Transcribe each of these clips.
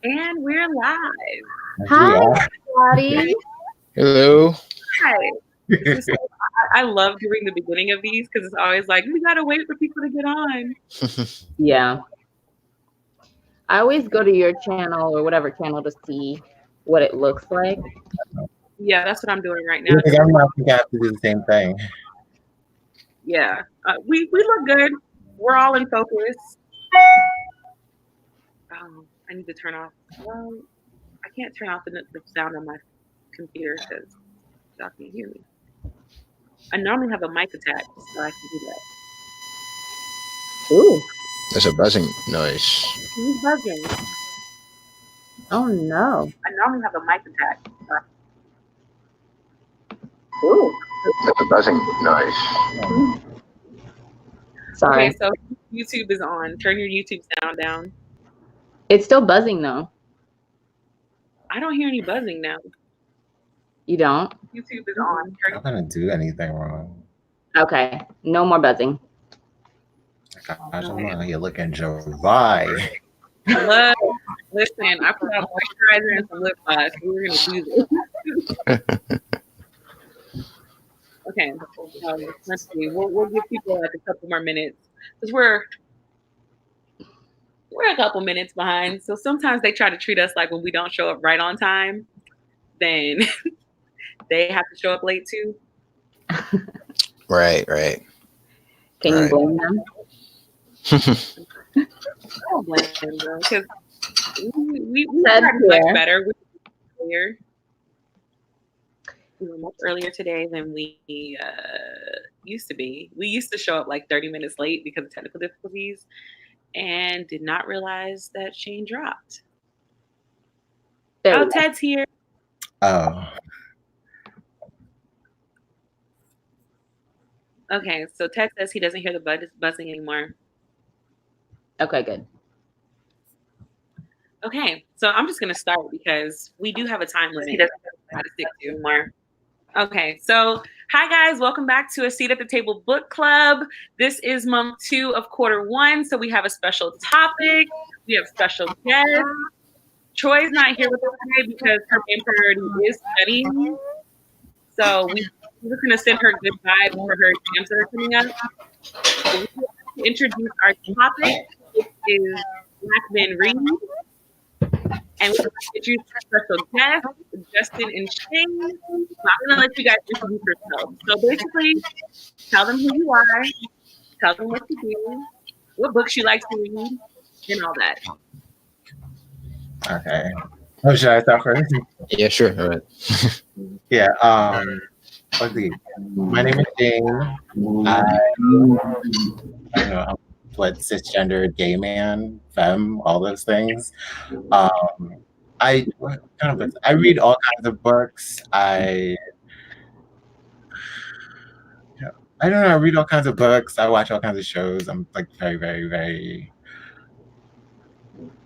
And we're live. Hi, Yeah. everybody. Hello. Hi. This is so, I love doing the beginning of these because it's always like, we got to wait for people to get on. Yeah. I always go to your channel or whatever channel to see what it looks like. Yeah, that's what I'm doing right now. Because I'm not think I have to do the same thing. Yeah. We look good. We're all in focus. I need to turn off. Well, I can't turn off the sound on my computer because y'all can't hear me. I normally have a mic attached, so I can do that. Ooh. There's a buzzing noise. Who's buzzing? Oh, no. I normally have a mic attached. Ooh. There's a buzzing noise. Sorry. Okay, so YouTube is on. Turn your YouTube sound down. It's still buzzing, though. I don't hear any buzzing now. You don't? YouTube is on. I'm not gonna do anything wrong. Okay. No more buzzing. Gosh, I'm not here looking dry. Look, listen, I put out moisturizer and some lip gloss. We're gonna do this. Okay, let's see. We'll give people like a couple more minutes because we're a couple minutes behind. So sometimes they try to treat us like when we don't show up right on time, then they have to show up late too. Right. Can you blame them? I don't blame them though, because we tried much better. We were much earlier today than we used to be. We used to show up like 30 minutes late because of technical difficulties and did not realize that Shane dropped. Ted's here. Oh. Okay, so Ted says he doesn't hear the buzzing anymore. Okay, good. Okay, so I'm just going to start because we do have a time limit to stick to more. Okay, so hi guys, welcome back to A Seat at the Table Book Club. This is month 2 of quarter 1, so we have a special topic. We have special guests. Troy's not here with us today because her main priority is studying. So we're going to send her good vibes for her exams that are coming up. So we will introduce our topic, which is Black Men Read. And we're going to introduce our special guests, Justin and Shane. So I'm going to let you guys introduce yourselves. So basically, tell them who you are, tell them what you do, what books you like to read, and all that. Okay. Oh, should I start first? Yeah, sure. All right. Yeah. Let's see. My name is Shane. I know I'm cisgender, gay man, femme, all those things. I read all kinds of books. I don't know. I read all kinds of books. I watch all kinds of shows. I'm like very, very, very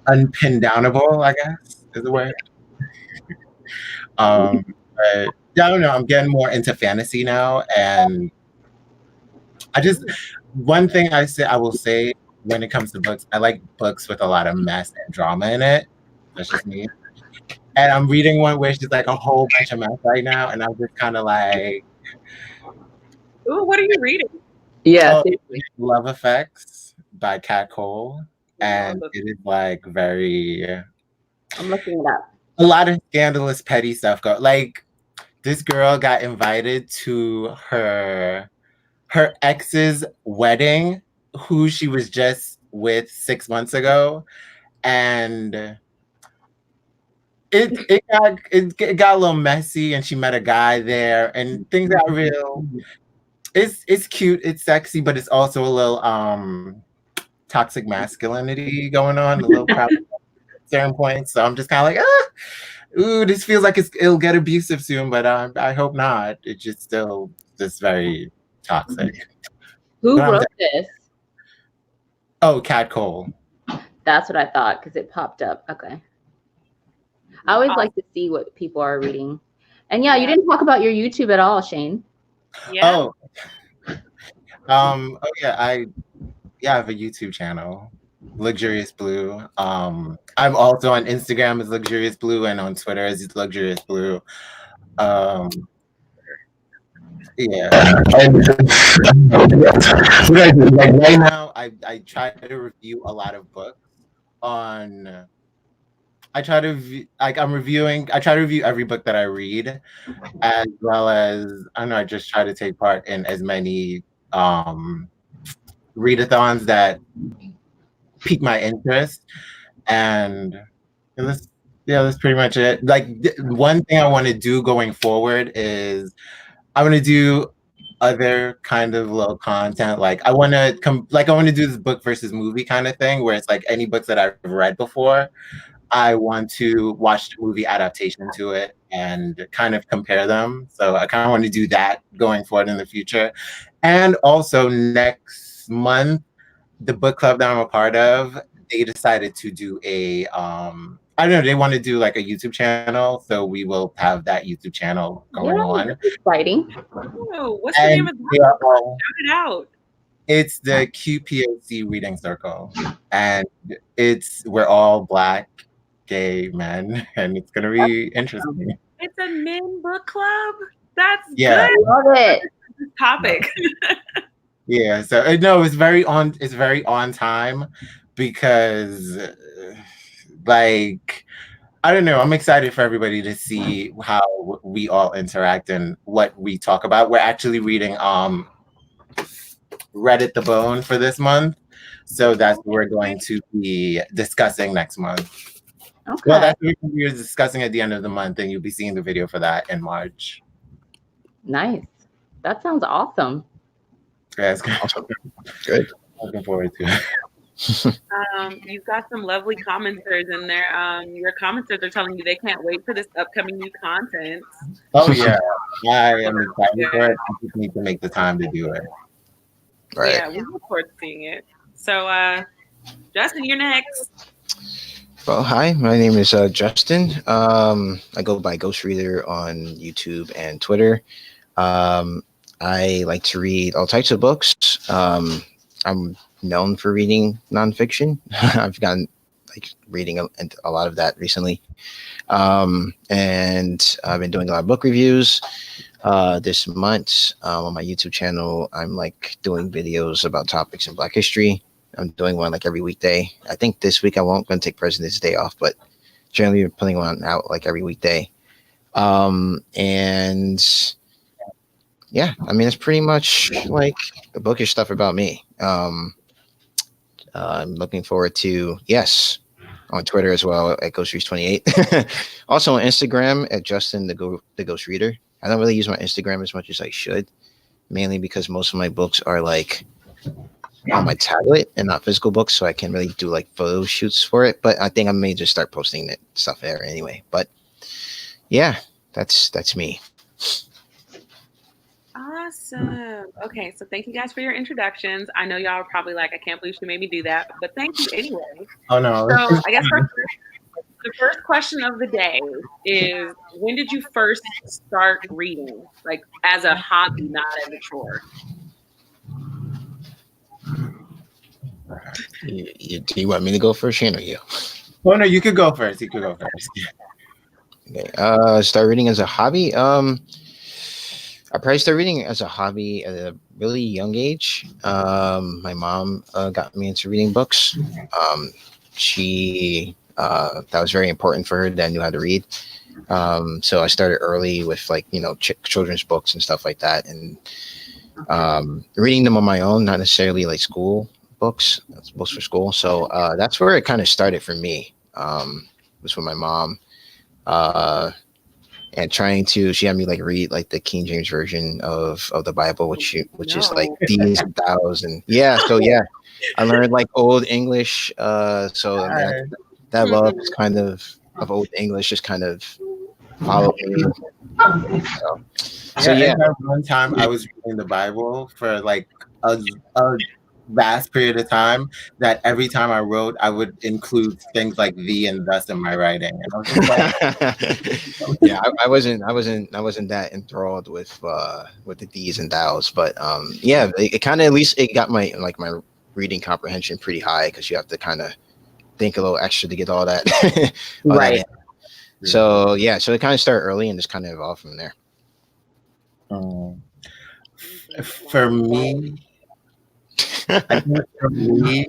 unpindownable, I guess is the word. But yeah, I don't know. I'm getting more into fantasy now, and one thing I will say when it comes to books, I like books with a lot of mess and drama in it. That's just me. And I'm reading one where she's like a whole bunch of mess right now, and I'm just kind of like, ooh, what are you reading? Yeah, Love Effects by Kat Cole, and it is like very. I'm looking it up. A lot of scandalous, petty stuff. Like this girl got invited to her ex's wedding, who she was just with 6 months ago, and it got a little messy, and she met a guy there, and things got real. It's cute, it's sexy, but it's also a little toxic masculinity going on, a little crap at certain points. So I'm just kind of like, ooh, this feels like it'll get abusive soon, but I hope not. It's just still just very toxic. Who wrote this? Oh, Kat Cole. That's what I thought because it popped up. Okay. I always like to see what people are reading. And yeah, you didn't talk about your YouTube at all, Shane. Yeah. Oh yeah, I have a YouTube channel. Luxurious Blue. I'm also on Instagram as Luxurious Blue and on Twitter as Luxurious Blue. Yeah. Like right now, I try to review a lot of books on. I try to like I'm reviewing. I try to review every book that I read, as well as I don't know. I just try to take part in as many readathons that pique my interest, and that's pretty much it. Like one thing I want to do going forward is I want to do other kind of little content. Like I want to I want to do this book versus movie kind of thing, where it's like any books that I've read before, I want to watch the movie adaptation to it and kind of compare them. So I kind of want to do that going forward in the future. And also next month, the book club that I'm a part of, they decided to do a I don't know, they want to do like a YouTube channel. So we will have that YouTube channel going on. That's exciting. Oh, what's the name of the book? Shout it out. It's the QPOC Reading Circle. And we're all Black gay men, and it's gonna be interesting. It's a men book club. That's good. I love it. Topic. Yeah, so no, it's very on time because like I don't know, I'm excited for everybody to see how we all interact and what we talk about. We're actually reading Reddit the Bone for this month, so that's what we're going to be discussing next month. Okay. Well, that's what we're discussing at the end of the month, and you'll be seeing the video for that in March. Nice. That sounds awesome. Yeah, it's awesome. Good. Looking forward to it. You've got some lovely commenters in there. Your commenters are telling you they can't wait for this upcoming new content. Oh yeah, I am excited for it. I just need to make the time to do it. Right. Yeah, we look forward to seeing it. So, Justin, you're next. Well, hi, my name is Justin. I go by Ghost Reader on YouTube and Twitter. I like to read all types of books. I'm known for reading nonfiction. I've gotten reading a lot of that recently. And I've been doing a lot of book reviews. This month on my YouTube channel, I'm doing videos about topics in Black history. I'm doing one every weekday. I think this week I won't. Going to take President's Day off, but generally we're putting one out every weekday. And yeah, I mean, it's pretty much the bookish stuff about me. I'm looking forward to, on Twitter as well at GhostReads28. Also on Instagram at Justin the Ghost Reader. I don't really use my Instagram as much as I should, mainly because most of my books are on my tablet and not physical books, so I can't really do photo shoots for it. But I think I may just start posting that stuff there anyway. But yeah, that's me. Awesome. Okay, so thank you guys for your introductions. I know y'all are probably I can't believe she made me do that, but thank you anyway. Oh no. So I guess the first question of the day is, when did you first start reading, as a hobby, not as a chore? Do you want me to go first, Shane, or you? Oh no, you could go first. Okay. Start reading as a hobby. I probably started reading as a hobby at a really young age. My mom got me into reading books. That was very important for her that I knew how to read. So I started early with children's books and stuff like that, and reading them on my own, not necessarily school books for school. So that's where it kind of started for me. Was with my mom. And she had me read the King James version of the Bible, which is these and thous, and I learned Old English. So that love is kind of Old English just kind of followed me. So one time I was reading the Bible for a vast period of time, that every time I wrote, I would include things like thee and thus in my writing. And I was just yeah, I wasn't that enthralled with the these and thous, but it kind of, at least it got my reading comprehension pretty high because you have to kind of think a little extra to get all that. Right. So yeah, so it kind of start early and just kind of evolve from there. For me, I think for me,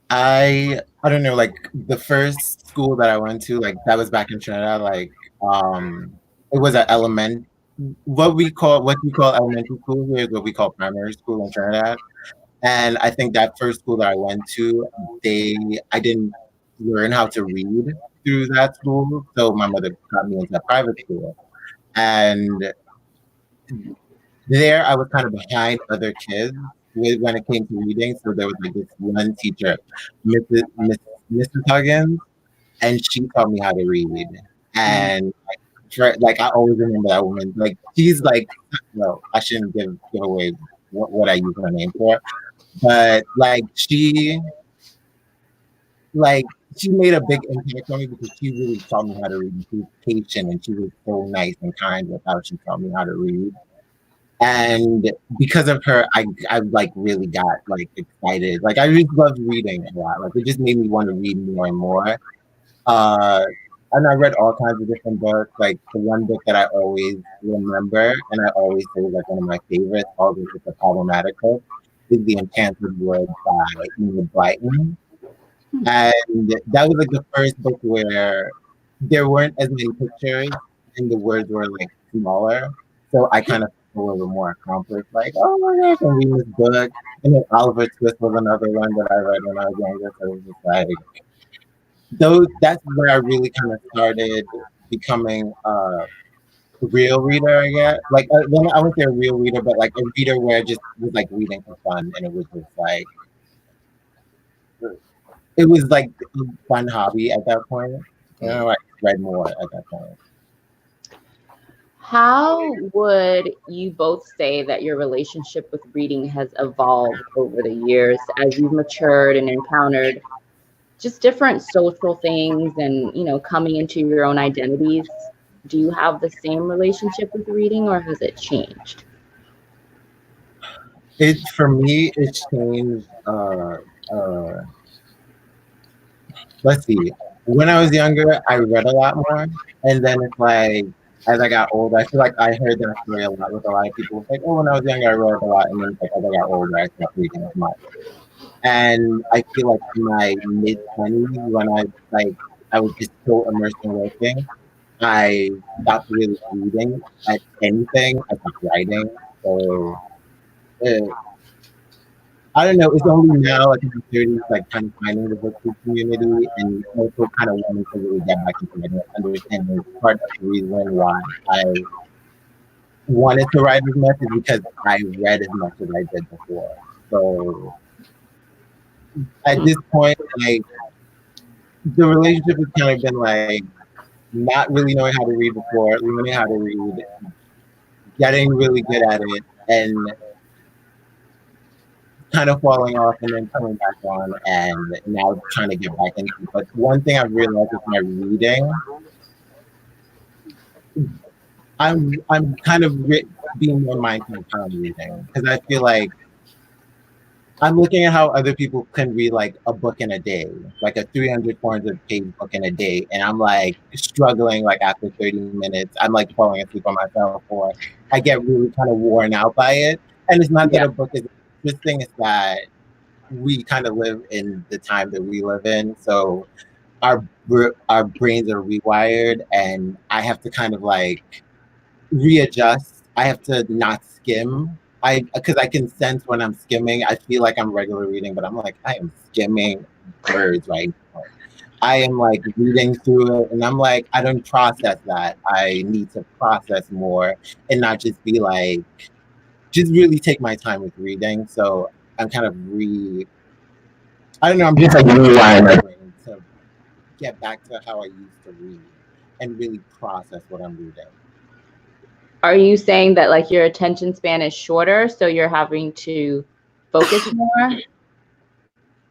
I don't know, like the first school that I went to, like that was back in Trinidad, like it was an what we call elementary school here is what we call primary school in Trinidad. And I think that first school that I went to, I didn't learn how to read through that school. So my mother got me into a private school. And there I was kind of behind other kids when it came to reading. So there was like this one teacher, Mrs. Huggins, and she taught me how to read. And like I always remember that woman. Like she's like, no, I shouldn't give away what I use her name for. But like she made a big impact on me because she really taught me how to read. She was patient and she was so nice and kind with how she taught me how to read. And because of her, I like really got like excited. Like I really loved reading a lot. Like it just made me want to read more and more. And I read all kinds of different books. Like the one book that I always remember and I always say is like one of my favorites, although it's a problematic book, is The Enchanted Wood by Enid Blyton. And that was like the first book where there weren't as many pictures and the words were like smaller. So I kind of felt a little more accomplished, like, oh my gosh, I'm reading this book. And then Oliver Twist was another one that I read when I was younger. So it was just like, that's where I really kind of started becoming a real reader, I guess. Like, I wouldn't say a real reader, but like a reader where I just was like reading for fun. And it was just like, it was like a fun hobby at that point. You know, I read more at that point. How would you both say that your relationship with reading has evolved over the years as you've matured and encountered just different social things and, you know, coming into your own identities? Do you have the same relationship with reading or has it changed? For me, it's changed. Let's see. When I was younger, I read a lot more. And then it's like, as I got older, I feel like I heard that story a lot with a lot of people. It's like, oh, when I was younger, I read a lot. And then it's like, as I got older, I stopped reading as much. And I feel like in my mid-20s, when I was just so immersed in working, I stopped really reading at anything. I stopped writing. So, I don't know. It's only now, like in my 30s, like kind of finding the booktube community and also kind of wanting to really get back into it and understanding part of the reason why I wanted to write as much is because I read as much as I did before. So at this point, like the relationship has kind of been like not really knowing how to read before, learning how to read, getting really good at it, and kind of falling off and then coming back on and now trying to get back into it. But one thing I've realized with my reading, I'm kind of being more mindful of how I'm reading because I feel like I'm looking at how other people can read like a book in a day, like a 300, 400 page book in a day. And I'm like struggling like after 30 minutes, I'm like falling asleep on myself or I get really kind of worn out by it. And it's not that a book is interesting, it's that we kind of live in the time that we live in. So our brains are rewired and I have to kind of like readjust. I have to not skim. Because I can sense when I'm skimming, I feel like I'm regular reading, but I'm like, I am skimming words right now. I am like reading through it and I'm like, I don't process that. I need to process more and not just be like, just really take my time with reading. So I'm kind of I don't know, I'm just like rewiring my brain to get back to how I used to read and really process what I'm reading. Are you saying that like your attention span is shorter, so you're having to focus more?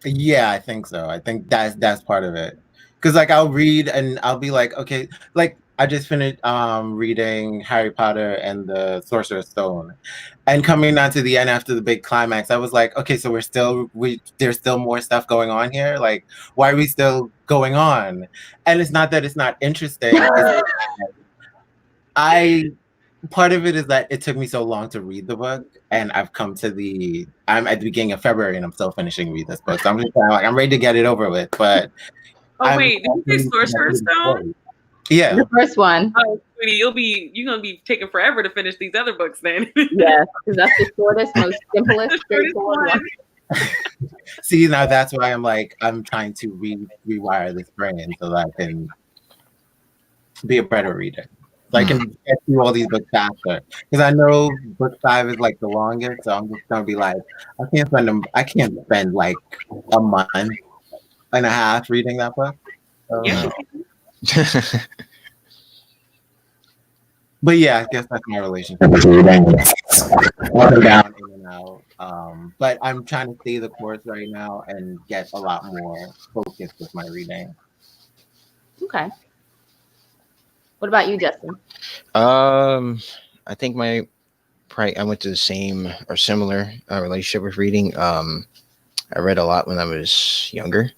Yeah, I think so. I think that's part of it. Because like I'll read and I'll be like, okay, like I just finished reading Harry Potter and the Sorcerer's Stone, and coming down to the end after the big climax, I was like, okay, so there's still more stuff going on here. Like, why are we still going on? And it's not that it's not interesting. Part of it is that it took me so long to read the book, and I'm at the beginning of February and I'm still finishing read this book. So I'm just kind of like, I'm ready to get it over with. But wait, did you say Sorcerer's Stone? Yeah, the first one. Oh, sweetie, you're gonna be taking forever to finish these other books then. Yes, because that's the shortest, most simplest, straightforward one. See, now that's why I'm trying to rewire this brain so that I can be a better reader. So I can get through all these books faster. Because I know book 5 is like the longest, so I'm just gonna be like, I can't spend like a month and a half reading that book. So, Yeah. But yeah, I guess that's my relationship with reading. Up and down, in and out. But I'm trying to stay the course right now and get a lot more focused with my reading. Okay. What about you, Justin? I think I went to the same or similar relationship with reading. I read a lot when I was younger.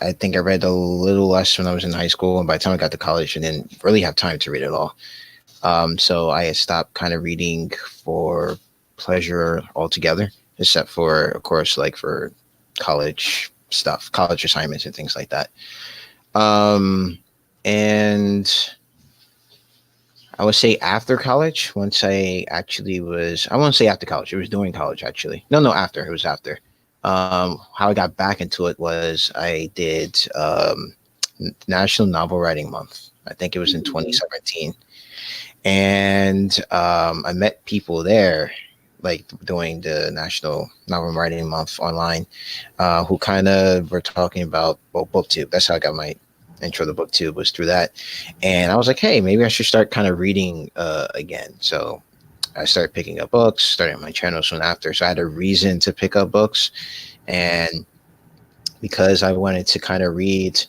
I think I read a little less when I was in high school, and by the time I got to college, I didn't really have time to read at all. So I stopped kind of reading for pleasure altogether, except for, of course, like for college stuff, college assignments and things like that. And I would say after college, once I won't say after college, it was during college actually. No, after, it was after. How I got back into it was I did National Novel Writing Month. I think it was in 2017. And I met people there, like doing the National Novel Writing Month online, who kind of were talking about, BookTube. That's how I got my intro to BookTube, was through that. And I was like, hey, maybe I should start kind of reading again. So I started picking up books, starting my channel soon after. So I had a reason to pick up books. And because I wanted to kind of read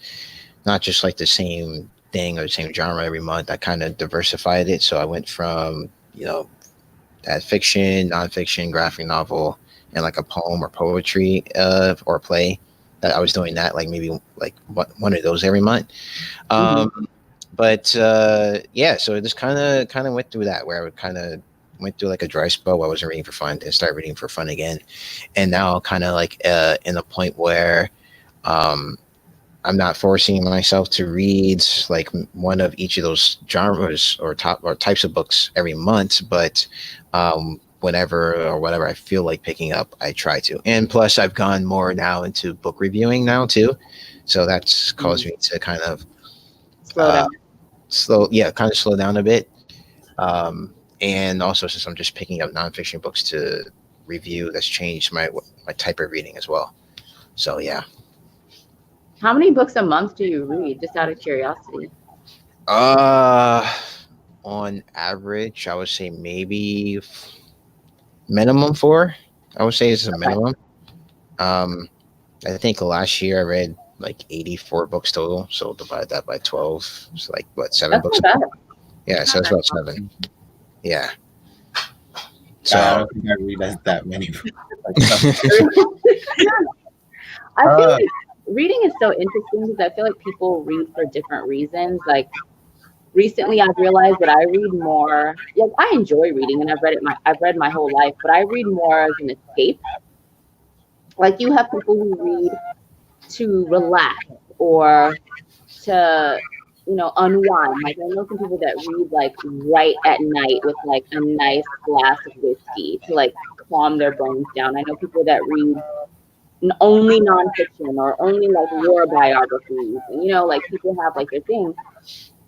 not just like the same thing or the same genre every month, I kind of diversified it. So I went from, that fiction, nonfiction, graphic novel, and like a poem or poetry or play. That I was doing that like maybe like one of those every month. But yeah, so it just kind of went through that, where I would kind of went through like a dry spell where I wasn't reading for fun and started reading for fun again. And now kind of like in a point where I'm not forcing myself to read like one of each of those genres or types of books every month, but whenever or whatever I feel like picking up, I try to. And plus I've gone more now into book reviewing now too. So that's caused me to kind of Slow down. slow down a bit. And also, since I'm just picking up nonfiction books to review, that's changed my type of reading as well. So yeah. How many books a month do you read, just out of curiosity? On average, I would say maybe minimum 4. I would say it's a minimum. I think last year I read like 84 books total. So divide that by 12. It's like what, 7 books? Not bad. Yeah, so it's about 7. Yeah. So I don't think I read that many books. I feel like reading is so interesting because I feel like people read for different reasons. Like recently I've realized that I read more, like I enjoy reading and I've read my whole life, but I read more as an escape. Like you have people who read to relax or to, unwind. Like I know some people that read like right at night with like a nice glass of whiskey to like calm their bones down. I know people that read only nonfiction or only like war biographies. Like people have like their thing.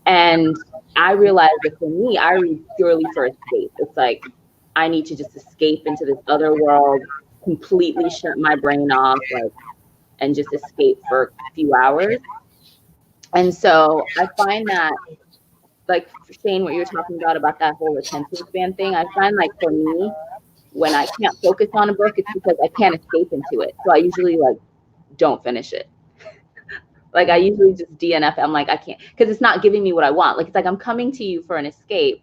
And I realized that for me, I read purely for escape. It's like I need to just escape into this other world, completely shut my brain off, like, and just escape for a few hours. And so I find that, like Shane, what you're talking about that whole attention span thing, I find like for me, when I can't focus on a book, it's because I can't escape into it. So I usually like don't finish it. Like I usually just DNF. I'm like, I can't, because it's not giving me what I want. Like it's like I'm coming to you for an escape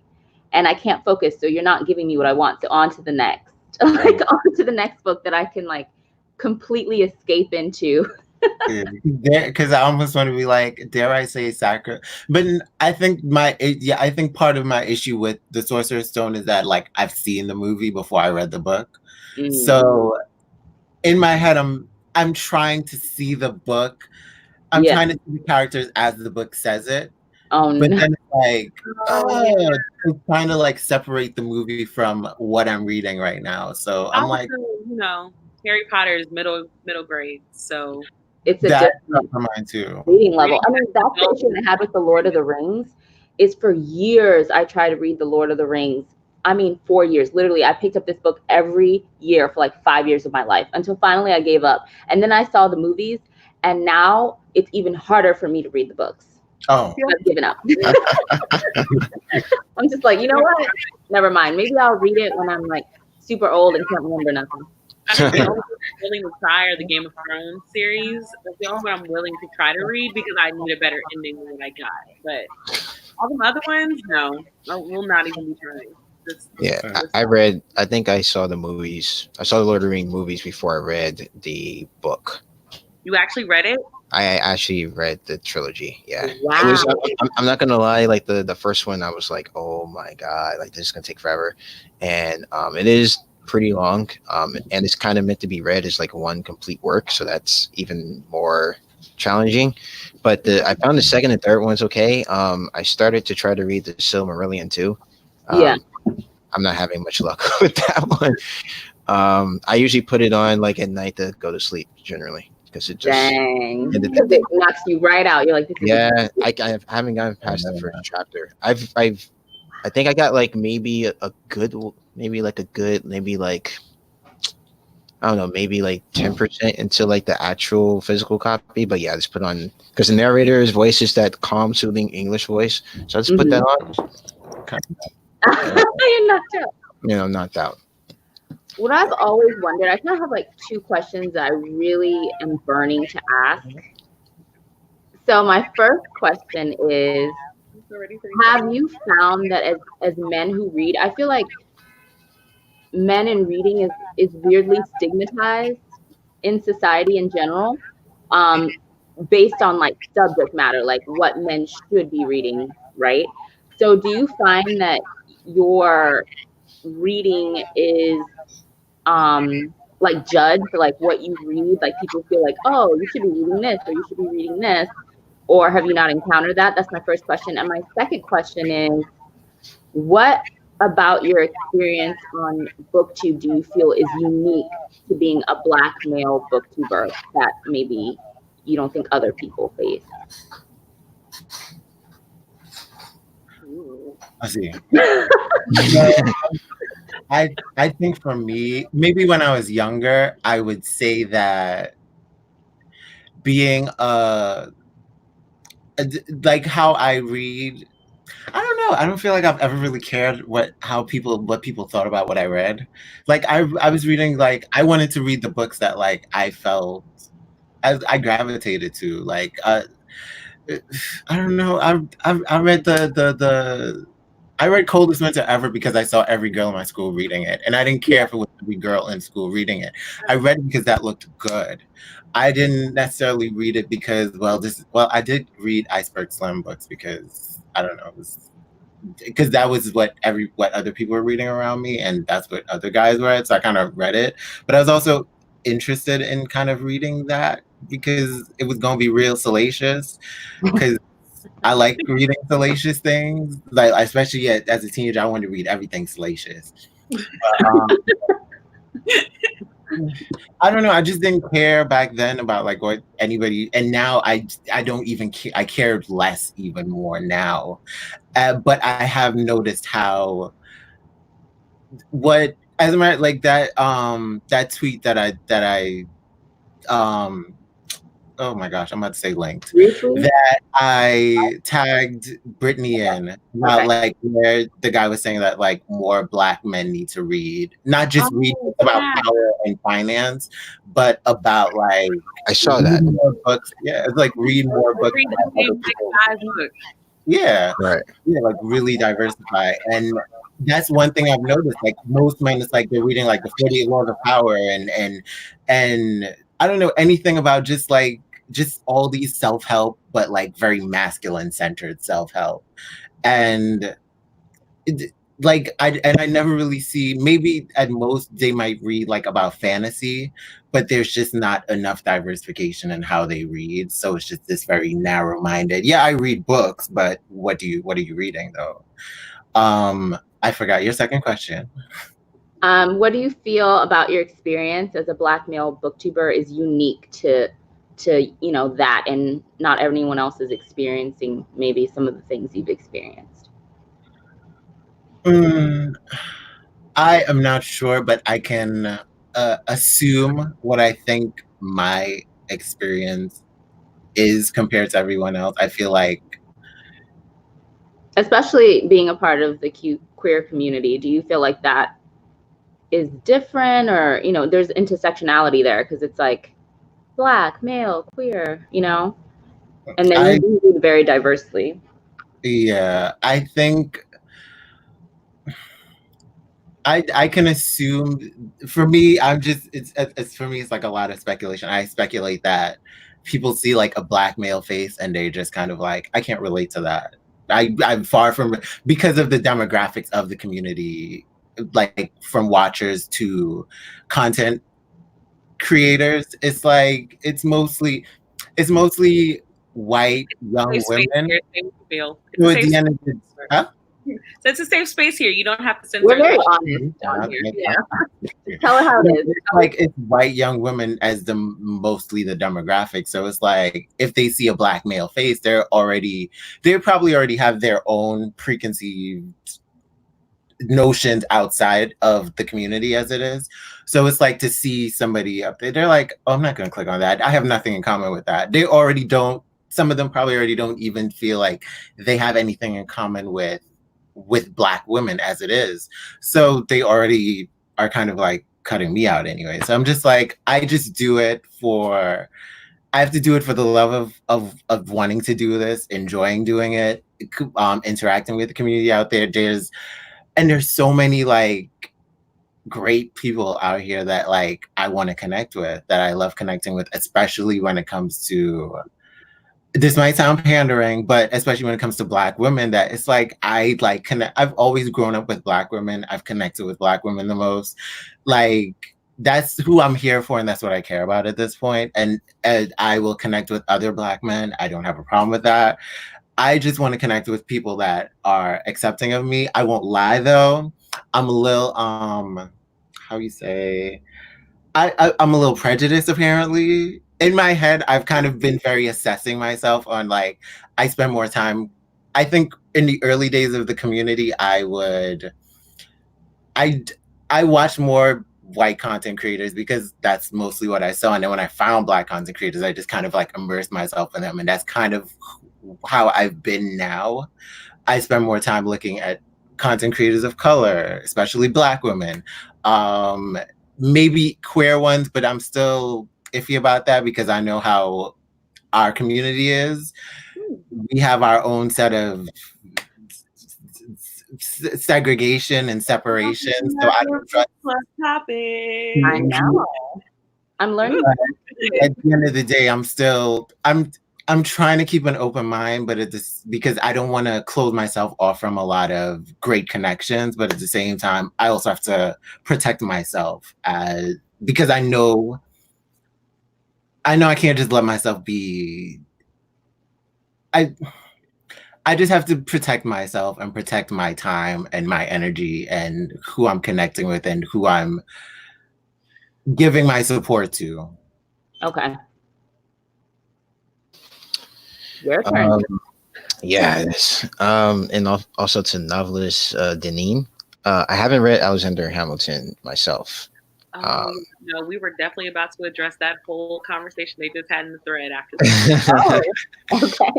and I can't focus. So you're not giving me what I want. So on to the next, like on to the next book that I can like completely escape into. Because I almost want to be like, dare I say sacred? But I think I think part of my issue with The Sorcerer's Stone is that like I've seen the movie before I read the book. So in my head, I'm trying to see the book. I'm trying to see the characters as the book says it. But then it's like, it's trying to like separate the movie from what I'm reading right now. So I'm like, you know, Harry Potter is middle grade, so it's a different for mine too. reading level. I mean, that's the issue I had with The Lord of the Rings. Is for years I tried to read The Lord of the Rings. I mean, 4 years. Literally, I picked up this book every year for like 5 years of my life until finally I gave up. And then I saw the movies, and now it's even harder for me to read the books. Oh, I've given up. I'm just like, you know what? Never mind. Maybe I'll read it when I'm like super old and can't remember nothing. I mean, the only one I'm willing to try are the Game of Thrones series. That's the only one I'm willing to try to read because I need a better ending than what I got. But all the other ones, no, I will not even be trying. I think I saw the movies. I saw the Lord of the Rings movies before I read the book. You actually read it? I actually read the trilogy. Yeah. Wow. It was, I'm not gonna lie, like the first one I was like, oh my god, like this is gonna take forever. And it is pretty long. And it's kind of meant to be read as like one complete work, so that's even more challenging. But I found the second and third ones okay. I started to try to read the Silmarillion too. I'm not having much luck with that one. I usually put it on like at night to go to sleep generally. Because it just it knocks you right out. You're like, I haven't gotten past the first chapter. I think I got like maybe I don't know, maybe like 10% into like the actual physical copy. But yeah, I just put on because the narrator's voice is that calm, soothing English voice. So I just put that on. You're knocked out. Knocked out. What I've always wondered, I kind of have like two questions that I really am burning to ask. So my first question is, have you found that as men who read, I feel like men in reading is weirdly stigmatized in society in general, based on like subject matter, like what men should be reading, right? So do you find that your reading is like judged for like what you read? Like people feel like, oh, you should be reading this or you should be reading this, or have you not encountered that? That's my first question. And my second question is, what about your experience on BookTube do you feel is unique to being a Black male booktuber that maybe you don't think other people face? I see. I think for me, maybe when I was younger, I would say that being like how I read, I don't know. I don't feel like I've ever really cared what people thought about what I read. Like I was reading, like I wanted to read the books that like I felt I gravitated to. Like I don't know. I read I read Coldest Winter Ever because I saw every girl in my school reading it, and I didn't care if it was every girl in school reading it. I read it because that looked good. I didn't necessarily read it because I did read Iceberg Slim books because I don't know, because that was what other people were reading around me, and that's what other guys read, so I kind of read it. But I was also interested in kind of reading that because it was going to be real salacious, because I like reading salacious things. Like especially as a teenager, I wanted to read everything salacious. But, I don't know. I just didn't care back then about like what anybody, and now I don't even care. I cared less, even more now. But I have noticed how as a matter like that tweet that I oh my gosh, I'm about to say linked, Retweet? that I tagged Brittany in about like where the guy was saying that like more Black men need to read, not just read books about power and finance, but about like I saw that. more books. Yeah, it's like read more books. Read About the other same people. 5 books. Yeah, Right. yeah, like really diversify. And that's one thing I've noticed. Like most men, it's like they're reading like the 48 Laws of Power and I don't know anything about just all these self-help, but like very masculine centered self-help. And I never really see, maybe at most they might read like about fantasy, but there's just not enough diversification in how they read. So it's just this very narrow-minded. Yeah, I read books, but what are you reading though? I forgot your second question. What do you feel about your experience as a Black male booktuber is unique to that, and not everyone else is experiencing maybe some of the things you've experienced? I am not sure, but I can assume what I think my experience is compared to everyone else. I feel like, especially being a part of the queer community, do you feel like that is different, or there's intersectionality there because it's like Black, male, queer, and then you do very diversely. Yeah, I think I can assume. For me, it's for me, it's like a lot of speculation. I speculate that people see like a Black male face and they just kind of like, I can't relate to that. I'm far from, because of the demographics of the community, like from watchers to content creators. It's like it's mostly white young women. So at the end of the huh? So it's a safe space here. You don't have to censor. We're very honest on here. Yeah. Tell her how it is. It's like it's white young women as mostly the demographic. So it's like if they see a Black male face, they probably already have their own preconceived notions outside of the community as it is. So it's like to see somebody up there, they're like, oh, I'm not going to click on that. I have nothing in common with that. They already don't. Some of them probably already don't even feel like they have anything in common with Black women as it is. So they already are kind of like cutting me out anyway. So I'm just like, I have to do it for the love of wanting to do this, enjoying doing it, interacting with the community out there. There's so many like great people out here that like I want to connect with, that I love connecting with, especially when it comes to, this might sound pandering, but especially when it comes to Black women, that it's like I like connect. I've always grown up with Black women. I've connected with Black women the most. Like that's who I'm here for, and that's what I care about at this point. And I will connect with other Black men. I don't have a problem with that. I just want to connect with people that are accepting of me. I won't lie though. I'm a little how you say? I'm a little prejudiced apparently. In my head, I've kind of been very assessing myself on like, I spend more time. I think in the early days of the community, I watched more white content creators because that's mostly what I saw. And then when I found Black content creators, I just kind of like immersed myself in them. And that's kind of how I've been now. I spend more time looking at content creators of color, especially Black women, maybe queer ones, but I'm still iffy about that because I know how our community is. We have our own set of segregation and separation. So I don't trust. I know. I'm learning. At the end of the day, I'm trying to keep an open mind, but because I don't want to close myself off from a lot of great connections. But at the same time, I also have to protect myself because I know I can't just let myself be. I just have to protect myself and protect my time and my energy and who I'm connecting with and who I'm giving my support to. Okay. Your turn. Yes. And also to novelist Deneen. I haven't read Alexander Hamilton myself. No, we were definitely about to address that whole conversation they just had in the thread after that. Okay.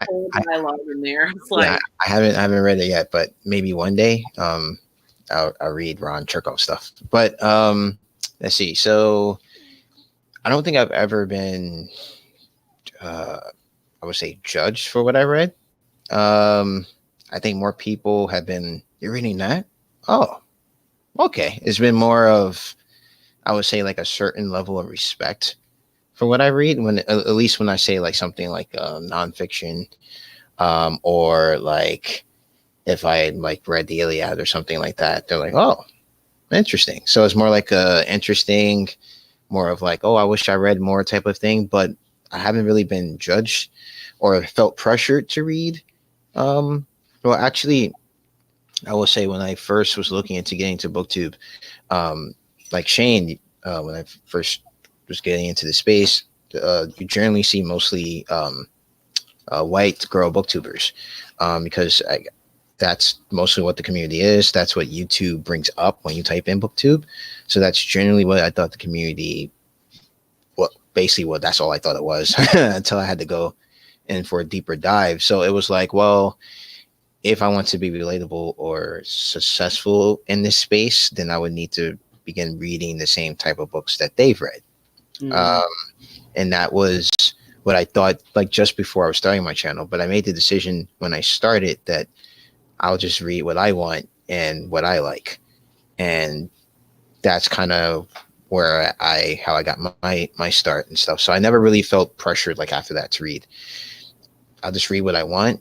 Whole dialogue in there. It's Yeah, like, I haven't read it yet, but maybe one day I'll read Ron Cherkov stuff. But let's see. So I don't think I've ever been I would say judged for what I read. I think more people have been, you're reading that? Oh, okay. It's been more of, I would say, like a certain level of respect for what I read. When at least when I say like something like nonfiction, or like if I had like read the Iliad or something like that, they're like, oh, interesting. So it's more like a interesting, more of like, oh, I wish I read more type of thing. But I haven't really been judged or felt pressured to read. Well, actually, I will say when I first was looking into getting to BookTube, like Shane, when I first was getting into the space, you generally see mostly white girl booktubers, because that's mostly what the community is. That's what YouTube brings up when you type in BookTube. So that's generally what I thought the community, well, basically what that's all I thought it was until I had to go in for a deeper dive. So it was like, well, if I want to be relatable or successful in this space, then I would need to begin reading the same type of books that they've read. And that was what I thought, like just before I was starting my channel. But I made the decision when I started that I'll just read what I want and what I like. And that's kind of where how I got my start and stuff. So I never really felt pressured like after that to read. I'll just read what I want.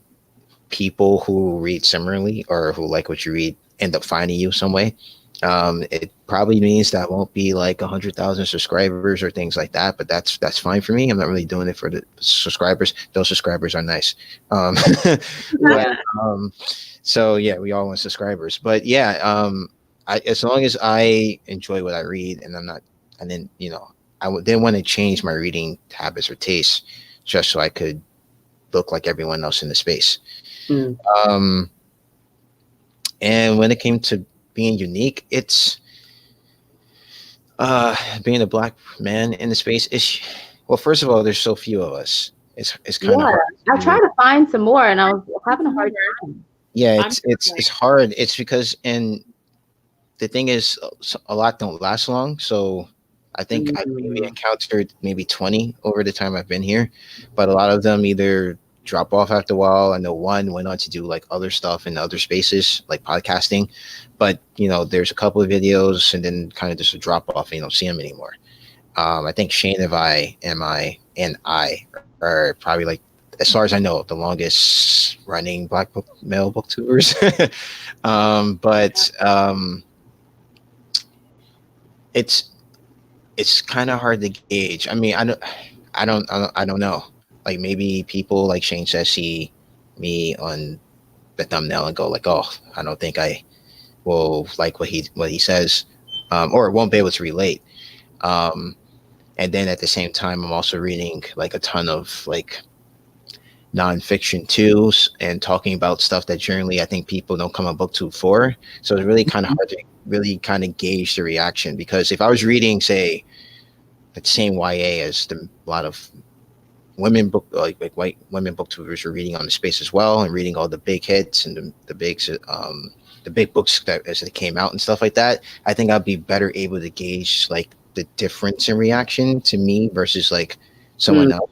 People who read similarly or who like what you read end up finding you some way. It probably means that won't be like 100,000 subscribers or things like that, but that's fine for me. I'm not really doing it for the subscribers. Those subscribers are nice. But, so yeah, we all want subscribers, but yeah, as long as I enjoy what I read and I'm not, and then, you know, didn't want to change my reading habits or tastes just so I could look like everyone else in the space. And when it came to being unique, it's being a Black man in the space is, well, first of all, there's so few of us. It's kind of hard. I tried to find some more and I was having a hard time. Yeah, it's hard. It's because, and the thing is, a lot don't last long. So I think I've maybe encountered maybe 20 over the time I've been here, but a lot of them either drop off after a while. I know one went on to do like other stuff in other spaces, like podcasting. But, you know, there's a couple of videos and then kind of just a drop off and you don't see them anymore. I think Shane and I are probably, like, as far as I know, the longest running Black male booktubers. But it's kind of hard to gauge. I mean, I don't know. Like, maybe people, like Shane says, see me on the thumbnail and go like, oh, I don't think I will like what he says, or won't be able to relate. And then at the same time, I'm also reading like a ton of like nonfiction too, and talking about stuff that generally I think people don't come on BookTube for. So it's really kind of hard to really kind of gauge the reaction, because if I was reading, say, the same YA as a lot of women like white women booktubers were reading on the space as well, and reading all the big hits and the big books that as they came out and stuff like that, I think I'd be better able to gauge like the difference in reaction to me versus like someone else.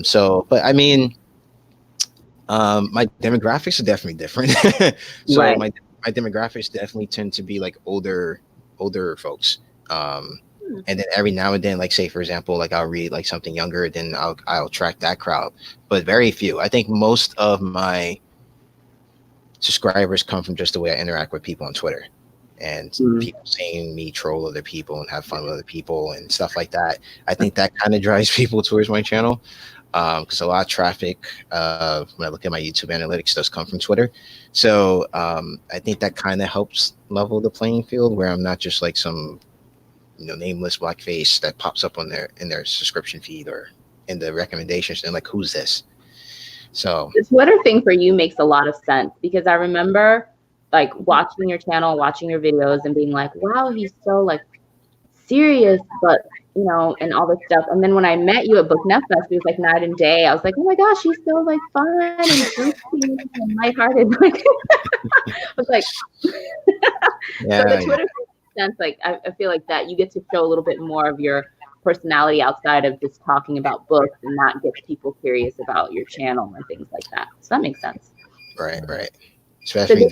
So, but I mean, my demographics are definitely different. So Right. my demographics definitely tend to be like older folks. And then every now and then, like, say for example, like I'll read like something younger, then I'll track that crowd, but very few. I think most of my subscribers come from just the way I interact with people on Twitter, and people seeing me troll other people and have fun with other people and stuff like that. I think that kind of drives people towards my channel, because a lot of traffic, when I look at my YouTube analytics, does come from Twitter. So I think that kind of helps level the playing field, where I'm not just like some, you know, nameless blackface that pops up on in their subscription feed or in the recommendations, and like, who's this? So the Twitter thing for you makes a lot of sense, because I remember like watching your channel, watching your videos and being like, wow, he's so like serious, but you know, and all this stuff. And then when I met you at Book Fest, it was like night and day. I was like, oh my gosh, she's so like fun and goofy and lighthearted. Like, I was like, Yeah, so the Twitter sense, like, I feel like that you get to show a little bit more of your personality outside of just talking about books, and that gets people curious about your channel and things like that. So that makes sense. right. Especially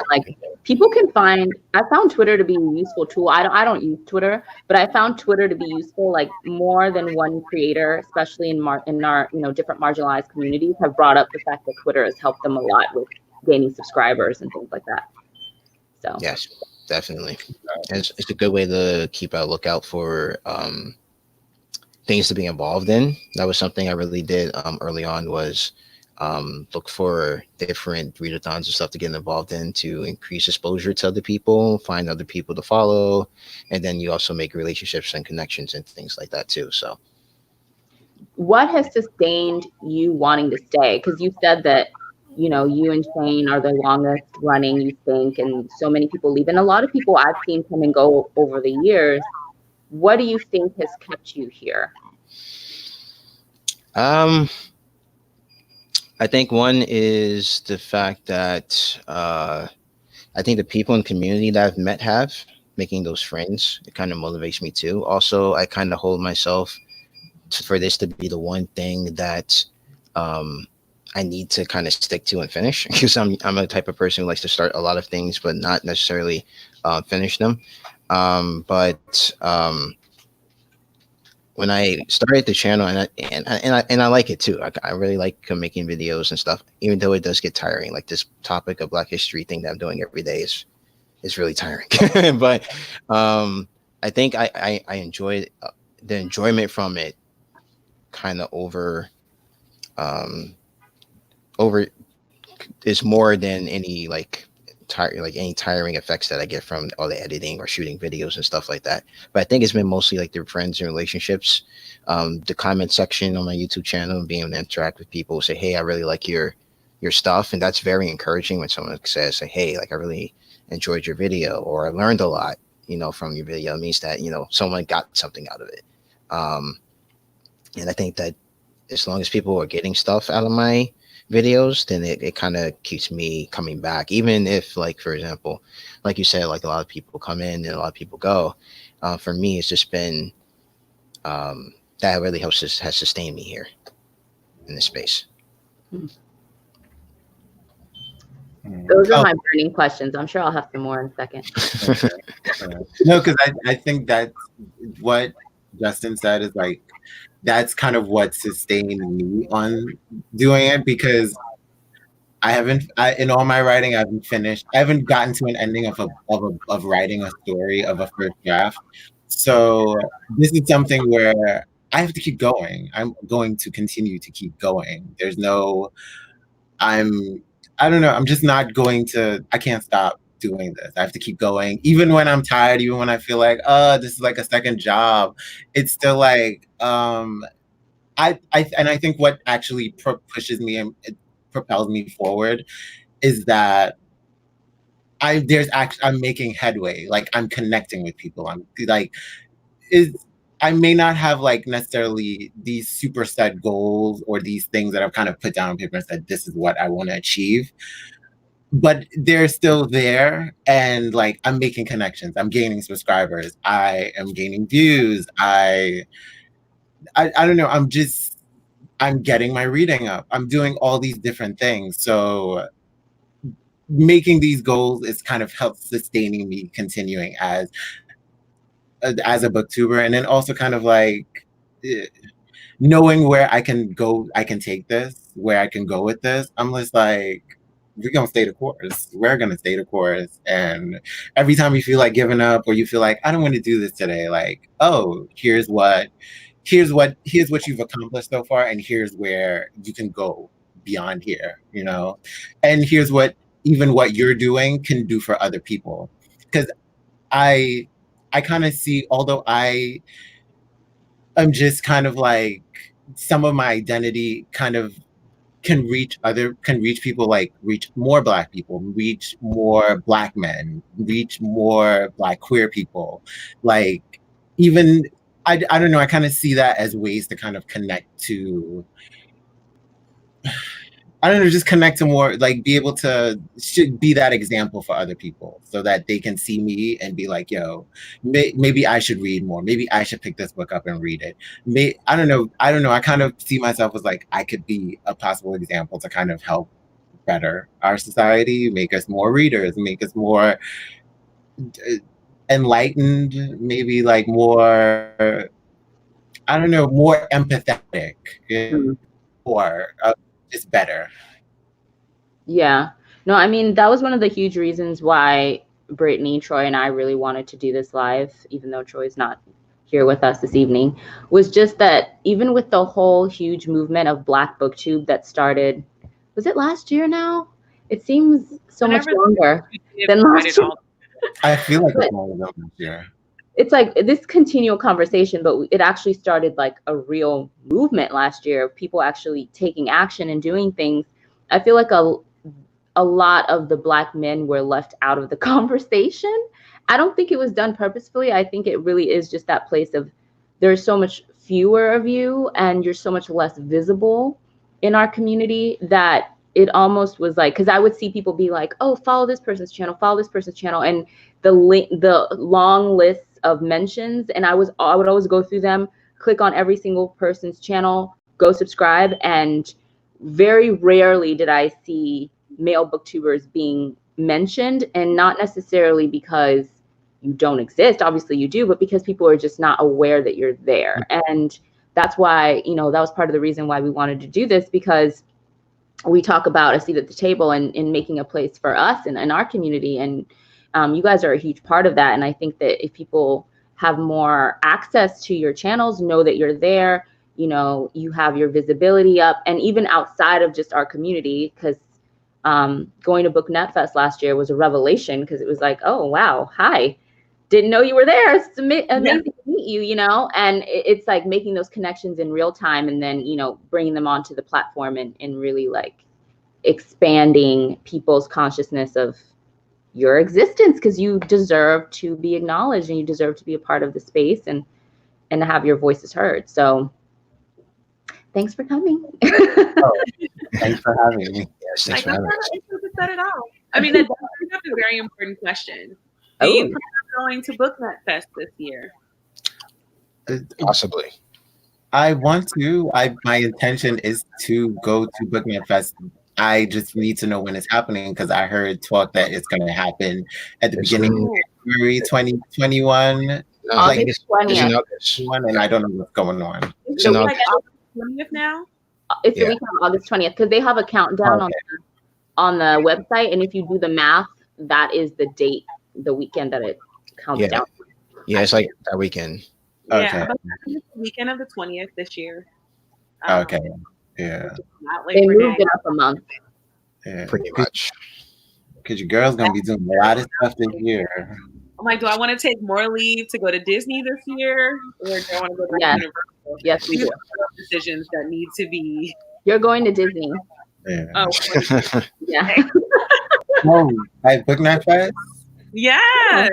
like people can find. I found Twitter to be a useful tool. I don't use Twitter, but I found Twitter to be useful. Like more than one creator, especially in our different marginalized communities, have brought up the fact that Twitter has helped them a lot with gaining subscribers and things like that. So yes, definitely, and it's a good way to keep a lookout for things to be involved in. That was something I really did early on, was look for different readathons and stuff to get involved in, to increase exposure to other people, find other people to follow, and then you also make relationships and connections and things like that too. So what has sustained you wanting to stay? Because you said that, you know, you and Shane are the longest running, you think, and so many people leave, and a lot of people I've seen come and go over the years. What do you think has kept you here? I think one is the fact that I think the people in the community that I've met have making those friends. It kind of motivates me too. Also, I kind of hold myself for this to be the one thing that I need to kind of stick to and finish, because I'm a type of person who likes to start a lot of things but not necessarily finish them. When I started the channel, and I like it too. I really like making videos and stuff, even though it does get tiring. Like this topic of Black History thing that I'm doing every day is really tiring. But I think I enjoyed the enjoyment from it. Kind of over is more than any any tiring effects that I get from all the editing or shooting videos and stuff like that. But I think it's been mostly like their friends and relationships, the comment section on my YouTube channel, and being able to interact with people, say, hey, I really like your stuff. And that's very encouraging when someone says, say, hey, like I really enjoyed your video, or I learned a lot, you know, from your video. It means that, you know, someone got something out of it. And I think that as long as people are getting stuff out of my videos, then it kind of keeps me coming back, even if, like, for example, like you said, like a lot of people come in and a lot of people go. For me, it's just been that really has sustained me here in this space. Those are my burning questions. I'm sure I'll have some more in a second. No, because I think that what Justin said is like, that's kind of what sustained me on doing it, because in all my writing, I haven't gotten to an ending of writing a story of a first draft. So this is something where I have to keep going. I'm going to continue to keep going. I don't know. I'm just not going to, I can't stop doing this. I have to keep going. Even when I'm tired, even when I feel like, this is like a second job, it's still like, I think what actually pushes me and it propels me forward is that I'm making headway. Like I'm connecting with people. I may not have like necessarily these super set goals or these things that I've kind of put down on paper and said, this is what I want to achieve. But they're still there, and like I'm making connections. I'm gaining subscribers. I am gaining views. I don't know. I'm getting my reading up. I'm doing all these different things. So making these goals is kind of helps sustaining me continuing as a booktuber, and then also kind of like knowing where I can go, I can take this, where I can go with this. I'm just like, we're gonna stay the course. We're gonna stay the course. And every time you feel like giving up, or you feel like I don't want to do this today, like, oh, here's what you've accomplished so far, and here's where you can go beyond here, you know? And here's what even what you're doing can do for other people. Because I kind of see, although I'm just kind of like, some of my identity kind of can reach people, like reach more Black people, reach more Black men, reach more Black queer people. Like, even I don't know, I kind of see that as ways to kind of connect to, I don't know, just connect to more, like be able to should be that example for other people so that they can see me and be like, yo, maybe I should read more. Maybe I should pick this book up and read it. I don't know. I kind of see myself as like, I could be a possible example to kind of help better our society, make us more readers, make us more enlightened, maybe like more, I don't know, more empathetic, or just better. Yeah. No, I mean, that was one of the huge reasons why Brittany, Troy, and I really wanted to do this live, even though Troy's not here with us this evening, was just that even with the whole huge movement of Black BookTube that started, was it last year now? It seems so much longer than last year. I feel like it's more than last year. It's like this continual conversation, but it actually started like a real movement last year of people actually taking action and doing things. I feel like a lot of the Black men were left out of the conversation. I don't think it was done purposefully. I think it really is just that place of there's so much fewer of you and you're so much less visible in our community that it almost was like, because I would see people be like, oh, follow this person's channel, and the long lists of mentions, and I would always go through them, click on every single person's channel, go subscribe, and very rarely did I see male booktubers being mentioned, and not necessarily because you don't exist, obviously you do, but because people are just not aware that you're there. And that's why, that was part of the reason why we wanted to do this, because we talk about a seat at the table and in making a place for us and in our community. And you guys are a huge part of that. And I think that if people have more access to your channels, know that you're there, you have your visibility up, and even outside of just our community, because going to Book Net Fest last year was a revelation, because it was like, oh, wow, hi, didn't know you were there. It's amazing to meet you, and it's like making those connections in real time, and then, bringing them onto the platform and really like expanding people's consciousness of your existence, because you deserve to be acknowledged and you deserve to be a part of the space and have your voices heard. So thanks for coming. Thanks for having me. Yes, thanks for having us. To set it off. I mean, that's a very important question. Do you plan on going to Book Net Fest this year? Possibly. I want to. My intention is to go to Book Net Fest. I just need to know when it's happening, because I heard talk that it's going to happen at the beginning of February 2021. No, August 20th. And I don't know what's going on. So like August 20th now? It's the weekend of August 20th, because they have a countdown on the website, and if you do the math, that is the date, the weekend that it counts down. Yeah, it's like that weekend. Yeah, the weekend of the 20th this year. Okay. Yeah. They moved it up a month. Yeah. Pretty much. Because your girl's going to be doing a lot of stuff this year. I'm like, do I want to take more leave to go to Disney this year? Or do I want to go to Universal? Yes, we do. Decisions that need to be. You're going to Disney. Yeah. Oh, yeah. Oh, at Book Net Fest? Yeah.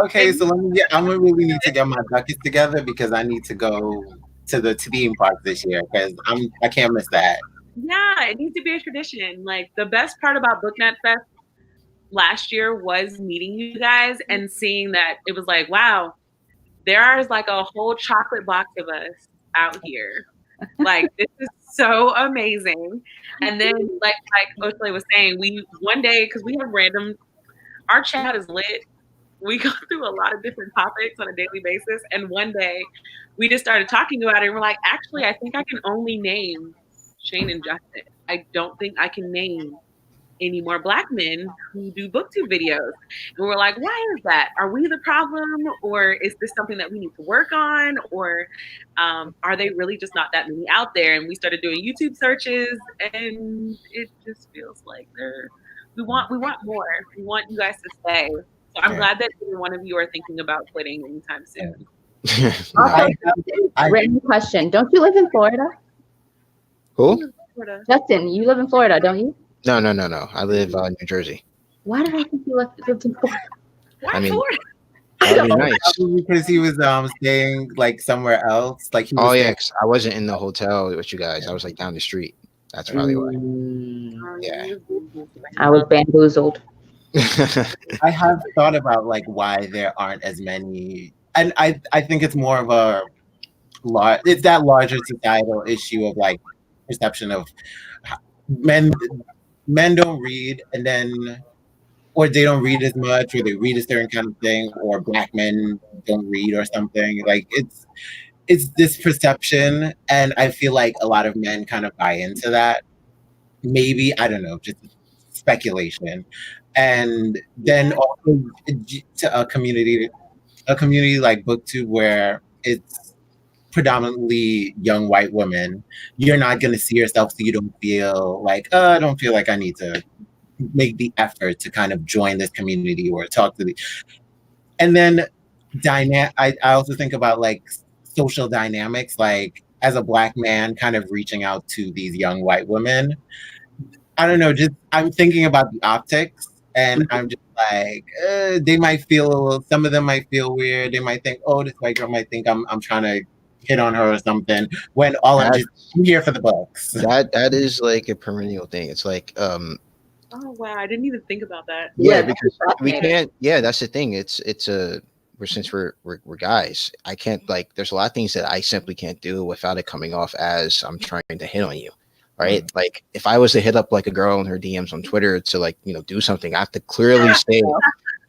Okay, so I'm gonna really need to get my buckets together, because I need to go to the theme park this year, because I can't miss that. Yeah, it needs to be a tradition. Like, the best part about Book Net Fest last year was meeting you guys and seeing that it was like, wow, there is like a whole chocolate box of us out here. Like, this is so amazing. And then like Oshle was saying, one day, because we have our chat is lit. We go through a lot of different topics on a daily basis. And one day we just started talking about it, and we're like, actually, I think I can only name Shane and Justin. I don't think I can name any more Black men who do BookTube videos. And we're like, why is that? Are we the problem? Or is this something that we need to work on? Or are they really just not that many out there? And we started doing YouTube searches, and it just feels like we want more. We want you guys to stay. So I'm glad that either one of you are thinking about quitting anytime soon. Random question. Don't you live in Florida? Who? Florida. Justin, you live in Florida, don't you? No. I live New Jersey. Why did I think you lived in Florida? Why I mean, Florida? that'd be don't nice. Probably because he was staying like somewhere else. Like he was Oh yeah, staying- 'cause I wasn't in the hotel with you guys. I was like down the street. That's probably why. Yeah. I was bamboozled. I have thought about like why there aren't as many, and I think it's more of a it's that larger societal issue of like perception of men don't read, and then or they don't read as much, or they read a certain kind of thing, or Black men don't read or something. Like it's this perception, and I feel like a lot of men kind of buy into that. Maybe, I don't know, just speculation. And then also to a community like BookTube where it's predominantly young white women, you're not going to see yourself, so you don't feel like, I don't feel like I need to make the effort to kind of join this community or talk to the. And then I also think about like social dynamics, like as a Black man kind of reaching out to these young white women. I don't know, just I'm thinking about the optics, and I'm just like, some of them might feel weird. They might think, oh, this white girl might think I'm trying to hit on her or something, when I'm here for the books. That is like a perennial thing. It's like Oh wow, I didn't even think about that. yeah, because we can't. Yeah, that's the thing. It's since we're guys, I can't, like, there's a lot of things that I simply can't do without it coming off as I'm trying to hit on you. Right. Mm-hmm. Like if I was to hit up like a girl in her DMs on Twitter to like, do something, I have to clearly say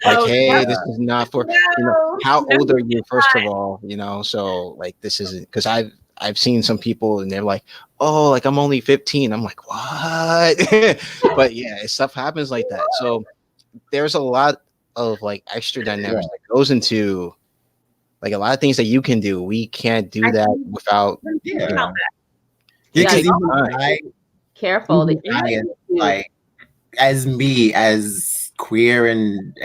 like, hey, this is not for, how old are you, first of all, so like, this isn't, because I've seen some people and they're like, oh, like I'm only 15. I'm like, what? But yeah, stuff happens like that. So there's a lot of like extra dynamics that goes into like a lot of things that you can do. We can't do that without. Careful. Like as me, as queer and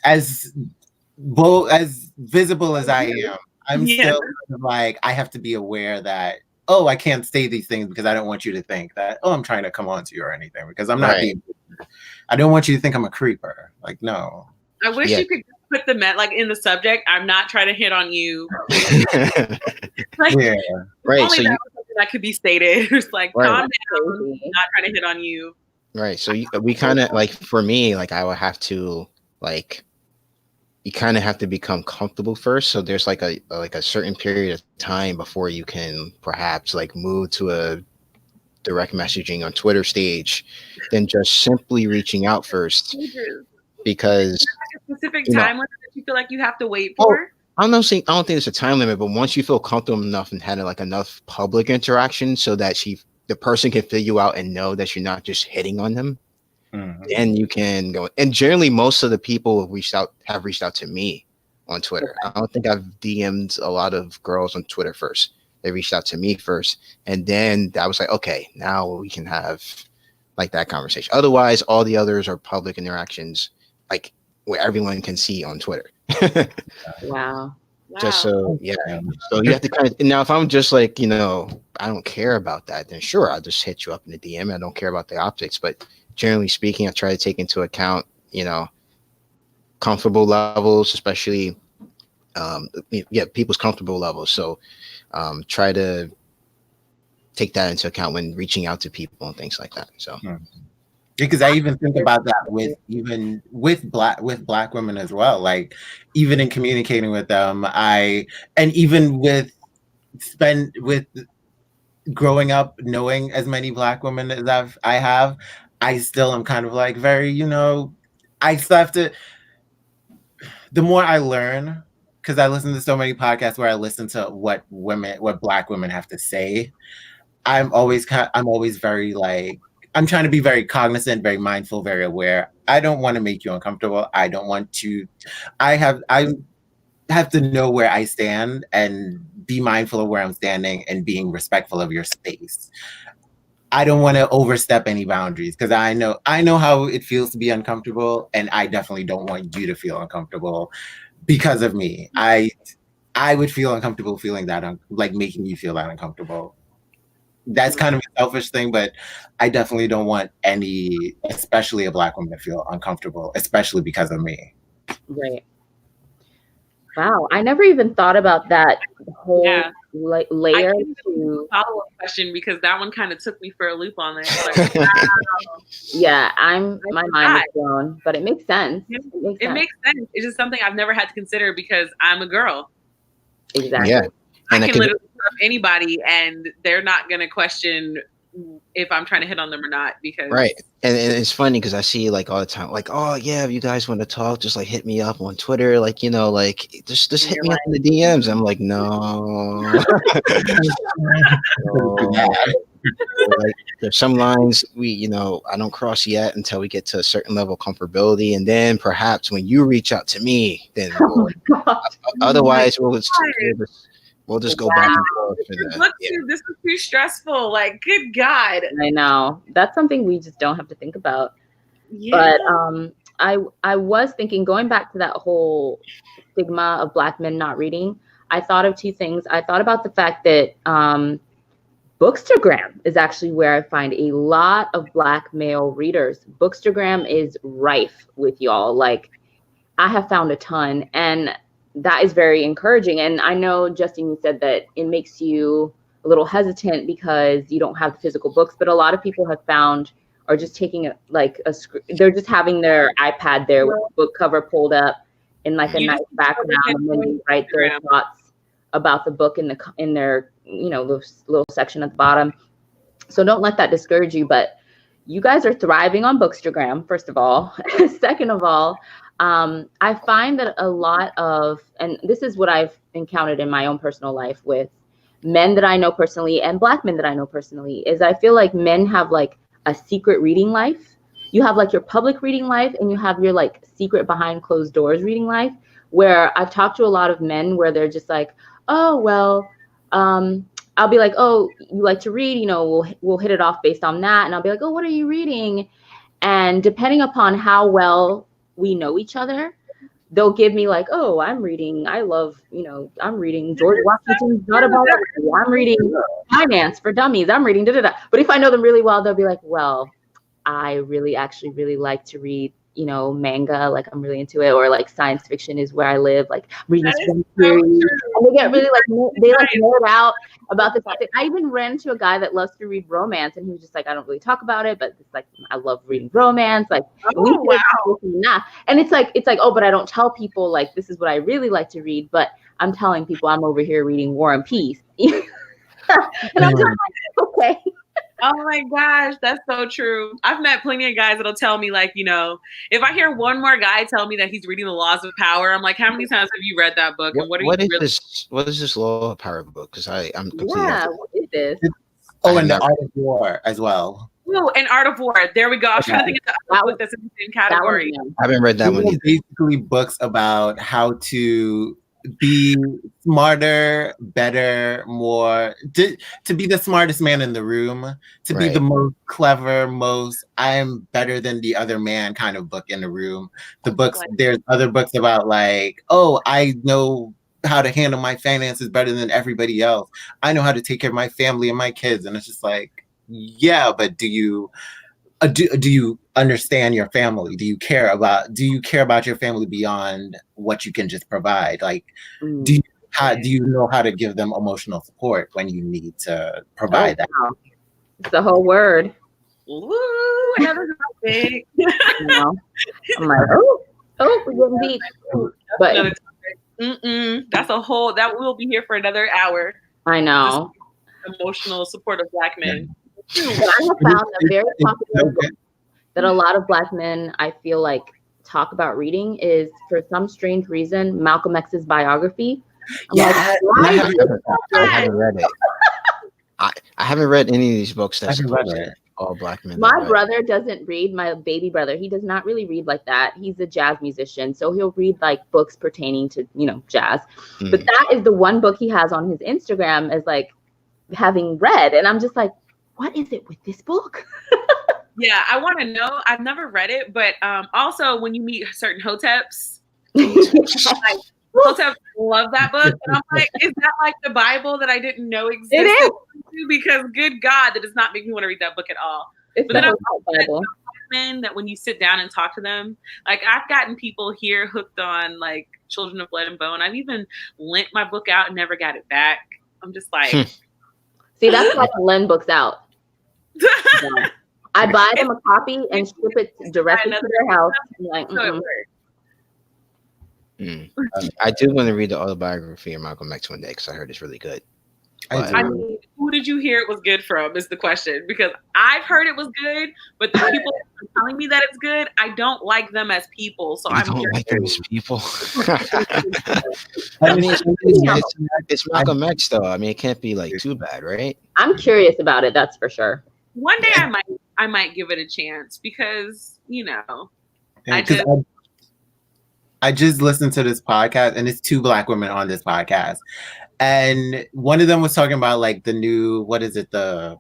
as visible as I am, I'm still like, I have to be aware that, I can't say these things because I don't want you to think that, I'm trying to come on to you or anything, because I'm not I don't want you to think I'm a creeper. Like, no. I wish you could put the like in the subject, I'm not trying to hit on you. Like, right. So that could be stated. It's like, calm down, not trying to hit on you. Right. So we kind of like, for me, like I would have to like, you kind of have to become comfortable first. So there's like a certain period of time before you can perhaps like move to a direct messaging on Twitter stage than just simply reaching out first. Because like a specific time limit that you feel like you have to wait for. I don't think there's a time limit, but once you feel comfortable enough and had like enough public interaction so that the person can figure you out and know that you're not just hitting on them, then you can go. And generally, most of the people have reached out to me on Twitter. I don't think I've DM'd a lot of girls on Twitter first. They reached out to me first, and then I was like, okay, now we can have like that conversation. Otherwise, all the others are public interactions, like where everyone can see on Twitter. Wow. Just so so you have to kind of, now if I'm just like, I don't care about that, then sure, I'll just hit you up in the DM. I don't care about the optics, but generally speaking, I try to take into account, comfortable levels, especially people's comfortable levels. So try to take that into account when reaching out to people and things like that. So because I even think about that with black women as well. Like even in communicating with them, and even with growing up knowing as many Black women as I still am kind of like very, I still have to. The more I learn, because I listen to so many podcasts where I listen to what Black women have to say, I'm always very like, I'm trying to be very cognizant, very mindful, very aware. I don't want to make you uncomfortable. I don't want to. I have to know where I stand and be mindful of where I'm standing and being respectful of your space. I don't want to overstep any boundaries because I know how it feels to be uncomfortable, and I definitely don't want you to feel uncomfortable because of me. I would feel uncomfortable feeling that, like making you feel that uncomfortable. that's kind of a selfish thing, but I definitely don't want any, especially a Black woman, to feel uncomfortable, especially because of me. Right. Wow, I never even thought about that whole layer to follow-up question, because that one kind of took me for a loop on this. Like, wow. Yeah, my mind is blown, but it makes sense. It makes sense. It's just something I've never had to consider because I'm a girl. Exactly. Yeah. And I can literally put up anybody and they're not going to question if I'm trying to hit on them or not, because right. And it's funny because I see like all the time, like, oh yeah, if you guys want to talk, just like hit me up on Twitter, like, you know, like just hit me up in the DMs. I'm like, no. Like, there's some lines I don't cross yet until we get to a certain level of comfortability, and then perhaps when you reach out to me, then otherwise we'll just go back and forth. This is too stressful. Like, good God. I know. That's something we just don't have to think about. Yeah. But I was thinking, going back to that whole stigma of Black men not reading, I thought of two things. I thought about the fact that Bookstagram is actually where I find a lot of Black male readers. Bookstagram is rife with y'all. Like, I have found a ton, and that is very encouraging. And I know, Justin, you said that it makes you a little hesitant because you don't have the physical books, but a lot of people have found, or just taking they're just having their iPad there with the book cover pulled up in like a nice background, and then they write their thoughts about the book in their little section at the bottom. So don't let that discourage you. But you guys are thriving on Bookstagram, first of all. Second of all, I find that a lot of, and this is what I've encountered in my own personal life with men that I know personally and Black men that I know personally, is I feel like men have like a secret reading life. You have like your public reading life, and you have your like secret behind closed doors reading life, where I've talked to a lot of men where they're just like, oh, well, I'll be like, oh, you like to read, we'll hit it off based on that. And I'll be like, oh, what are you reading? And depending upon how well we know each other, they'll give me like, oh, I'm reading George Washington's Autobiography. I'm reading Finance for Dummies. I'm reading da-da-da. But if I know them really well, they'll be like, well, I really like to read, manga, like I'm really into it, or like science fiction is where I live, like reading series. And they get really nerd out about this. I even ran into a guy that loves to read romance, and he was just like, I don't really talk about it, but it's like, I love reading romance. Like, and it's like, oh, but I don't tell people like this is what I really like to read, but I'm telling people I'm over here reading War and Peace. And I'm just like, okay. Oh my gosh, that's so true. I've met plenty of guys that'll tell me, like, if I hear one more guy tell me that he's reading The Laws of Power, I'm like, how many times have you read that book? And what is this Law of Power book? Because I'm completely what is this? And the Art of War as well. Oh, and Art of War. There we go. I was trying to think of the book that's in the same category. I haven't read that one either. Basically books about how to be smarter, better, more, to be the smartest man in the room, to be the most clever, I'm better than the other man kind of book in the room. There's other books about like, oh, I know how to handle my finances better than everybody else. I know how to take care of my family and my kids. And it's just like, yeah, but do you understand your family? Do you care about your family beyond what you can just provide? Like, do you know how to give them emotional support when you need to provide that? Wow. It's the whole word. Ooh, another topic. I'm like, we're getting deep. But that's a whole, that will be here for another hour. I know. Emotional support of Black men. But I have found a very popular book that a lot of Black men, I feel like, talk about reading is, for some strange reason, Malcolm X's biography. I haven't read it. I haven't read any of these books that's all Black men. My brother doesn't read. My baby brother, he does not really read like that. He's a jazz musician, so he'll read like books pertaining to jazz. But that is the one book he has on his Instagram as like having read, and I'm just like, what is it with this book? Yeah, I want to know. I've never read it, but also when you meet certain hoteps, like, Hotep love that book. And I'm like, is that like the Bible that I didn't know existed? It is. Because good God, that does not make me want to read that book at all. It's but then the I'm Bible. men that when you sit down and talk to them, like I've gotten people here hooked on like Children of Blood and Bone. I've even lent my book out and never got it back. I'm just like, see, that's why I lend books out. Yeah. I buy them a copy and ship it directly to their house. Like, I do want to read the autobiography of Malcolm X one day because I heard it's really good. I mean, who did you hear it was good from is the question, because I've heard it was good, but the people telling me that it's good, I don't like them as people. So I don't like them as people. I mean, it's Malcolm X though. I mean, it can't be like too bad, right? I'm curious about it. That's for sure. One day I might give it a chance because I just listened to this podcast, and it's 2 Black women on this podcast. And one of them was talking about like the new, what is it? The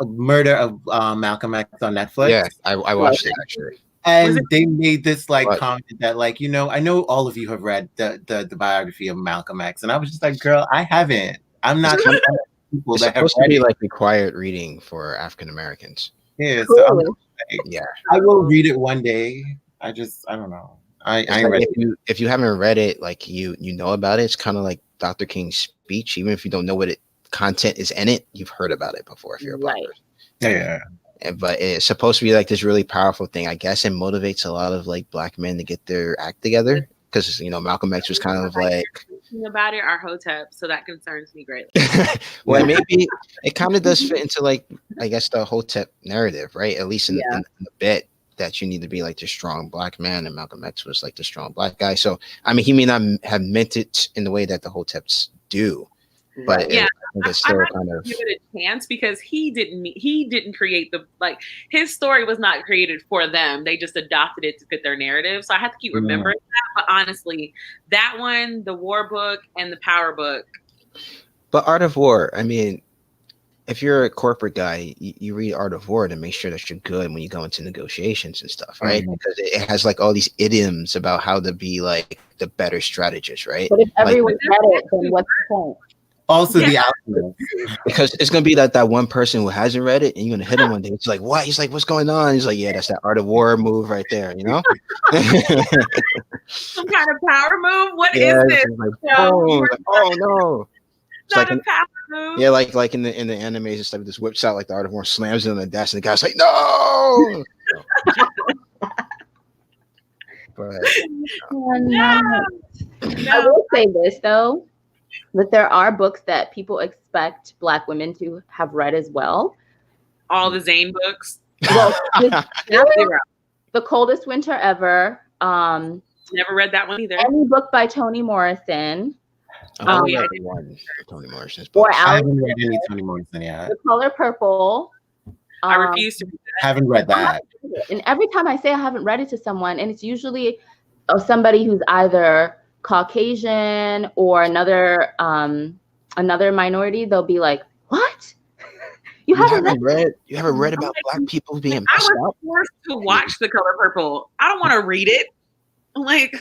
murder of Malcolm X on Netflix. Yeah, I watched it actually. And they made this like comment that like, I know all of you have read the biography of Malcolm X. And I was just like, girl, I haven't. I'm not people it's that have supposed to be like required reading for African Americans. Yeah, cool. so I'm like, I will read it one day. I don't know. I ain't read it. If you haven't read it, like you know about it, it's kind of like Dr. King's speech. Even if you don't know what content is in it, you've heard about it before if you're a Black person. Yeah. But it's supposed to be like this really powerful thing. I guess it motivates a lot of like Black men to get their act together because Malcolm X was kind of like about it are Hotep, so that concerns me greatly. Well, maybe it kind of does fit into like I guess the Hotep narrative, right? At least in the bit that you need to be like the strong Black man, and Malcolm X was like the strong Black guy. So I mean, he may not have meant it in the way that the Hoteps do, but I think it's still kind of give it a chance because he didn't create his story was not created for them. They just adopted it to fit their narrative. So I have to keep remembering that. But honestly, that one, the War book and the Power book. But Art of War, I mean, if you're a corporate guy, you read Art of War to make sure that you're good when you go into negotiations and stuff, right? Because it has like all these idioms about how to be like the better strategist, right? But if everyone read it, then what's the point? Also the outfit. Because it's gonna be like that one person who hasn't read it, and you're gonna hit him one day. It's like, what? He's like, what's going on? He's like, yeah, that's that Art of War move right there, Some kind of power move? What is this? Like, oh no. It's not like a power move. Yeah, like in the animes and stuff, this whips out like the Art of War, slams it on the desk, and the guy's like, no. But I will say this though, that there are books that people expect Black women to have read as well. All the Zane books. Well, The Coldest Winter Ever. Never read that one either. Any book by Toni Morrison. Toni Morrison's book. I haven't read any Toni Morrison yet. The Color Purple. I refuse to read that. Haven't read that. And every time I say I haven't read it to someone, and it's usually somebody who's either Caucasian or another minority, they'll be like, "What? You haven't read? You haven't read about Black people being I was forced to watch The Color Purple. I don't want to read it. Like,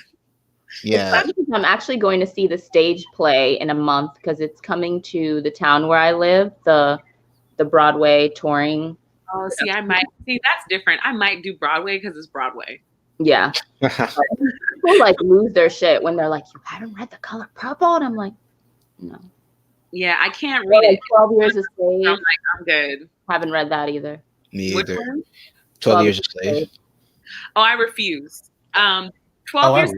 yeah. I'm actually going to see the stage play in a month because it's coming to the town where I live. The Broadway touring. Oh, see, that's different. I might do Broadway because it's Broadway. Yeah. People like lose their shit when they're like, "You haven't read The Color Purple?" And I'm like, no. Yeah, I can't read it. 12 Years a Slave. I'm like, I'm good. Haven't read that either. Me either. 12 Years a Slave. Oh, I refuse. 12 Years.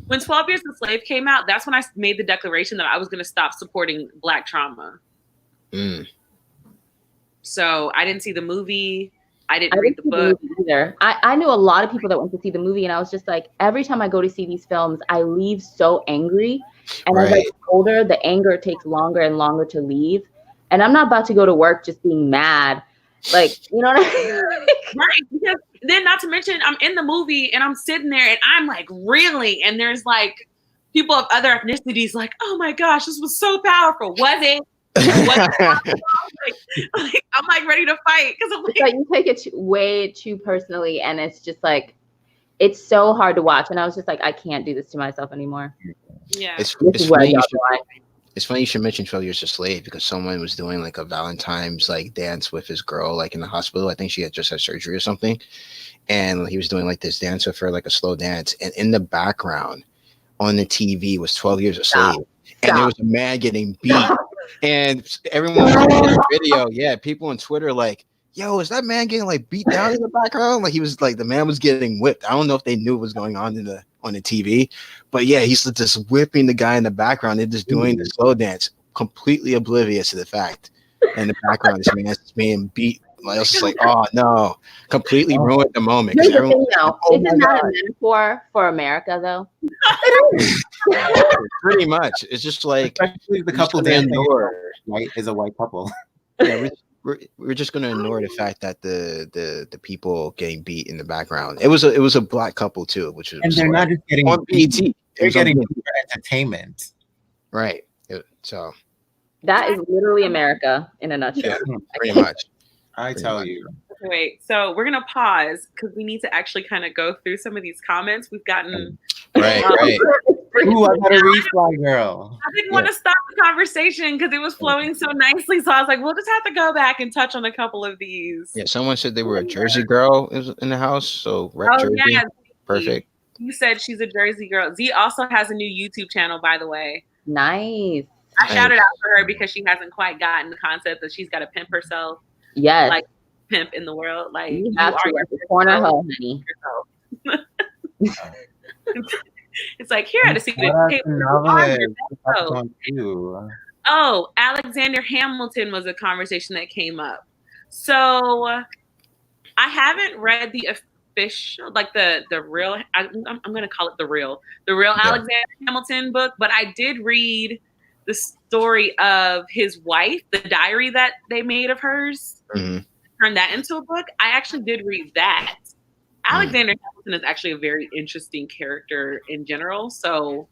When 12 Years a Slave came out, that's when I made the declaration that I was going to stop supporting Black trauma. So I didn't see the movie. I didn't read the book either. I knew a lot of people that went to see the movie, and I was just like, every time I go to see these films, I leave so angry. And as I get older, the anger takes longer and longer to leave. And I'm not about to go to work just being mad. Like, you know what I mean? Right. Because then, not to mention, I'm in the movie and I'm sitting there and I'm like, really? And there's like people of other ethnicities like, oh my gosh, this was so powerful. Was it? I'm like ready to fight because I'm like, you take it way too personally, and it's just like it's so hard to watch, and I was just like, I can't do this to myself anymore. Yeah. It's funny you should mention 12 Years a Slave, because someone was doing like a Valentine's like dance with his girl like in the hospital. I think she had just had surgery or something, and he was doing like this dance with her, like a slow dance, and in the background on the TV was 12 Years a Slave. And there was a man getting beat, and everyone was watching the video. Yeah, people on Twitter like, yo, is that man getting like beat down in the background? Like he was like, the man was getting whipped. I don't know if they knew what was going on on the TV, but yeah, he's just whipping the guy in the background. They're just doing the slow dance, completely oblivious to the fact in the background this man's being beat. Like, I was just like, oh no, completely ruined the moment. Here's the thing, though. Isn't that a metaphor for America, though? Pretty much. It's just like, especially the couple dancing white is a white couple. Yeah, we're just gonna ignore the fact that the people getting beat in the background. It was a black couple too, which was, and they're not just getting on BET. They're getting entertainment, right? So that is literally America in a nutshell. Yeah, pretty much. I tell you. Wait, so we're gonna pause because we need to actually kind of go through some of these comments we've gotten. Right. Ooh, I gotta read Fly Girl. I didn't want to stop the conversation because it was flowing so nicely. So I was like, we'll just have to go back and touch on a couple of these. Yeah, someone said they were a Jersey girl in the house. So rep Jersey. Yeah, perfect. You said she's a Jersey girl. Z also has a new YouTube channel, by the way. Nice. I shouted out for her because she hasn't quite gotten the concept that she's got to pimp herself. Yes. Like pimp in the world. Like you have to at the corner hoe, honey. It's like, here at a secret table. Oh, Alexander Hamilton was a conversation that came up. So I haven't read the official, like the real, I'm going to call it the real Alexander Hamilton book, but I did read the story of his wife, the diary that they made of hers, turned that into a book. I actually did read that. Alexander Hamilton is actually a very interesting character in general. So,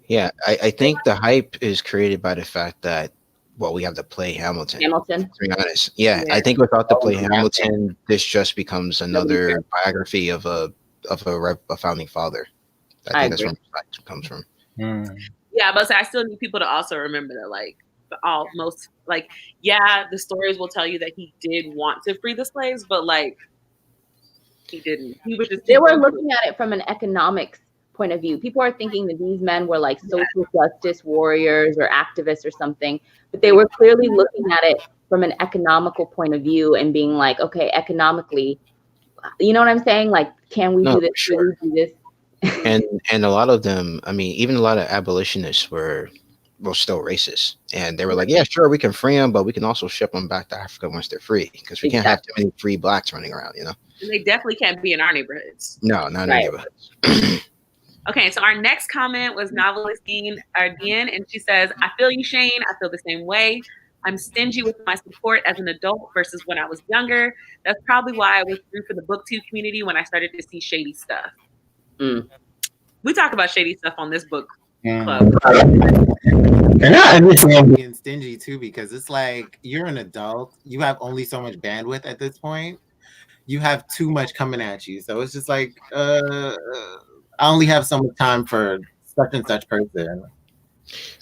yeah, I think the hype is created by the fact that, well, we have to play Hamilton. To be honest, yeah, I think without the play Hamilton, this just becomes another biography of a founding father. I think that's where it comes from. Yeah, but I still need people to also remember that, like, the stories will tell you that he did want to free the slaves, but like. He didn't. He was just. They were looking at it from an economics point of view. People are thinking that these men were like social justice warriors or activists or something, but they were clearly looking at it from an economical point of view and being like, okay, economically, you know what I'm saying? Like, can we do this? Sure. Can we do this? and a lot of them, I mean, even a lot of abolitionists were still racist, and they were like, yeah, sure, we can free them, but we can also ship them back to Africa once they're free, because we can't have too many free blacks running around, you know. And they definitely can't be in our neighborhoods. No, not in our neighborhoods. Okay, so our next comment was Novelistine Ardian, and she says, I feel you, Shane. I feel the same way. I'm stingy with my support as an adult versus when I was younger. That's probably why I withdrew from the BookTube community when I started to see shady stuff. We talk about shady stuff on this book club. And I understand being stingy too, because it's like, you're an adult. You have only so much bandwidth at this point. You have too much coming at you. So it's just like, I only have so much time for such and such person.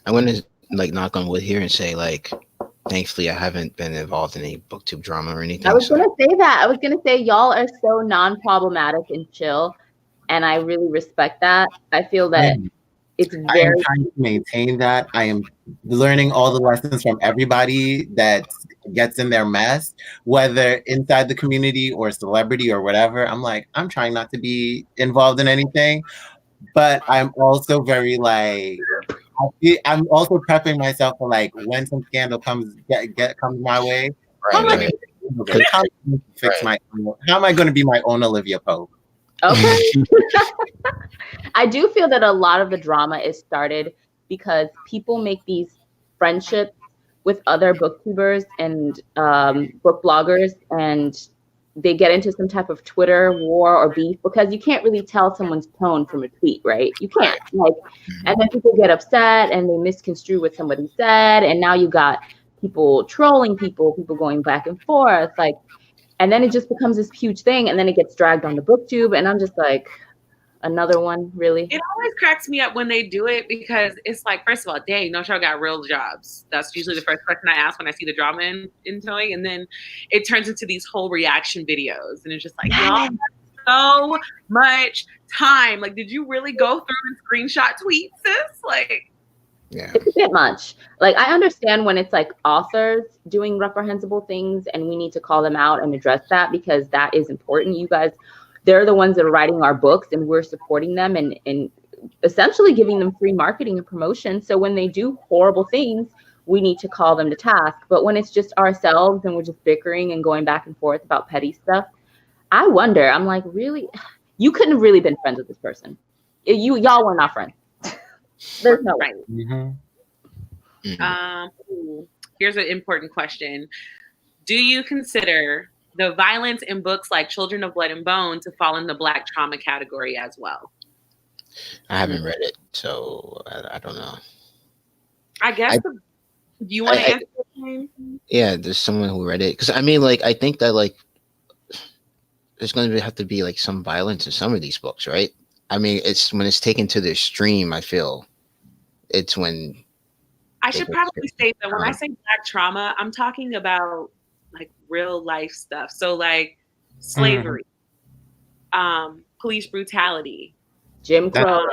I want to like knock on wood here and say, like, thankfully I haven't been involved in any BookTube drama or anything. I was going to say that. I was going to say y'all are so non-problematic and chill, and I really respect that. I feel that it's very. I am trying to maintain that. I am learning all the lessons from everybody that gets in their mess, whether inside the community or celebrity or whatever. I'm like, I'm trying not to be involved in anything, but I'm also very like, I'm also prepping myself for like when some scandal comes my way. How am I going to be my own Olivia Pope? Okay. I do feel that a lot of the drama is started because people make these friendships with other booktubers and book bloggers, and they get into some type of Twitter war or beef because you can't really tell someone's tone from a tweet, right? You can't. Like, and then people get upset and they misconstrue what somebody said, and now you got people trolling people going back and forth. Like, And then it just becomes this huge thing, and then it gets dragged onto BookTube, and I'm just like, another one, really? It always cracks me up when they do it because it's like, first of all, dang, no y'all got real jobs. That's usually the first question I ask when I see the drama in towing. And then it turns into these whole reaction videos. And it's just like, y'all have so much time. Like, did you really go through and screenshot tweets, sis? Like, yeah, it's a bit much. Like, I understand when it's like authors doing reprehensible things and we need to call them out and address that because that is important. You guys, they're the ones that are writing our books and we're supporting them and essentially giving them free marketing and promotion. So when they do horrible things, we need to call them to task. But when it's just ourselves and we're just bickering and going back and forth about petty stuff, I wonder, I'm like, really? You couldn't have really been friends with this person. Y'all were not friends. There's no way. Here's an important question. Do you consider the violence in books like Children of Blood and Bone to fall in the Black trauma category as well? I haven't read it, so I don't know. I guess. Do you want to answer that? Yeah, there's someone who read it. Because, I mean, like, I think that, like, there's going to have to be, like, some violence in some of these books, right? I mean, it's when it's taken to the extreme, I feel it's when... I should probably say that when I say Black trauma, I'm talking about, like, real life stuff. So, like, slavery, police brutality, Jim Crow,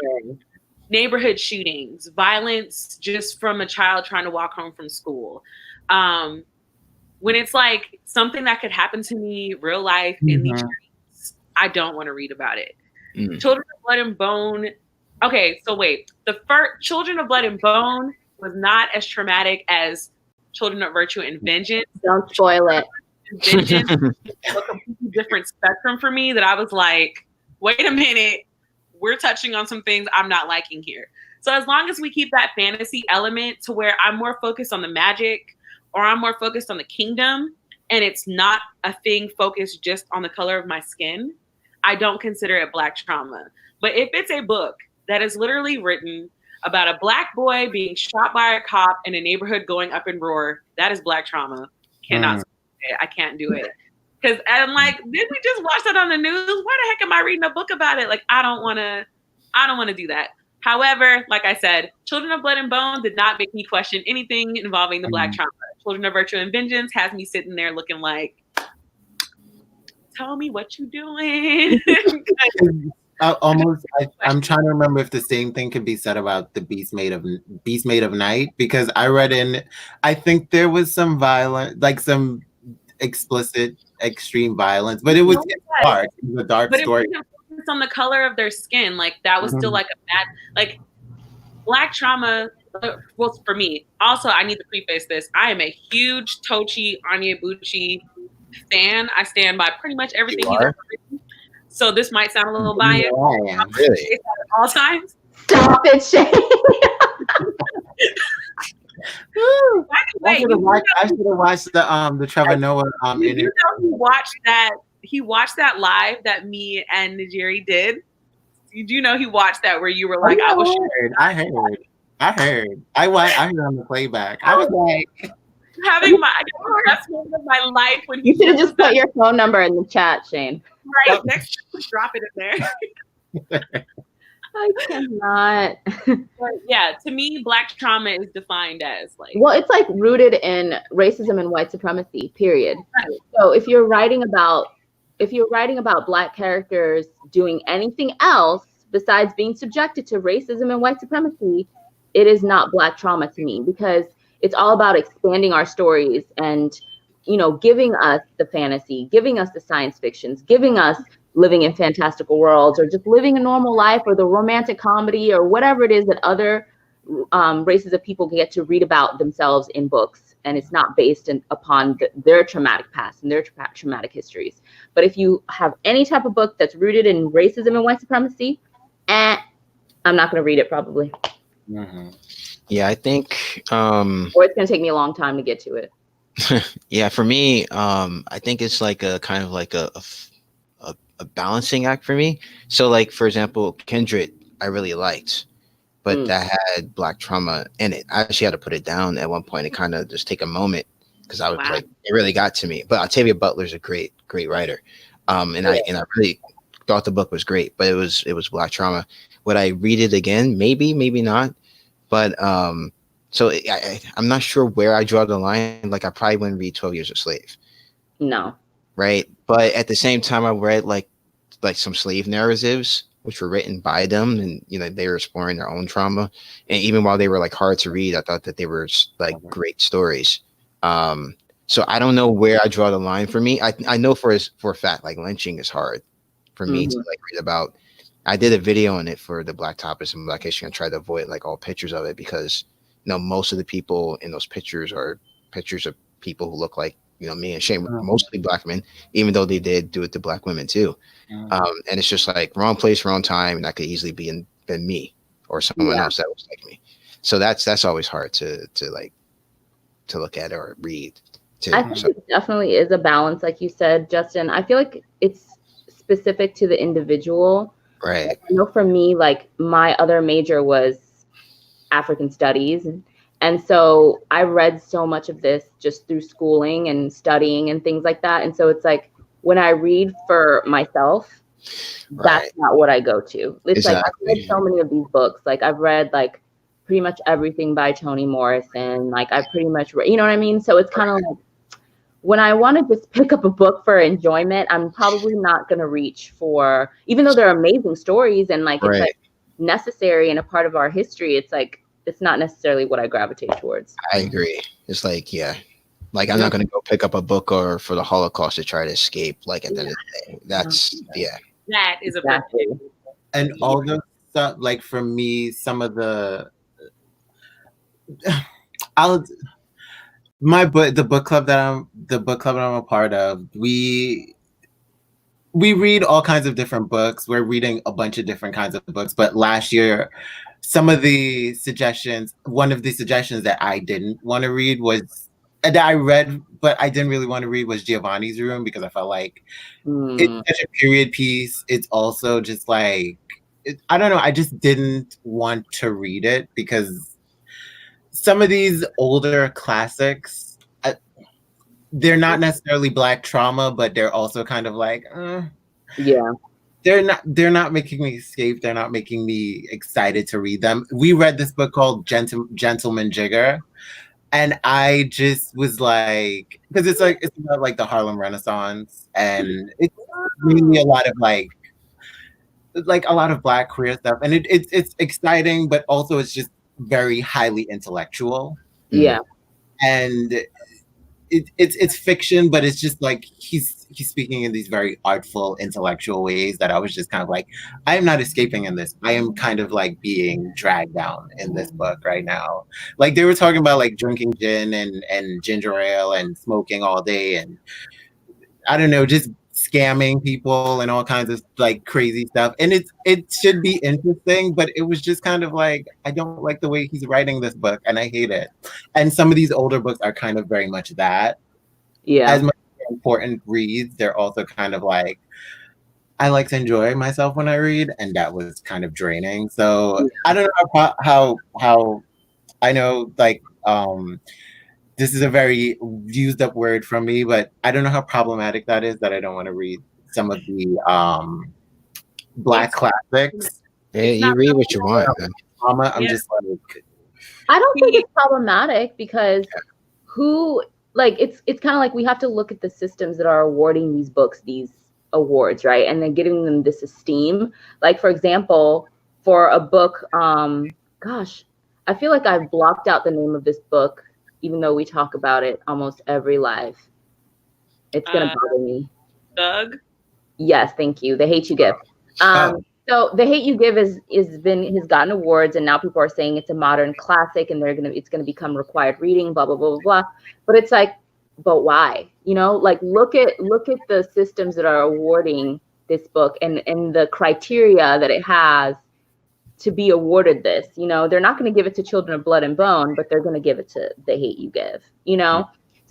neighborhood shootings, violence just from a child trying to walk home from school. When it's like something that could happen to me real life in these streets, I don't want to read about it. Children of Blood and Bone. Okay, so wait. The first Children of Blood and Bone was not as traumatic as Children of Virtue and Vengeance. Don't spoil it. Vengeance is a completely different spectrum for me that I was like, wait a minute, we're touching on some things I'm not liking here. So as long as we keep that fantasy element to where I'm more focused on the magic or I'm more focused on the kingdom and it's not a thing focused just on the color of my skin, I don't consider it Black trauma. But if it's a book that is literally written about a Black boy being shot by a cop in a neighborhood going up in roar, that is Black trauma. Cannot say it. I can't do it. Because I'm like, did we just watch that on the news? Why the heck am I reading a book about it? Like, I don't want to do that. However, like I said, Children of Blood and Bone did not make me question anything involving the Black trauma. Children of Virtue and Vengeance has me sitting there looking like, tell me what you doing. I'm trying to remember if the same thing could be said about the Beast Made of Night, because I read I think there was some violence, like some explicit extreme violence, but it was dark. It was a dark story. It wasn't on the color of their skin. Like that was still like a bad, like Black trauma. Well, for me, also I need to preface this. I am a huge Tochi Onyebuchi fan. I stand by pretty much everything he's ever written. So this might sound a little biased. Yeah, really? At all times. Stop it, Shane. I should have watched the Trevor Noah interview. You know he watched that live that me and Najiri did. Did you know he watched that where you were like, I heard. I heard on the playback. I was like having my best moment of my life when you should have just put your phone number in the chat, Shane. Right, next time, drop it in there. I cannot. But yeah, to me, Black trauma is defined as like. Well, it's like rooted in racism and white supremacy. Period. Right. So if you're writing about Black characters doing anything else besides being subjected to racism and white supremacy, it is not Black trauma to me, because it's all about expanding our stories and, giving us the fantasy, giving us the science fictions, giving us living in fantastical worlds, or just living a normal life, or the romantic comedy, or whatever it is that other races of people get to read about themselves in books. And it's not based upon their traumatic past and their traumatic histories. But if you have any type of book that's rooted in racism and white supremacy, I'm not going to read it probably. Yeah, I think. Or it's going to take me a long time to get to it. Yeah, for me, I think it's like a kind of like a balancing act for me. So, like, for example, Kindred, I really liked, but that had Black trauma in it. I actually had to put it down at one point and kind of just take a moment because I was like, it really got to me. But Octavia Butler's a great great writer. And I really thought the book was great, but it was Black trauma. Would I read it again? Maybe, maybe not. But so I'm not sure where I draw the line. Like I probably wouldn't read 12 Years a Slave. No. Right. But at the same time, I read like some slave narratives, which were written by them, and they were exploring their own trauma. And even while they were like hard to read, I thought that they were like great stories. So I don't know where I draw the line for me. I know for a fact, like lynching is hard for me to like read about. I did a video on it for the Black Topics and Black History and tried to avoid like all pictures of it because most of the people in those pictures are pictures of people who look like me and Shane, mostly Black men, even though they did do it to Black women too. And it's just like wrong place, wrong time, and that could easily been me or someone else that was like me. So that's always hard to look at or read too. I think it definitely is a balance, like you said, Justin. I feel like it's specific to the individual. Right. For me, like my other major was African studies. And so I read so much of this just through schooling and studying and things like that. And so it's like when I read for myself, that's not what I go to. It's like I've read so many of these books. Like I've read like pretty much everything by Toni Morrison. Like I pretty much read, you know what I mean? So it's kind of like when I want to just pick up a book for enjoyment, I'm probably not going to reach for, even though they're amazing stories and like it's like necessary and a part of our history, it's like, it's not necessarily what I gravitate towards. I agree. It's like, like I'm not going to go pick up a book or for the Holocaust to try to escape. Like at the end of the day, that's That is exactly. And all the stuff, like for me, some of the, the book club that I'm a part of, we read all kinds of different books. We're reading a bunch of different kinds of books, but last year, one of the suggestions that I didn't want to read was, that I read, but I didn't really want to read was Giovanni's Room, because I felt like it's such a period piece. It's also just like, I don't know, I just didn't want to read it because some of these older classics, they're not necessarily Black trauma, but they're also kind of like, they're not making me escape. They're not making me excited to read them. We read this book called Gentleman Jigger, and I just was like, because it's about like the Harlem Renaissance, and it's really a lot of like a lot of Black queer stuff, and it's exciting, but also it's just very highly intellectual. And it's fiction, but it's just like he's speaking in these very artful, intellectual ways that I was just kind of like, I am not escaping in this. I am kind of like being dragged down in this book right now. Like they were talking about like drinking gin and ginger ale and smoking all day, and I don't know, just scamming people and all kinds of like crazy stuff. And it should be interesting, but it was just kind of like, I don't like the way he's writing this book, and I hate it. And some of these older books are kind of very much that. As much as important reads, they're also kind of like, I like to enjoy myself when I read, and that was kind of draining. So I don't know how I know like this is a very used up word from me, but I don't know how problematic that is, that I don't want to read some of the Black classics. Yeah, you read what you want. I'm just like, I don't think it's problematic, because it's kind of like we have to look at the systems that are awarding these books these awards, right? And then giving them this esteem. Like, for example, for a book, I feel like I've blocked out the name of this book, even though we talk about it almost every live. It's gonna bother me. Doug? Yes, thank you. The Hate You Give. So The Hate You Give has gotten awards, and now people are saying it's a modern classic, and it's gonna become required reading, blah blah blah blah blah. But it's like, but why? Like look at the systems that are awarding this book and the criteria that it has to be awarded this. They're not going to give it to Children of Blood and Bone, but they're going to give it to The Hate You Give.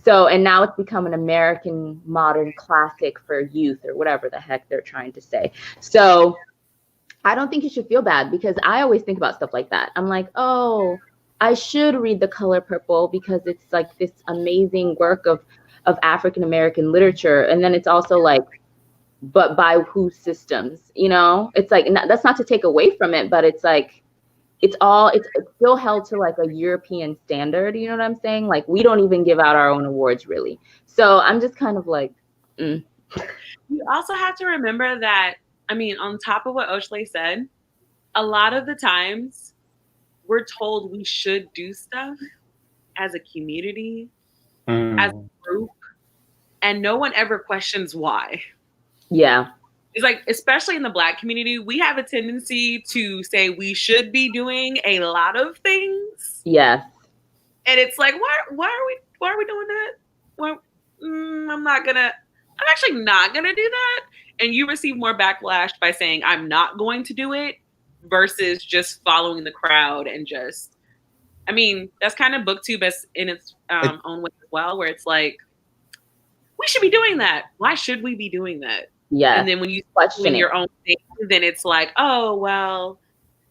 So, and now it's become an American modern classic for youth, or whatever the heck they're trying to say. So I don't think you should feel bad, because I always think about stuff like that. I'm like, oh, I should read The Color Purple because it's like this amazing work of of African American literature. And then it's also like, but by whose systems, you know? It's like, that's not to take away from it, but it's like, it's still held to like a European standard, you know what I'm saying? Like, we don't even give out our own awards, really. So I'm just kind of like, You also have to remember that, I mean, on top of what Oshley said, a lot of the times we're told we should do stuff as a community, as a group, and no one ever questions why. Yeah. It's like, especially in the Black community, we have a tendency to say we should be doing a lot of things. Yes. And it's like, why are we doing that? Well, I'm actually not gonna do that. And you receive more backlash by saying I'm not going to do it versus just following the crowd and just, I mean, that's kind of BookTube as in its own way as well, where it's like, we should be doing that. Why should we be doing that? Yeah. And then when you question your own thing, then it's like, oh, well,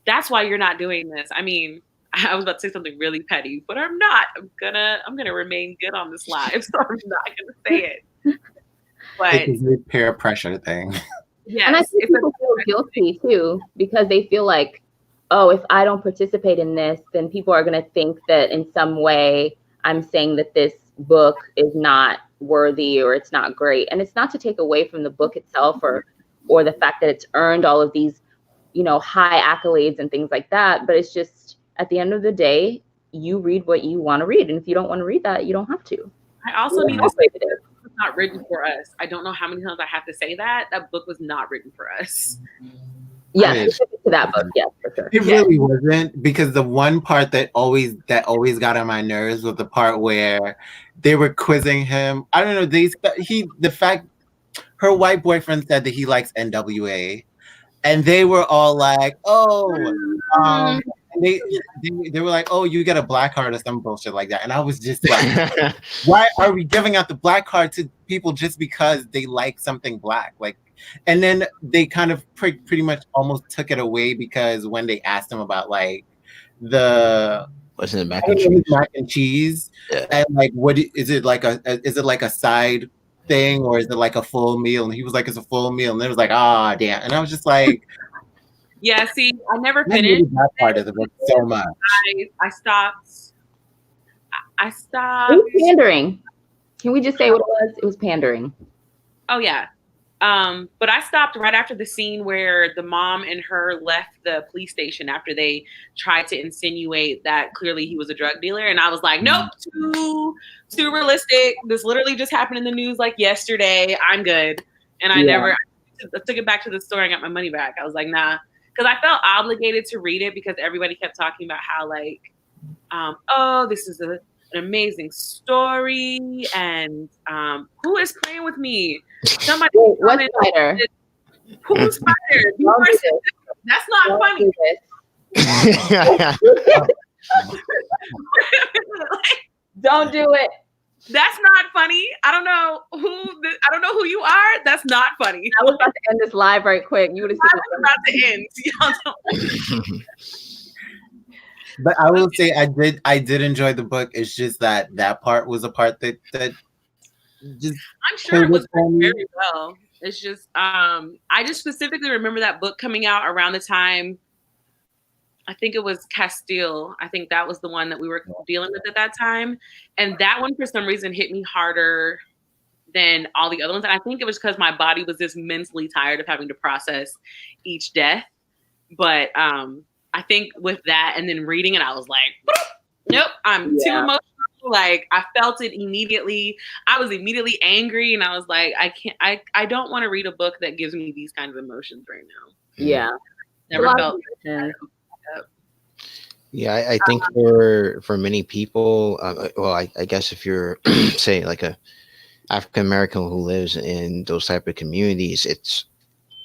that's why you're not doing this. I mean, I was about to say something really petty, but I'm not. I'm gonna remain good on this live, so I'm not gonna say it. But it's a peer pressure thing. Yes, and I think people feel guilty too, because they feel like, oh, if I don't participate in this, then people are gonna think that in some way I'm saying that this book is not worthy or it's not great. And it's not to take away from the book itself or the fact that it's earned all of these, you know, high accolades and things like that. But it's just, at the end of the day, you read what you want to read. And if you don't want to read that, you don't have to. I also need to say that it was not written for us. I don't know how many times I have to say that. That book was not written for us. Yeah, specific to that book, yes, for sure. It really wasn't, because the one part that always got on my nerves was the part where they were quizzing him. I don't know, her white boyfriend said that he likes NWA, and they were all like, they were like, oh, you get a black card or some bullshit like that. And I was just like, why are we giving out the black card to people just because they like something black? Like, and then they kind of pretty much almost took it away, because when they asked him about like wasn't it mac and cheese? Yeah. And like, what is it like a side thing, or is it like a full meal? And he was like, it's a full meal. And it was like, damn. And I was just like, yeah, see, I never finished that part of the book so much. I stopped. It was pandering. Can we just say what it was? It was pandering. Oh yeah. But I stopped right after the scene where the mom and her left the police station after they tried to insinuate that clearly he was a drug dealer. And I was like, nope, too realistic. This literally just happened in the news like yesterday. I'm good. And I took it back to the store and got my money back. I was like, nah, because I felt obligated to read it because everybody kept talking about how like, this is an amazing story. And who is playing with me? Somebody. What spider? Who's spider? That's not funny. Don't do it. That's not funny. I don't know who you are. That's not funny. I was about to end this live right quick. You would have seen about to end. But I will say I did enjoy the book. It's just that part was a part that just, I'm sure it was very well. It's just I just specifically remember that book coming out around the time, I think it was Castile. I think that was the one that we were dealing with at that time. And that one, for some reason, hit me harder than all the other ones. And I think it was because my body was just mentally tired of having to process each death. But I think with that and then reading it, I was like, nope, I'm too emotional. Like, I felt it immediately. I was immediately angry. And I was like, I don't want to read a book that gives me these kinds of emotions right now. Yeah. Never felt. Yeah, I think for many people, I guess if you're say like a African American who lives in those type of communities, it's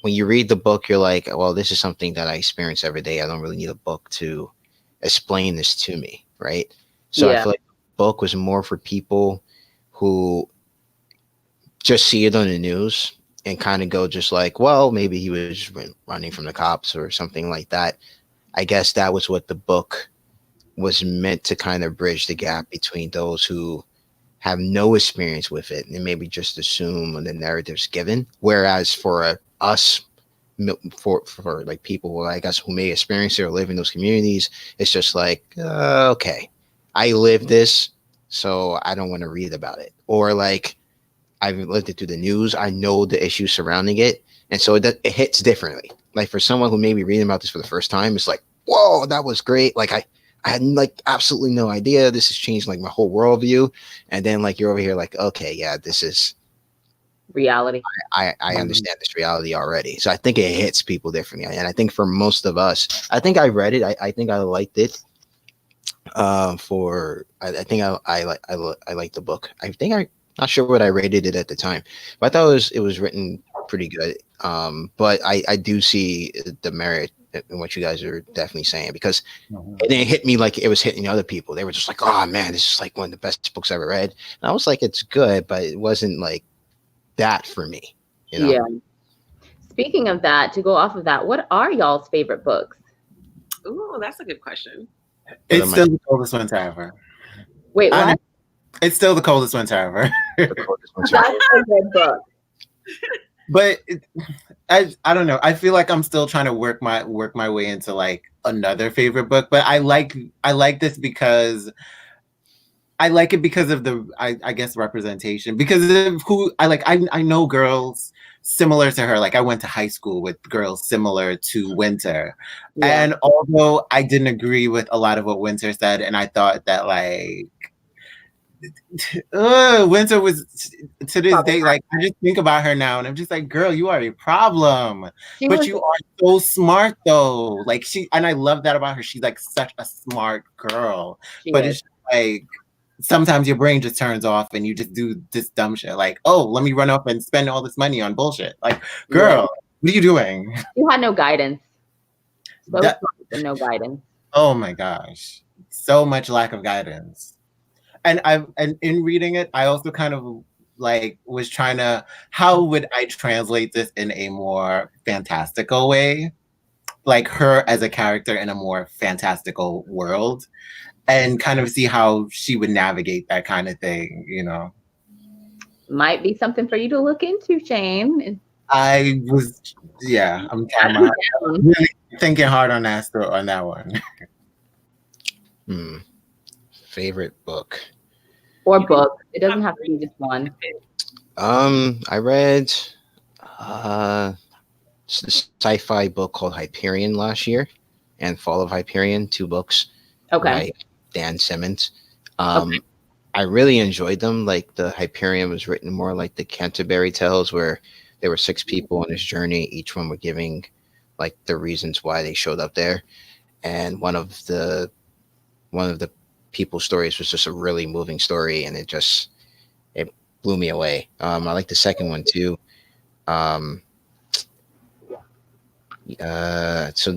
when you read the book, you're like, well, this is something that I experience every day. I don't really need a book to explain this to me, right? So I feel like the book was more for people who just see it on the news and kind of go just like, well, maybe he was running from the cops or something like that. I guess that was what the book was meant to kind of bridge the gap between those who have no experience with it and maybe just assume the narrative's given. Whereas for us, for like people, I guess, who may experience it or live in those communities, it's just like, okay, I live this, so I don't want to read about it. Or like, I've lived it through the news. I know the issues surrounding it. And so it hits differently. Like for someone who may be reading about this for the first time, it's like, whoa, that was great. Like I had like absolutely no idea. This has changed like my whole worldview. And then like you're over here like, okay, yeah, this is reality. I understand this reality already. So I think it hits people differently. And I think for most of us, I think I read it. I think I liked it. I think I like the book. Not sure what I rated it at the time, but I thought it was written pretty good. But I do see the merit in what you guys are definitely saying, because it didn't hit me like it was hitting other people. They were just like, oh man, this is like one of the best books I ever read. And I was like, it's good, but it wasn't like that for me. You know? Yeah. Speaking of that, to go off of that, what are y'all's favorite books? Ooh, that's a good question. It's still the coldest winter ever. Wait, what? It's still the coldest winter ever. That's a good book. But I don't know. I feel like I'm still trying to work my way into like another favorite book. But I like this because I like it because of the I guess representation. Because of who I like. I know girls similar to her. Like I went to high school with girls similar to Winter. Yeah. And although I didn't agree with a lot of what Winter said, and I thought that like Winter was to this day, like I just think about her now and I'm just like, girl, you are a problem. But you are so smart though. Like and I love that about her. She's like such a smart girl. But it's like sometimes your brain just turns off and you just do this dumb shit. Like, oh, let me run up and spend all this money on bullshit. Like, girl, what are you doing? You had no guidance. No guidance. Oh my gosh. So much lack of guidance. And in reading it, I also kind of like was trying to, how would I translate this in a more fantastical way? Like her as a character in a more fantastical world, and kind of see how she would navigate that kind of thing, you know? Might be something for you to look into, Shane. I'm really thinking hard on that one. Favorite book or book. It doesn't have to be just one. I read a sci-fi book called Hyperion last year, and Fall of Hyperion, 2 books. Okay. By Dan Simmons. I really enjoyed them. Like the Hyperion was written more like the Canterbury Tales, where there were 6 people on this journey. Each one were giving like the reasons why they showed up there, and one of the people's stories was just a really moving story, and it blew me away. I like the second one too. So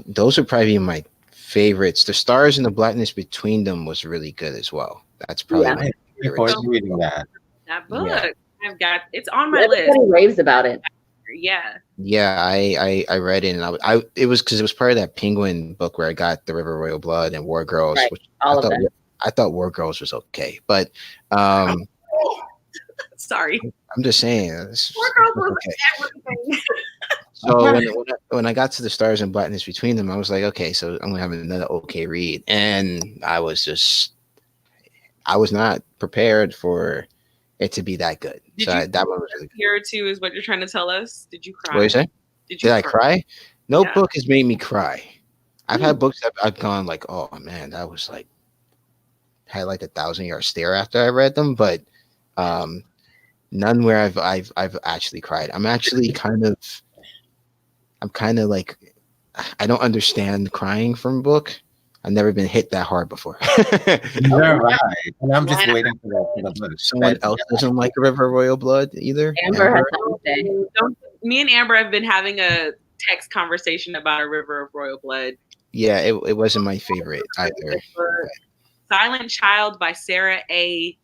those are probably my favorites. The Stars and the Blackness Between Them was really good as well. That's probably my favorite. Reading that book. Yeah. It's on my list. Everybody raves about it. Yeah, I read it, and it was because it was part of that Penguin book where I got The River Royal Blood and War Girls, right. Which I thought War Girls was okay, but sorry, I'm just saying War Girls was okay. So when I got to The Stars and Blackness Between Them, I was like, okay, so I'm gonna have another okay read, and I was not prepared for it to be that good. That one was really good. Here too is what you're trying to tell us. Did you cry? What did you say? Did I cry? No book has made me cry. I've had books that I've gone like, oh man, that was like, had like 1,000-yard stare after I read them, but none where I've actually cried. I'm kind of like, I don't understand crying from a book. I've never been hit that hard before. You're right. And I'm just waiting for the book. Someone else doesn't like River Royal Blood either. Amber has something. Me and Amber have been having a text conversation about A River of Royal Blood. Yeah, it wasn't my favorite either. Silent Child by Sarah A.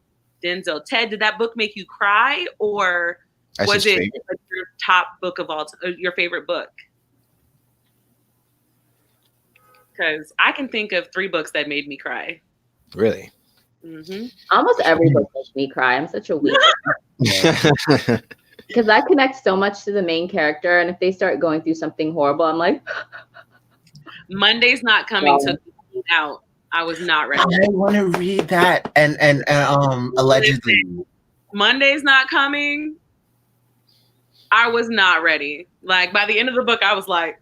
Denzel. Ted, did that book make you cry, or was it like your top book of all time, your favorite book? Because I can think of 3 books that made me cry. Really? Mm-hmm. Almost every book makes me cry. I'm such a weak because I connect so much to the main character, and if they start going through something horrible, I'm like, Monday's Not Coming took me out. I was not ready. I want to read that, and allegedly, Monday's Not Coming. I was not ready. Like by the end of the book, I was like,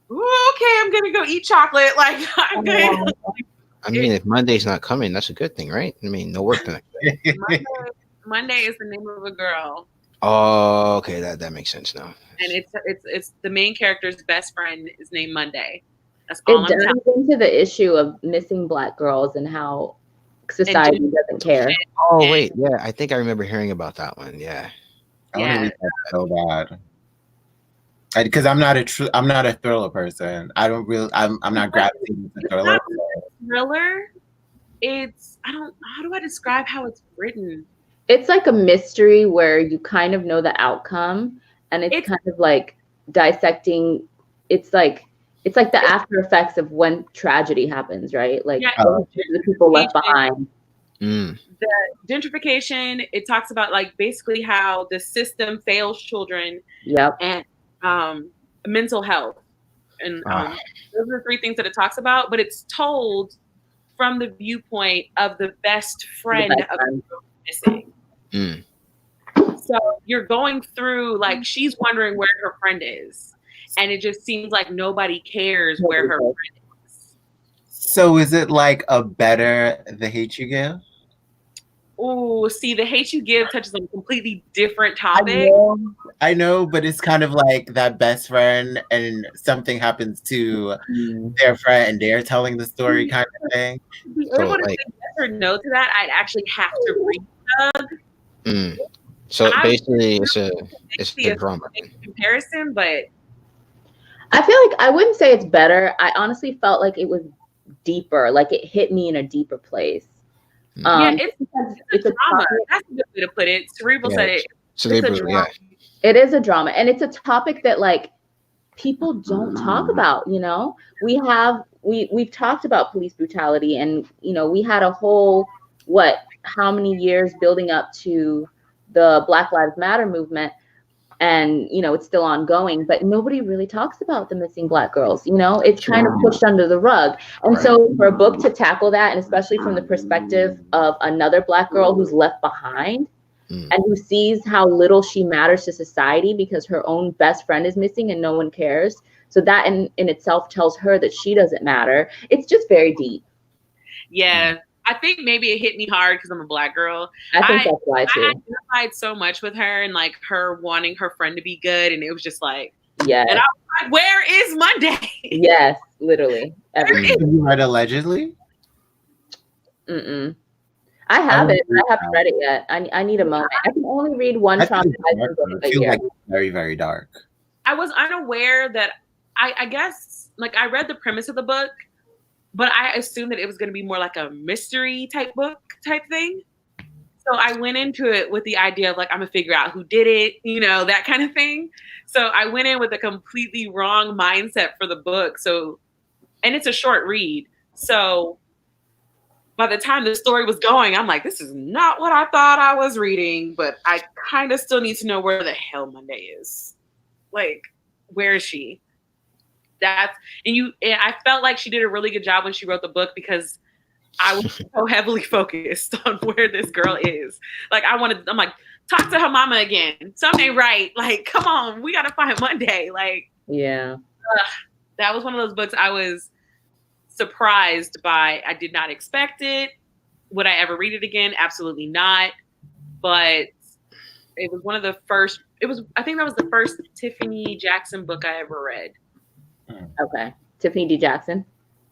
okay, I'm gonna go eat chocolate. Like I'm good. I mean, if Monday's not coming, that's a good thing, right? I mean, no work the next day. Monday is the name of a girl. Oh, okay, that makes sense now. And it's the main character's best friend is named Monday. That's all I'm telling you. It dives into the issue of missing Black girls and how society doesn't care. Oh wait, yeah, I think I remember hearing about that one. Yeah. I want to read that so bad. Because I'm not a thriller person. I'm not gravitating to thriller. Thriller. How do I describe how it's written? It's like a mystery where you kind of know the outcome, and it's kind of like dissecting. It's like the after effects of when tragedy happens, right? Like the people left behind. Mm. The gentrification, it talks about like basically how the system fails children. Yep. And mental health. And those are the three things that it talks about, but it's told from the viewpoint of the best friend of the girl missing. Mm. So you're going through, like, she's wondering where her friend is. And it just seems like nobody cares where her friend is. So is it like a better The Hate You Give? Oh, see, The Hate You Give touches on a completely different topic. I know, but it's kind of like that best friend and something happens to their friend and they're telling the story kind of thing. To be able to say yes or no to that, I'd actually have to read Doug. So basically, it's a drama comparison, but I feel like I wouldn't say it's better. I honestly felt like it was deeper, like it hit me in a deeper place. It's a drama. That's a good way to put it. Cerebral said it. Cerebral, It is a drama, and it's a topic that like people don't talk about. You know, we've talked about police brutality, and you know, we had a whole how many years building up to the Black Lives Matter movement, and you know, it's still ongoing, but nobody really talks about the missing Black girls. You know, it's kind of pushed under the rug. And so for a book to tackle that, and especially from the perspective of another Black girl who's left behind and who sees how little she matters to society because her own best friend is missing and no one cares. So that in itself tells her that she doesn't matter. It's just very deep. Yeah. I think maybe it hit me hard because I'm a Black girl. I think that's why too. I identified so much with her and like her wanting her friend to be good, and it was just like, yeah. And I was like, where is Monday? Yes, literally. Have you read Allegedly? I haven't. I haven't read it yet. I need a moment. I can only read one traumatizing book a year. Like very, very dark. I was unaware that I guess like I read the premise of the book, but I assumed that it was going to be more like a mystery type book type thing. So I went into it with the idea of like, I'm going to figure out who did it, you know, that kind of thing. So I went in with a completely wrong mindset for the book. So, and it's a short read. So by the time the story was going, I'm like, this is not what I thought I was reading, but I kind of still need to know where the hell Monday is. Like, where is she? And I felt like she did a really good job when she wrote the book because I was so heavily focused on where this girl is. Like I'm like, talk to her mama again. Something right. Like, come on, we gotta find Monday. Like, yeah. That was one of those books I was surprised by. I did not expect it. Would I ever read it again? Absolutely not. But it was one of the first. I think that was the first Tiffany Jackson book I ever read. Okay. Tiffany D. Jackson?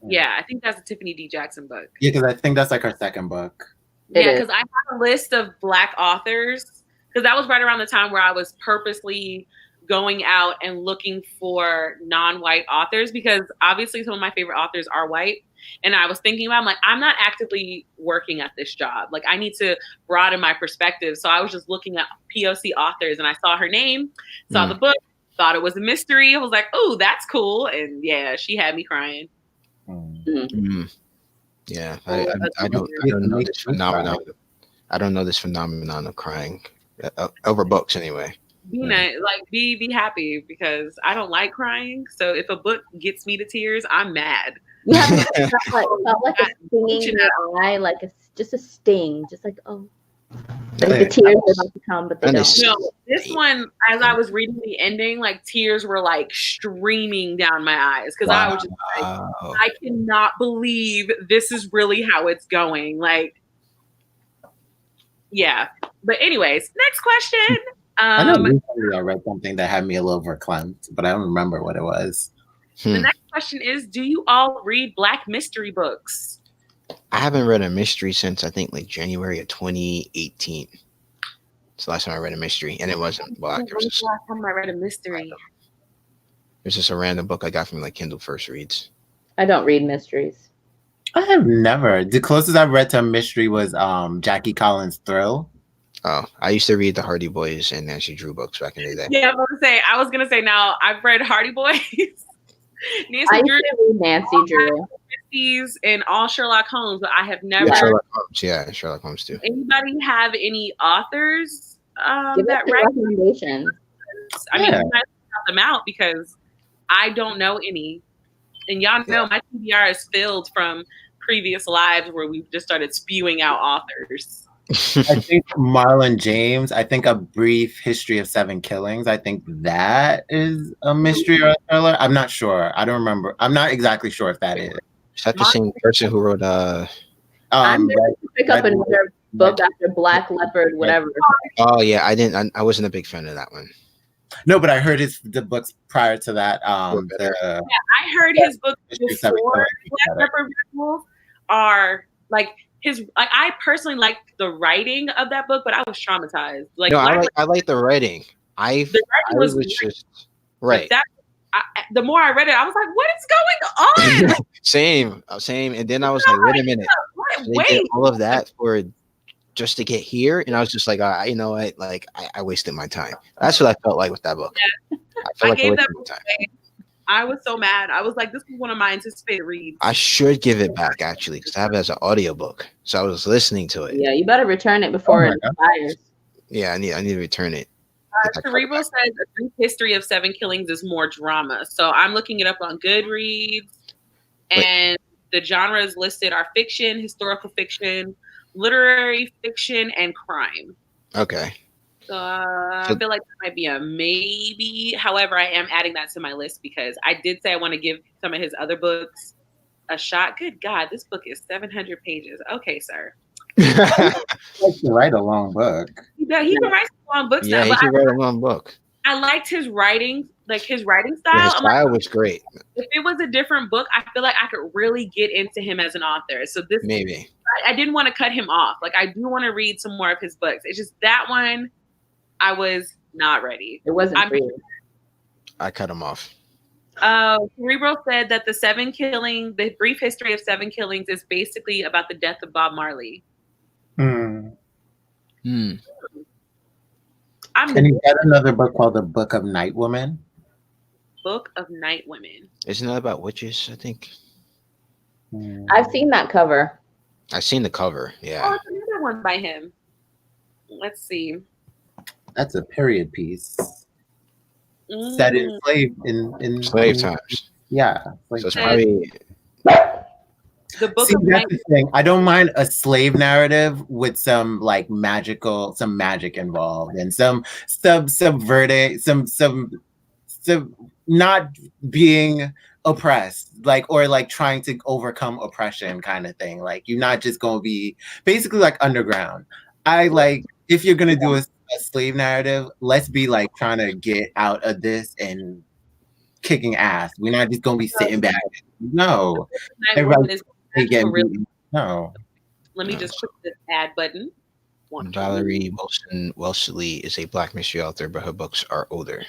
Yeah, I think that's a Tiffany D. Jackson book. Yeah, because I think that's like her second book. Yeah, because I have a list of Black authors, because that was right around the time where I was purposely going out and looking for non-white authors, because obviously some of my favorite authors are white. And I was thinking about, I'm not actively working at this job. Like, I need to broaden my perspective. So I was just looking at POC authors, and I saw her name, saw the book, thought it was a mystery. I was like, oh, that's cool. And yeah, she had me crying. Yeah, I don't know this phenomenon. I don't know this phenomenon of crying over books anyway. Be happy because I don't like crying. So if a book gets me to tears, I'm mad. You have felt like a stinging in your eye, like just a sting, just like like the tears are about to come, but they don't. No, this one, as I was reading the ending, like tears were like streaming down my eyes because I was just like, I cannot believe this is really how it's going. Like, yeah. But anyways, next question. I know recently I read something that had me a little verklempt, but I don't remember what it was. The next question is, do you all read Black mystery books? I haven't read a mystery since I think like January of 2018. It's the last time I read a mystery, and it wasn't Black. When was the last time I read a mystery? It was just a random book I got from like Kindle First Reads. I don't read mysteries. I have never. The closest I've read to a mystery was Jackie Collins' Thrill. Oh, I used to read the Hardy Boys and Nancy Drew books back in the day. Yeah, I was gonna say now I've read Hardy Boys. I used to read Nancy Drew. And all Sherlock Holmes, but I have never. Sherlock Holmes too. Anybody have any authors Give that write recommendations? I mean, you guys shout them out because I don't know any, and y'all know my TBR is filled from previous lives where we've just started spewing out authors. I think Marlon James. I think A Brief History of Seven Killings. I think that is a mystery or a thriller. I'm not sure. I don't remember. I'm not exactly sure if that is. Is that the same person who wrote I'm going to pick up another book after Black Leopard, whatever. Oh yeah, I wasn't a big fan of that one. No, but I heard the books prior to that. I heard his books before Black Leopard are like I personally liked the writing of that book, but I was traumatized. Like, no, I like the writing. The writing was just right. The more I read it, I was like, "What is going on?" Same. And then I was like, "Wait a minute! They did all of that for just to get here?" And I was just like, "You know what? Like, I wasted my time." That's what I felt like with that book. Yeah. I felt like I wasted my time. I was so mad. I was like, this was one of my anticipated reads. I should give it back, actually, because I have it as an audiobook. So I was listening to it. Yeah, you better return it before it expires. Yeah, I need to return it. Cerebral says A Brief History of Seven Killings is more drama. So I'm looking it up on Goodreads. And the genres listed are fiction, historical fiction, literary fiction, and crime. Okay. So I feel like that might be a maybe. However, I am adding that to my list because I did say I want to give some of his other books a shot. Good God, this book is 700 pages. Okay, sir. He likes to write a long book. He can write some long books. Yeah, he can write a long book. I liked his writing, like his writing style. Yeah, his style was great. If it was a different book, I feel like I could really get into him as an author. So this maybe I didn't want to cut him off. Like I do want to read some more of his books. It's just that one. I was not ready. It wasn't for you. I cut him off. Cerebral said that the Brief History of Seven Killings is basically about the death of Bob Marley. And he had another book called The Book of Night Women. Book of Night Women. Isn't that about witches, I think? I've seen that cover. I've seen the cover, yeah. Oh, it's another one by him. Let's see. That's a period piece. Set in slave times. Yeah. So it's probably the book of that's the thing. I don't mind a slave narrative with some like magic involved and some subverting, some not being oppressed, or trying to overcome oppression kind of thing. Like you're not just gonna be basically like underground. I like if you're gonna do a slave narrative, let's be like trying to get out of this and kicking ass. We're not just gonna be sitting back. No. No. Let me just click this add button. Valerie Wilson Wellesley is a Black mystery author, but her books are older.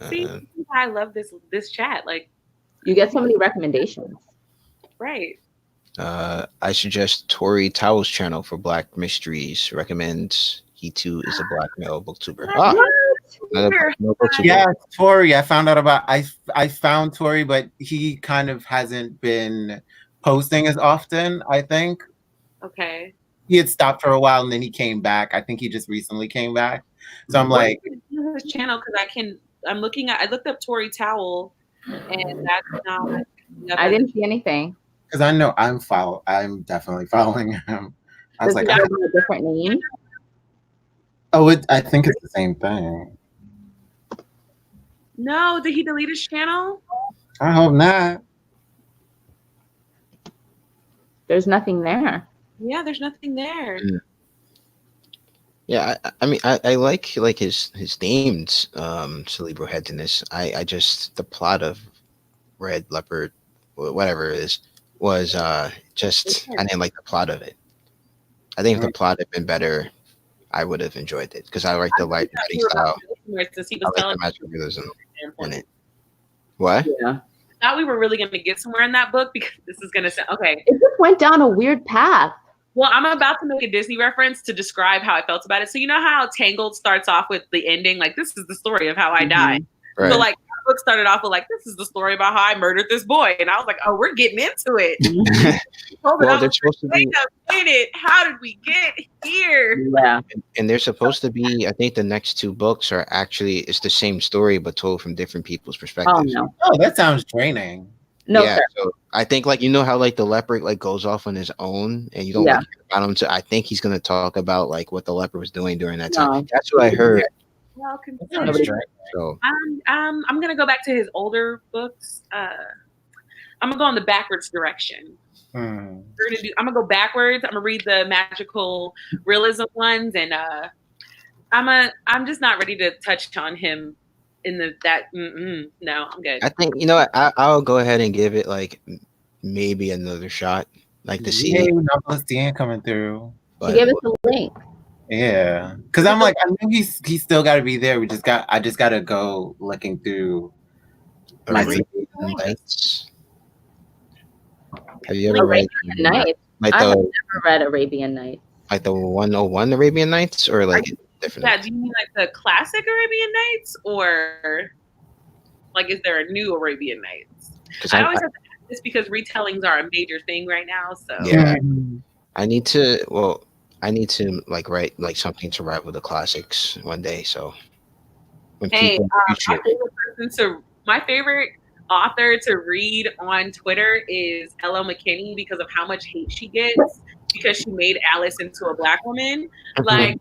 See, I love this chat. Like, you get so many recommendations. Right. I suggest Tori Towell's channel for Black mysteries. Recommends he too is a Black male booktuber. No books are Yeah, Tori. I found out about. I found Tori, but he kind of hasn't been posting as often. I think Okay. he had stopped for a while and then he came back. I think he just recently came back. So I'm What like, is his channel? Because I'm looking at. I looked up Tory Towel, and that's not. I didn't see anything. because I know I'm definitely following him. I was Does like, he go by a different name? I think it's the same thing. No, did he delete his channel? I hope not. There's nothing there. Yeah, there's nothing there. Yeah, I mean, I like his themes, Cerebral Headedness. I just the plot of Red Leopard, whatever it is, was just I didn't like the plot of it. I think if the plot had been better, I would have enjoyed it because I like the light writing style. Since he I was like telling the magic realism in it. What? Yeah. I thought we were really going to get somewhere in that book because this is going to sound okay. It just went down a weird path. Well, I'm about to make a Disney reference to describe how I felt about it. So you know how Tangled starts off with the ending, like this is the story of how I died. Right. So like the book started off with like this is the story about how I murdered this boy, and I was like, oh, we're getting into it. Well, they're supposed to be. Wait a minute, how did we get here? Yeah. And they're supposed to be. I think the next two books are actually it's the same story but told from different people's perspectives. Oh no. Oh, that sounds draining. No, yeah, sir. so I think like you know how like the leopard like goes off on his own and you don't like, hear about him. So I think he's gonna talk about like what the leopard was doing during that time. No. That's what I heard. Well, So I'm gonna go back to his older books. I'm gonna go in the backwards direction. I'm gonna go backwards. I'm gonna read the magical realism ones, and I'm just not ready to touch on him in no, I'm good. I think you know what, I'll go ahead and give it like maybe another shot, like to see. Hey, Novelist Dan coming through. He gave us a link. Yeah, because I'm like, I know he's still got to be there. I just got to go looking through my Arabian Nights. Have you ever read Arabian Nights? like I've the never read Arabian Nights. like the 101 Arabian Nights or like different? Yeah, do you mean like the classic Arabian Nights, or like is there a new Arabian Nights? I always have to ask this because retellings are a major thing right now. So yeah, I need to like write like something to rival the classics one day. So when people my favorite author to read on Twitter is L.O. McKinney because of how much hate she gets because she made Alice into a Black woman. Like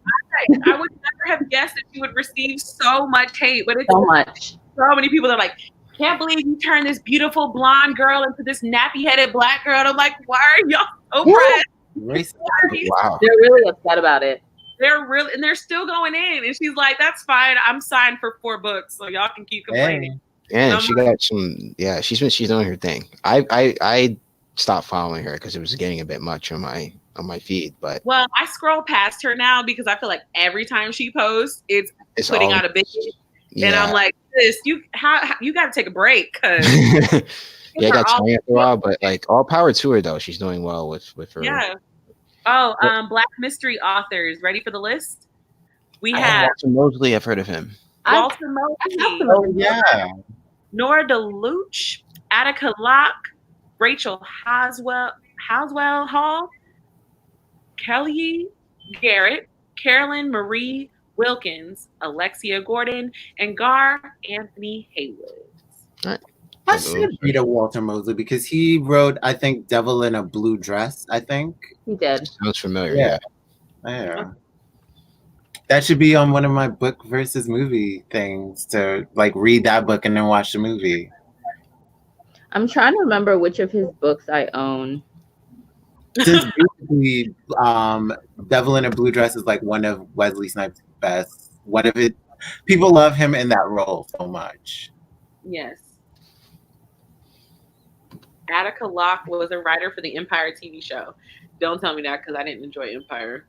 I would never have guessed that she would receive so much hate, but it's so many people that are like, can't believe you turned this beautiful blonde girl into this nappy-headed Black girl. And I'm like, why are y'all so pressed? Wow. They're really upset about it. And they're still going in. And she's like, that's fine. I'm signed for 4 books, so y'all can keep complaining. Yeah, she got some. Yeah, she's doing her thing. I stopped following her because it was getting a bit much on my feed. But well, I scroll past her now because I feel like every time she posts, it's putting out a big. Yeah. And I'm like, you got to take a break because. Yeah, I got tired after a while, but like all power to her though. She's doing well with her. Yeah. Oh, Black mystery authors. Ready for the list? We have Walter Mosley. I've heard of him. Walter Mosley. Oh yeah. Nora DeLuche, Attica Locke, Rachel Hoswell Hall, Kelly Garrett, Carolyn Marie Wilkins, Alexia Gordon, and Gar Anthony Haywood. All right. I should read a Walter Mosley because he wrote, I think, Devil in a Blue Dress, I think. He did. Sounds familiar. Yeah. That should be on one of my book versus movie things to like read that book and then watch the movie. I'm trying to remember which of his books I own. Since basically, Devil in a Blue Dress is like one of Wesley Snipes' best. People love him in that role so much. Yes. Attica Locke was a writer for the Empire TV show. Don't tell me that because I didn't enjoy Empire.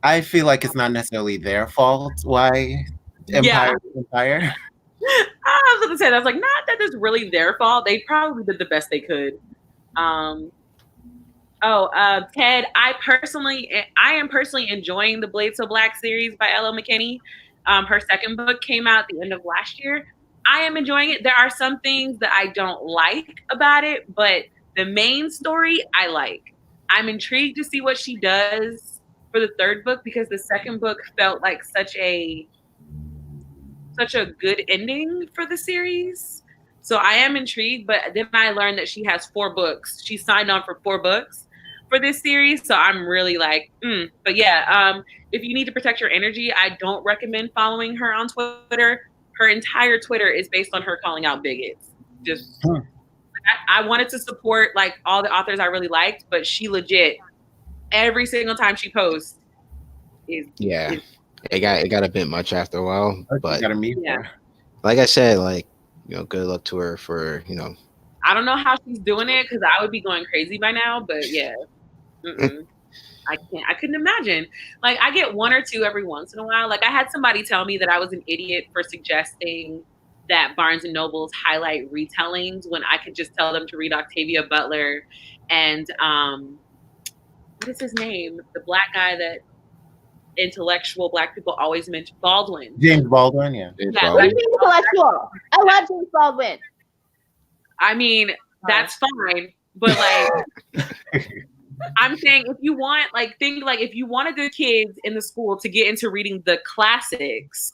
I feel like it's not necessarily their fault why Empire is Empire. I was going to say that. I was like, not that it's really their fault. They probably did the best they could. Ted, I am personally enjoying the Blades of Black series by L.O. McKinney. Her second book came out at the end of last year. I am enjoying it. There are some things that I don't like about it, but the main story I like. I'm intrigued to see what she does for the third book because the second book felt like such a good ending for the series. So I am intrigued, but then I learned that she has 4 books. She signed on for 4 books for this series. So I'm really like, But yeah, if you need to protect your energy, I don't recommend following her on Twitter. Her entire Twitter is based on her calling out bigots. Just, I wanted to support like all the authors I really liked, but she legit, every single time she posts is it got a bit much after a while, but yeah. Like I said, like, you know, good luck to her for, you know. I don't know how she's doing it because I would be going crazy by now, but yeah. I couldn't imagine. Like, I get 1 or 2 every once in a while. Like, I had somebody tell me that I was an idiot for suggesting that Barnes and Nobles highlight retellings when I could just tell them to read Octavia Butler and what is his name? The black guy that intellectual black people always mention, Baldwin. James Baldwin, yeah. Intellectual. I love James Baldwin. I mean, that's fine, but like I'm saying if you want, like, think like if you wanted the kids in the school to get into reading the classics,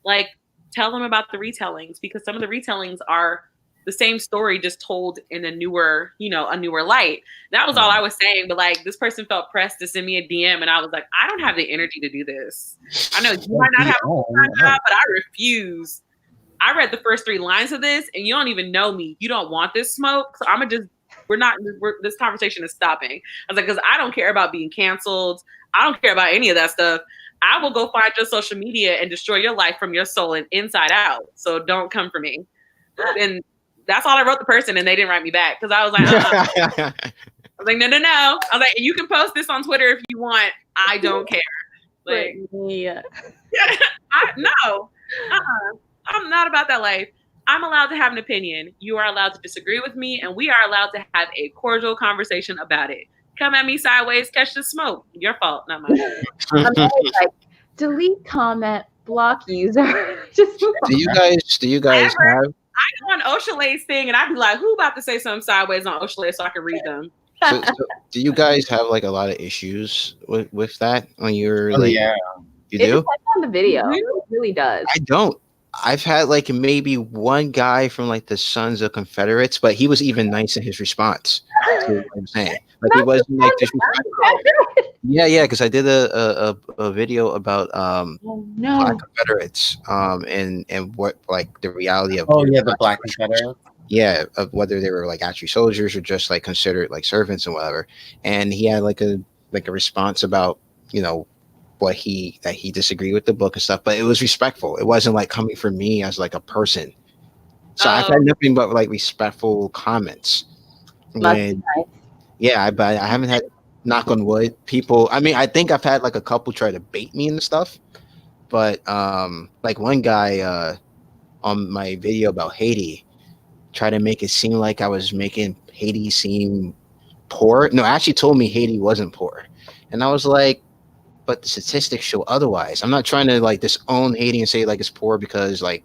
like tell them about the retellings because some of the retellings are the same story just told in a newer light. That was all I was saying. But like this person felt pressed to send me a DM and I was like, I don't have the energy to do this. I know you might not have a full-time job, but I refuse. I read the first 3 lines of this and you don't even know me. You don't want this smoke. So I'm gonna this conversation is stopping. I was like, because I don't care about being canceled. I don't care about any of that stuff. I will go find your social media and destroy your life from your soul and inside out. So don't come for me. And that's all I wrote the person, and they didn't write me back because I was like, I was like, no. I was like, you can post this on Twitter if you want. I don't care. Like, yeah. I'm not about that life. I'm allowed to have an opinion. You are allowed to disagree with me, and we are allowed to have a cordial conversation about it. Come at me sideways, catch the smoke. Your fault, not mine. I'm always like, delete comment, block user. Just do you guys have? I go on Oshalay's thing and I'd be like, who about to say something sideways on Oshalay so I can read them? So do you guys have like a lot of issues with that on your like? Yeah, you do? It do. depends on the video. It really does. I don't. I've had like maybe one guy from like the Sons of Confederates, but he was even nice in his response. That's what I'm saying. Like he wasn't like disrespectful. Yeah, because I did a video about Black Confederates and what like the reality of the Black Confederates. Yeah, of whether they were like actually soldiers or just like considered like servants and whatever. And he had like a response about, you know, that he disagreed with the book and stuff, but it was respectful. It wasn't like coming from me as like a person. So I've had nothing but like respectful comments. When, yeah, but I haven't had, knock on wood, people. I mean, I think I've had like a couple try to bait me and stuff, but like one guy on my video about Haiti tried to make it seem like I was making Haiti seem poor. No, actually told me Haiti wasn't poor, and I was like, but the statistics show otherwise. I'm not trying to like disown Haiti and say like it's poor because like,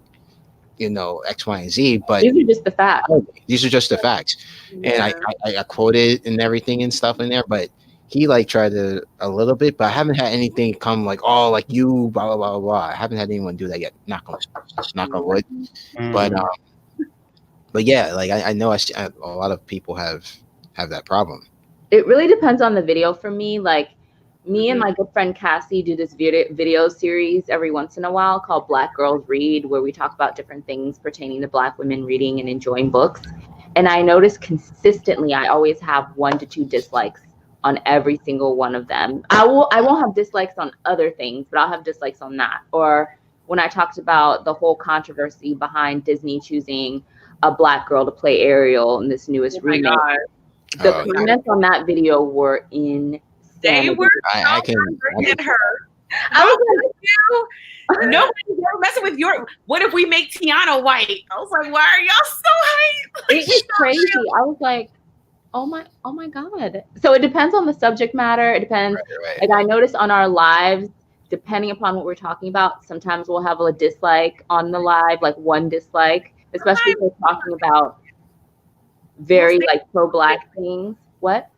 you know, X, Y, and Z, but these are just the facts. These are just the facts. Yeah. And I quoted and everything and stuff in there, but he like tried to a little bit, but I haven't had anything come like, oh, like you, blah, blah, blah, blah. I haven't had anyone do that yet. Knock on wood. But yeah, like I know a lot of people have that problem. It really depends on the video for me. Like, me and my good friend Cassie do this video series every once in a while called Black Girls Read, where we talk about different things pertaining to Black women reading and enjoying books. And I notice consistently I always have 1 to 2 dislikes on every single one of them. I won't have dislikes on other things, but I'll have dislikes on that. Or when I talked about the whole controversy behind Disney choosing a Black girl to play Ariel in this newest remake, the comments on that video were insane. They were I can her. I was like, nobody's ever messing with your. What if we make Tiana white? I was like, why are y'all so hype? It's crazy. I was like, oh my god. So it depends on the subject matter. It depends. Right. Like I noticed on our lives, depending upon what we're talking about, sometimes we'll have a dislike on the live, like one dislike, especially if we're talking about very like pro-Black things. What?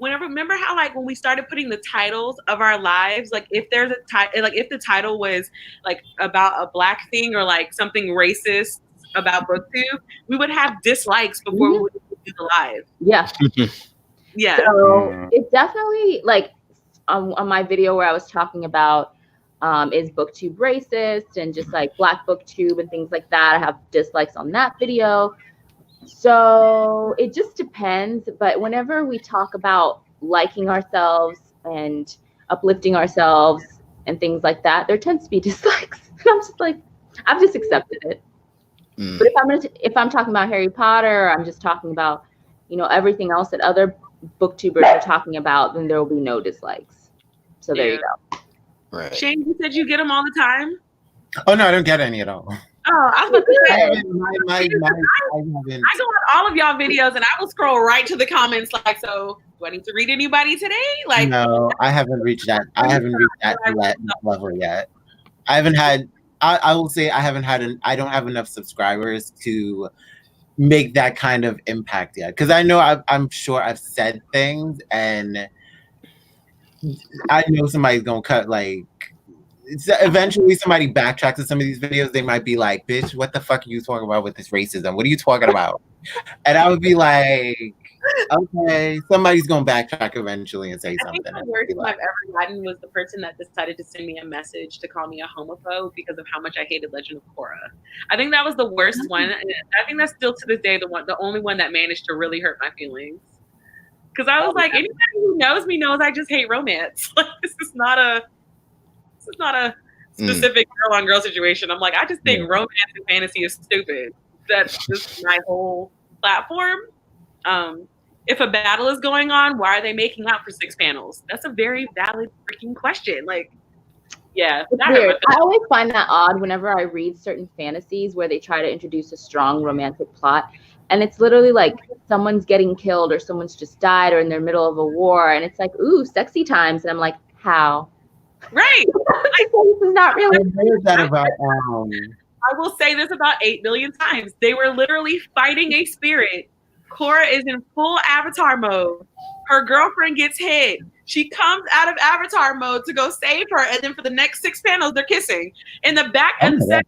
Remember how like when we started putting the titles of our lives, like if there's a title, like if the title was like about a Black thing or like something racist about BookTube, we would have dislikes before we would do the live. Yeah. Yeah. So it definitely, like on my video where I was talking about is BookTube racist and just like Black BookTube and things like that, I have dislikes on that video. So it just depends. But whenever we talk about liking ourselves and uplifting ourselves and things like that, there tends to be dislikes. I'm just like, I've just accepted it. But if I'm talking about Harry Potter, or I'm just talking about, you know, everything else that other booktubers are talking about, then there will be no dislikes. So there you go. Right. Shane, you said you get them all the time? Oh no, I don't get any at all. Oh, I was about to say. I go on all of y'all videos and I will scroll right to the comments like, so do I need to read anybody today? Like, no, I haven't reached that. I haven't reached that level yet. I haven't had. I will say I don't have enough subscribers to make that kind of impact yet. Because I know I'm sure I've said things, and I know somebody's gonna cut like. Eventually, somebody backtracks to some of these videos. They might be like, "Bitch, what the fuck are you talking about with this racism? What are you talking about?" And I would be like, "Okay, somebody's gonna backtrack eventually and say something." I think the worst one I've ever gotten was the person that decided to send me a message to call me a homophobe because of how much I hated Legend of Korra. I think that was the worst one. I think that's still to this day the only one that managed to really hurt my feelings. Because I was like, anybody who knows me knows I just hate romance. Like this is not a specific girl on girl situation. I'm like, I just think romance and fantasy is stupid. That's just my whole platform. If a battle is going on, why are they making out for 6 panels? That's a very valid freaking question. Like, yeah. I always find that odd whenever I read certain fantasies where they try to introduce a strong romantic plot. And it's literally like someone's getting killed or someone's just died or in the middle of a war. And it's like, ooh, sexy times. And I'm like, how? Right. This is not really. I will say this about 8 million times. They were literally fighting a spirit. Korra is in full avatar mode. Her girlfriend gets hit. She comes out of avatar mode to go save her. And then for the next 6 panels, they're kissing. In the back of the set,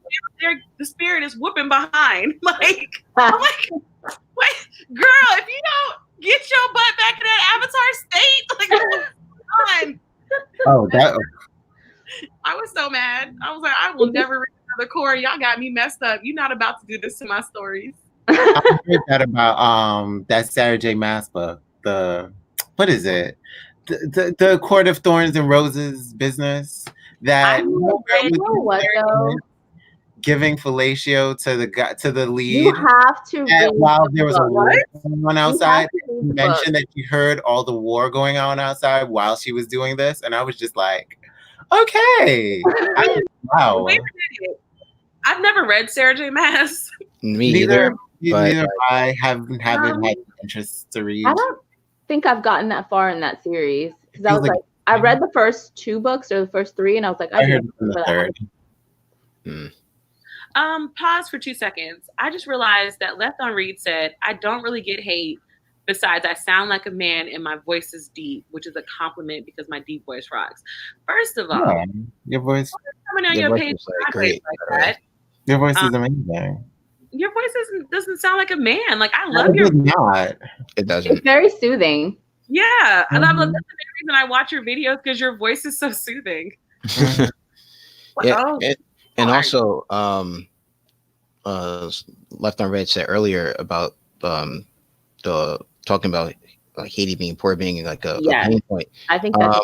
the spirit is whooping behind. Like, I'm like, wait, girl, if you don't get your butt back in that avatar state, like, what's going on? Oh, that. I was so mad. I was like, I will never read another Korra. Y'all got me messed up. You're not about to do this to my stories. I heard that about that Sarah J. Maas book. What is it? The Court of Thorns and Roses business that giving fellatio to the lead. You have to read while there was a war going on outside. You mentioned that you heard all the war going on outside while she was doing this, and I was just like, okay. Wow. Wait a minute. I've never read Sarah J. Maas. Me either. Neither I haven't had interest to read. I don't think I've gotten that far in that series because I was like, I read the first 2 books or the first 3, and I was like, I heard the third. Pause for 2 seconds. I just realized that Left on Read said, I don't really get hate besides I sound like a man and my voice is deep, which is a compliment because my deep voice rocks. First of all, your voice coming on your page great. Like that. Your voice is amazing. Your voice doesn't sound like a man. Like I love your voice. Not. It doesn't. It's very soothing. Yeah. And that's the main reason I watch your videos because your voice is so soothing. Yeah. And also, Left on Red said earlier about the talking about like Haiti being poor being like a pain point. I think that's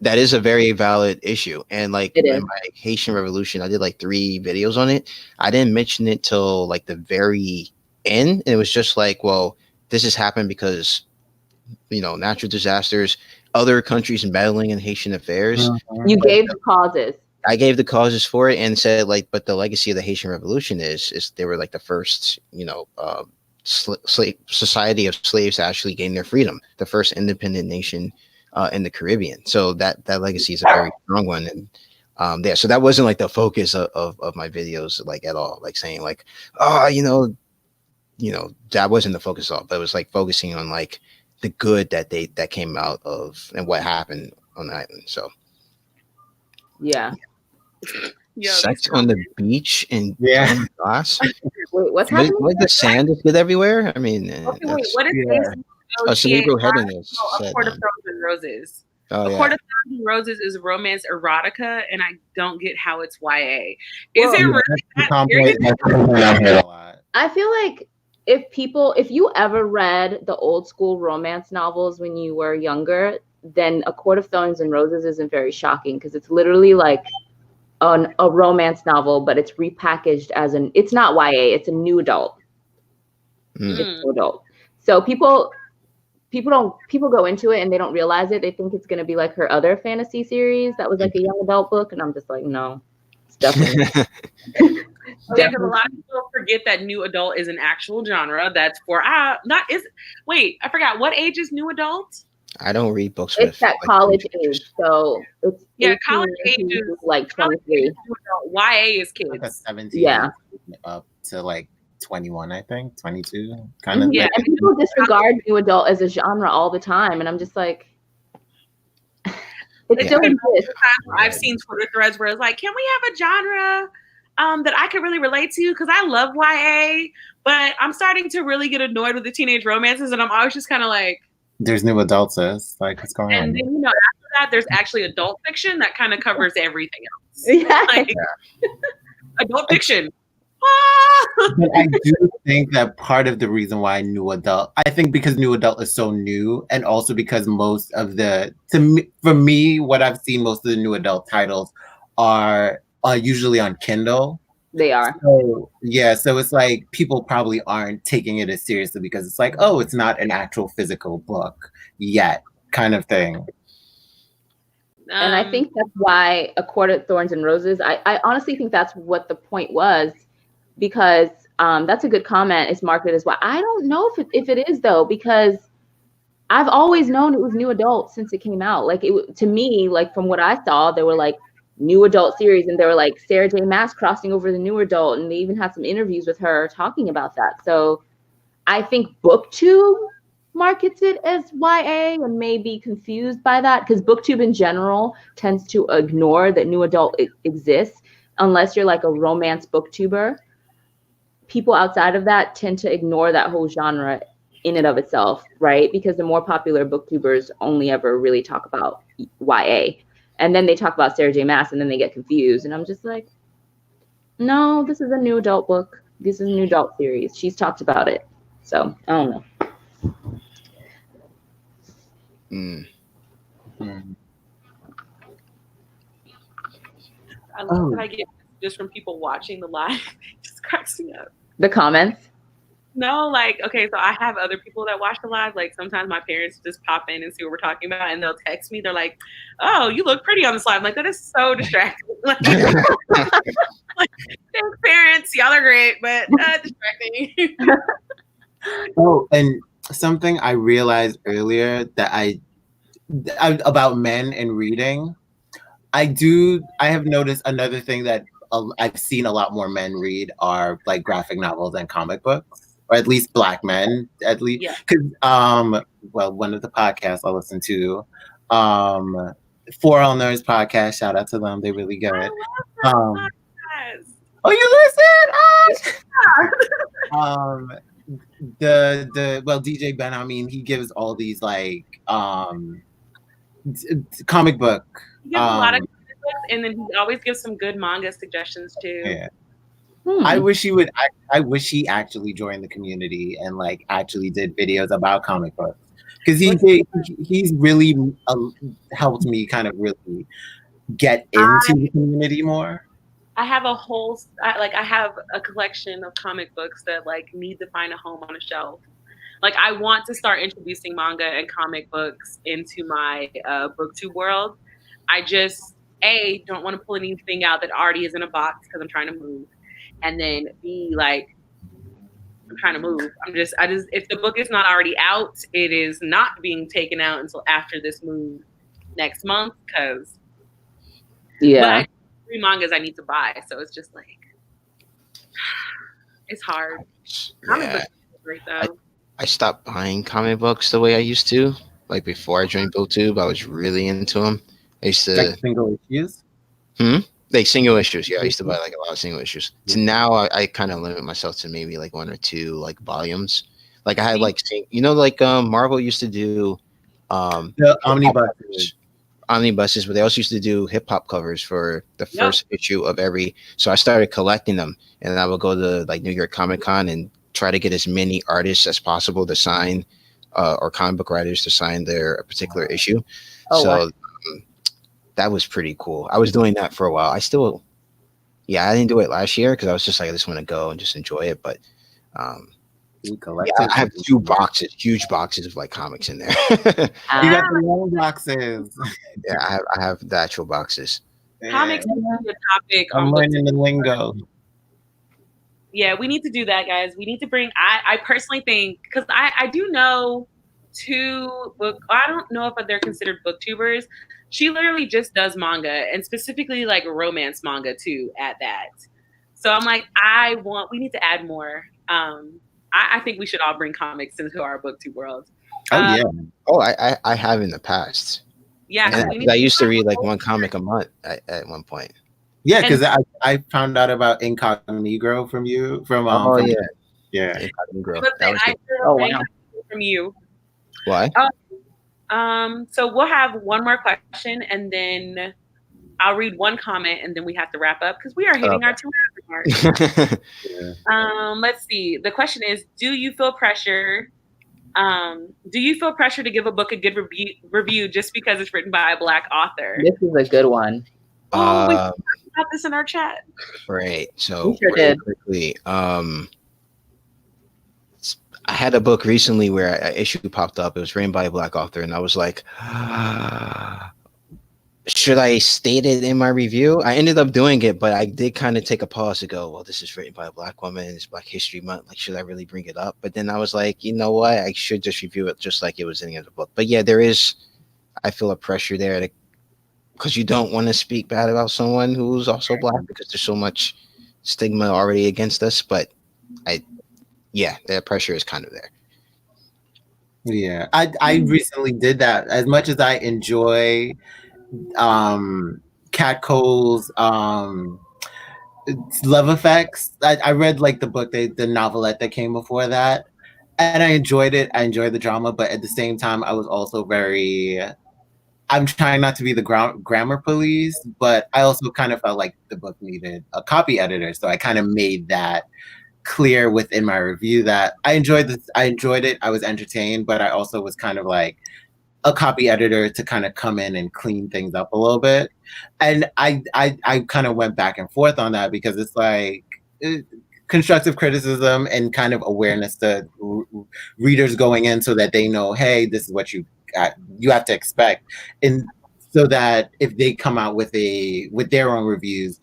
that is a very valid issue. And like in my Haitian Revolution, I did like 3 videos on it. I didn't mention it till like the very end. And it was just like, well, this has happened because, you know, natural disasters, other countries meddling in Haitian affairs. You gave the causes. I gave the causes for it and said like, but the legacy of the Haitian Revolution is they were like the first, you know, society of slaves to actually gain their freedom, the first independent nation in the Caribbean. So that legacy is a very strong one. And Yeah, so that wasn't like the focus of my videos, like at all, like saying like, oh, that wasn't the focus of, but it was like focusing on like the good that came out of and what happened on the island. So Yeah. sex on the beach and glass. Wait, what's happening? Like the sand is good everywhere. I mean, okay, wait, what is cerebral headiness? A Court of Thorns and Roses. Oh, A Court of Thorns and Roses is romance erotica, and I don't get how it's YA. Is it really that? I feel like if you ever read the old school romance novels when you were younger, then A Court of Thorns and Roses isn't very shocking because it's literally like a romance novel, but it's repackaged as it's not YA, it's a new adult. It's new adult. So people go into it and they don't realize it. They think it's going to be like her other fantasy series that was like a young adult book, and I'm just like, no, it's definitely. Because a lot of people forget that new adult is an actual genre that's for I forgot, what age is new adult? I don't read books. It's at college age, so it's college age is like 23. YA is kids. Like 17 up to like 21, I think 22, kind of. Yeah, and people disregard new adult as a genre all the time, and I'm just like, it still exists. I've seen Twitter threads where it's like, can we have a genre that I could really relate to? Because I love YA, but I'm starting to really get annoyed with the teenage romances, and I'm always just kind of like, there's new adults, like what's going on? And then after that, there's actually adult fiction that kind of covers everything else. Adult fiction. But I do think that part of the reason why new adult, I think because new adult is so new, and also because most of for me, what I've seen, most of the new adult titles are usually on Kindle. They are. So it's like people probably aren't taking it as seriously because it's like, oh, it's not an actual physical book yet, kind of thing. And I think that's why A Court of Thorns and Roses, I honestly think that's what the point was, because that's a good comment. It's marketed as well. I don't know if it is though, because I've always known it was new adult since it came out. Like to me, like from what I saw, they were like new adult series, and they were like Sarah J. Maas crossing over the new adult, and they even had some interviews with her talking about that. So I think BookTube markets it as YA and may be confused by that, because BookTube in general tends to ignore that new adult exists unless you're like a romance booktuber. People outside of that tend to ignore that whole genre in and of itself, right? Because the more popular booktubers only ever really talk about YA. And then they talk about Sarah J. Maas, and then they get confused. And I'm just like, no, this is a new adult book. This is a new adult series. She's talked about it. So, I don't know. I love that I get just from people watching the live. It just cracks me up. The comments? No, like, okay, so I have other people that watch the live. Like, sometimes my parents just pop in and see what we're talking about, and they'll text me. They're like, oh, you look pretty on this live. I'm like, that is so distracting. Like, thanks, parents. Y'all are great, but distracting. Oh, and something I realized earlier that about men and reading, I have noticed another thing that I've seen a lot more men read are like graphic novels and comic books. Or at least Black men, at least. Because, one of the podcasts I listen to, For All Nerds podcast, shout out to them, they're really good. I love that podcast. Oh, you listen? DJ Ben, I mean, he gives all these like comic book. He gives a lot of comic books, and then he always gives some good manga suggestions too. Yeah. I wish he would. I wish he actually joined the community and like actually did videos about comic books, because he's really helped me kind of really get into the community more. I have I have a collection of comic books that like need to find a home on a shelf. Like I want to start introducing manga and comic books into my BookTube world. I just don't want to pull anything out that already is in a box because I'm trying to move. And then B, like, I'm trying to move. If the book is not already out, it is not being taken out until after this move next month. But 3 mangas I need to buy, so it's just like it's hard. Comic books are great though. I stopped buying comic books the way I used to. Like before I joined BookTube, I was really into them. I used to Like single issues. Like single issues. Yeah, I used to buy like a lot of single issues. So now I kind of limit myself to maybe like 1 or 2 like volumes. Like I had like like Marvel used to do the omnibuses, but they also used to do hip hop covers for the first issue of every. So I started collecting them, and I would go to like New York Comic Con and try to get as many artists as possible to sign, or comic book writers to sign their particular issue. Wow. That was pretty cool. I was doing that for a while. I didn't do it last year because I was just like, I just want to go and just enjoy it. But I have 2 boxes, huge boxes of like comics in there. You got the long boxes. Yeah, I have the actual boxes. Comics is a topic. I'm learning the lingo. Yeah, we need to do that, guys. We need to bring. I personally think because I do know 2 book. I don't know if they're considered booktubers. She literally just does manga, and specifically like romance manga too. At that, so I'm like, we need to add more. I think we should all bring comics into our booktube world. I have in the past. Yeah, I used to read like 1 comic a month at one point. Yeah, because I found out about Incognito from you. Incognito. From you. Why? So we'll have one more question, and then I'll read 1 comment, and then we have to wrap up because we are hitting our 2-hour mark. Let's see. The question is: Do you feel pressure? Do you feel pressure to give a book a good review just because it's written by a Black author? This is a good one. We talked about this in our chat. Right. So we sure did. Quickly, I had a book recently where an issue popped up. It was written by a Black author, and I was like, should I state it in my review? I ended up doing it, but I did kind of take a pause to go, well, this is written by a Black woman. It's Black History Month. Like, should I really bring it up? But then I was like, you know what? I should just review it just like it was in the other book. But yeah, I feel a pressure there because you don't want to speak bad about someone who's also Black because there's so much stigma already against us. But that pressure is kind of there. Yeah, I recently did that. As much as I enjoy Kat Cole's Love Effects, I read like the book, the novelette that came before that, and I enjoyed it. I enjoyed the drama, but at the same time, I was also I'm trying not to be the grammar police, but I also kind of felt like the book needed a copy editor, so I kind of made that clear within my review that I enjoyed it. I was entertained, but I also was kind of like a copy editor to kind of come in and clean things up a little bit. And I kind of went back and forth on that because it's like constructive criticism and kind of awareness to readers going in so that they know, hey, this is what you have to expect. And so that if they come out with their own reviews,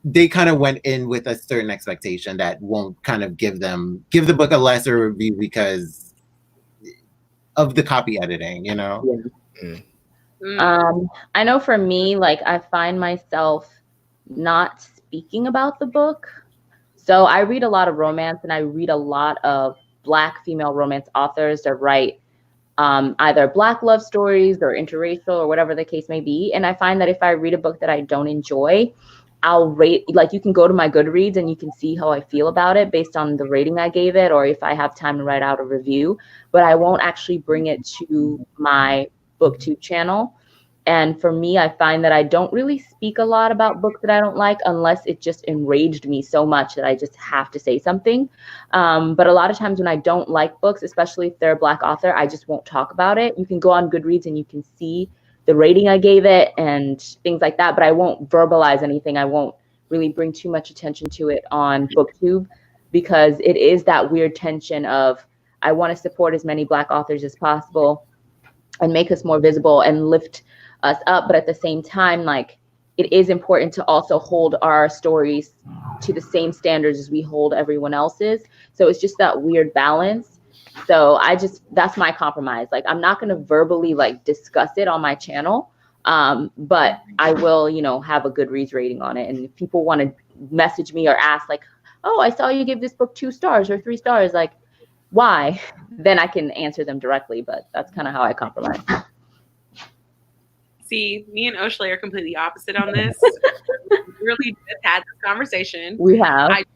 they kind of went in with a certain expectation that won't kind of give the book a lesser review because of the copy editing, you know? Yeah. I know for me, like I find myself not speaking about the book. So I read a lot of romance and I read a lot of Black female romance authors that write either Black love stories or interracial or whatever the case may be. And I find that if I read a book that I don't enjoy, I'll rate, like you can go to my Goodreads and you can see how I feel about it based on the rating I gave it, or if I have time to write out a review, but I won't actually bring it to my BookTube channel. And for me, I find that I don't really speak a lot about books that I don't like unless it just enraged me so much that I just have to say something. But a lot of times when I don't like books, especially if they're a Black author, I just won't talk about it. You can go on Goodreads and you can see the rating I gave it and things like that, but I won't verbalize anything. I won't really bring too much attention to it on BookTube because it is that weird tension of I want to support as many Black authors as possible and make us more visible and lift us up. But at the same time, like it is important to also hold our stories to the same standards as we hold everyone else's. So it's just that weird balance. So that's my compromise. Like, I'm not going to verbally like discuss it on my channel, But I will, have a Goodreads rating on it. And if people want to message me or ask like, oh, I saw you give this book 2 stars or 3 stars, like, why? Then I can answer them directly. But that's kind of how I compromise. See, me and Oshley are completely opposite on this. We really just had this conversation. We have. I just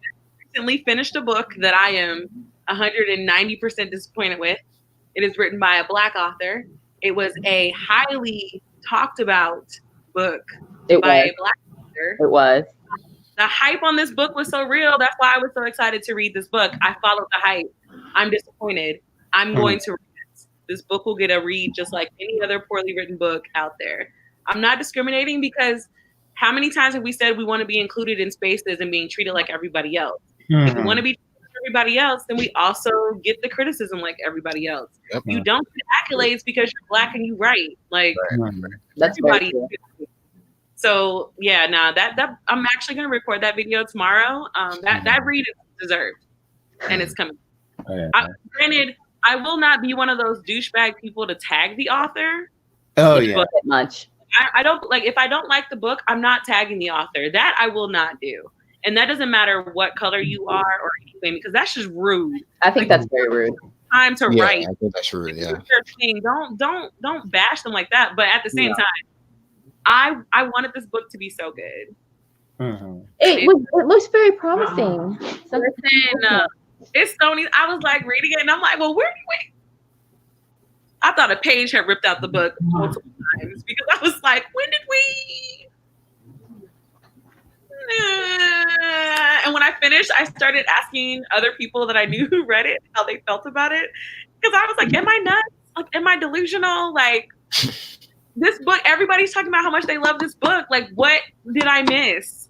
recently finished a book that I am 190% disappointed with. It is written by a Black author. It was a highly talked about book by a Black author. It was. The hype on this book was so real. That's why I was so excited to read this book. I followed the hype. I'm disappointed. I'm going to read it. This book will get a read just like any other poorly written book out there. I'm not discriminating because how many times have we said we want to be included in spaces and being treated like everybody else? If we want to be treated like everybody else, then we also get the criticism like everybody else. Yep. You don't get accolades because you're Black and you write. Like That's everybody. So yeah, that I'm actually gonna record that video tomorrow. That read is deserved, and it's coming. Granted, I will not be one of those douchebag people to tag the author. Oh yeah, much. I don't like if I don't like the book, I'm not tagging the author. That I will not do, and that doesn't matter what color you are or anything because that's just rude. I think that's very rude. Time to write. I think that's rude. Yeah. Don't bash them like that. But at the same time, I wanted this book to be so good. It looks very promising. It's Sony. I was like reading it, and I'm like, well, where do we? I thought a page had ripped out the book multiple times because I was like, when did we? And when I finished, I started asking other people that I knew who read it how they felt about it because I was like, am I nuts? Like, am I delusional? Like. This book, everybody's talking about how much they love this book. Like, what did I miss?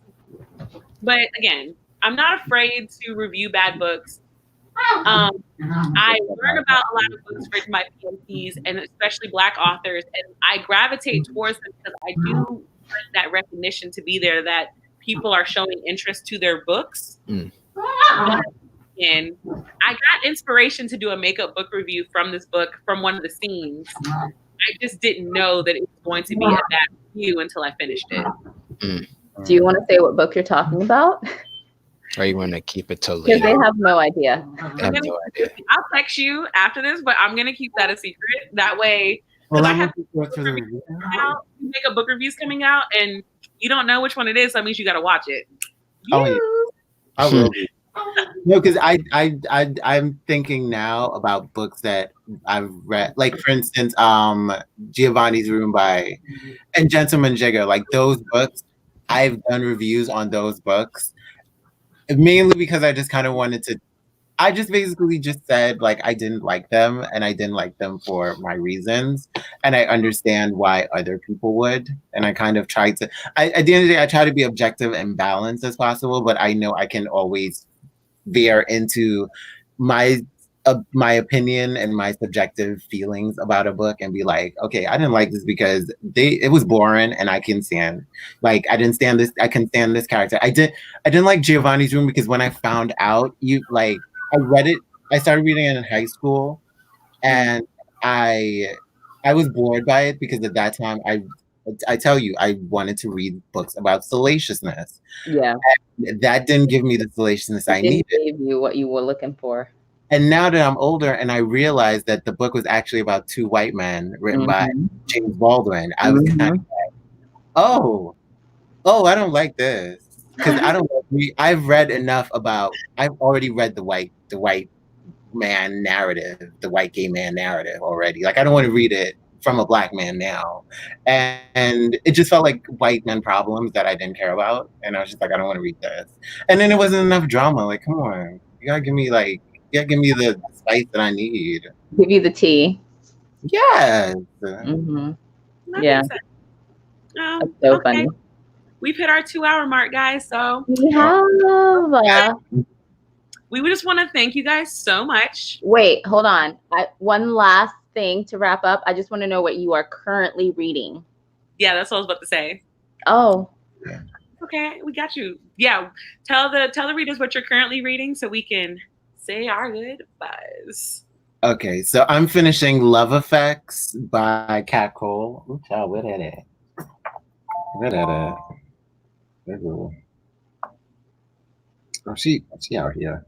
But again, I'm not afraid to review bad books. I learn about a lot of books written by PMPs and especially Black authors, and I gravitate towards them because I do want that recognition to be there that people are showing interest to their books. And I got inspiration to do a makeup book review from this book, from one of the scenes. I just didn't know that it was going to be a bad review until I finished it. Do you want to say what book you're talking about? Or you want to keep it to later? Because they have no idea. I'll text you after this, but I'm going to keep that a secret. That way, well, I have makeup book reviews coming out, and you don't know which one it is. So that means you got to watch it. Oh, yeah. I will be. No, because I'm thinking now about books that I've read, like for instance, Giovanni's Room and Gentleman Jigger. Like those books, I've done reviews on those books, mainly because I just kind of wanted to. I just basically just said like I didn't like them, and I didn't like them for my reasons, and I understand why other people would, and I kind of tried to. At the end of the day, I try to be objective and balanced as possible, but I know I can always veer into my opinion and my subjective feelings about a book and be like, okay, I didn't like this because it was boring, and I can stand like I can stand this character. I didn't like Giovanni's Room because when I found out I read it, I started reading it in high school, and I was bored by it because at that time I tell you, I wanted to read books about salaciousness. Yeah. And that didn't give me the salaciousness I needed. It gave you what you were looking for. And now that I'm older and I realized that the book was actually about 2 white men written by James Baldwin, I was kind of like, oh, I don't like this. Because I've read enough I've already read the white man narrative, the white gay man narrative already. Like, I don't want to read it from a Black man now. And it just felt like white men problems that I didn't care about. And I was just like, I don't want to read this. And then it wasn't enough drama. Like, come on. You gotta give me the spice that I need. Give you the tea. Yes. Yeah. That's so funny. We've hit our 2-hour mark, guys. So we have. We just want to thank you guys so much. Wait, hold on. One last thing to wrap up. I just want to know what you are currently reading. Yeah, that's what I was about to say. Oh. Okay, we got you. Yeah, tell the readers what you're currently reading so we can say our goodbyes. Okay, so I'm finishing Love Effects by Kat Cole. Ooh, child, what is it? Look at it. Ooh. Oh, she out here.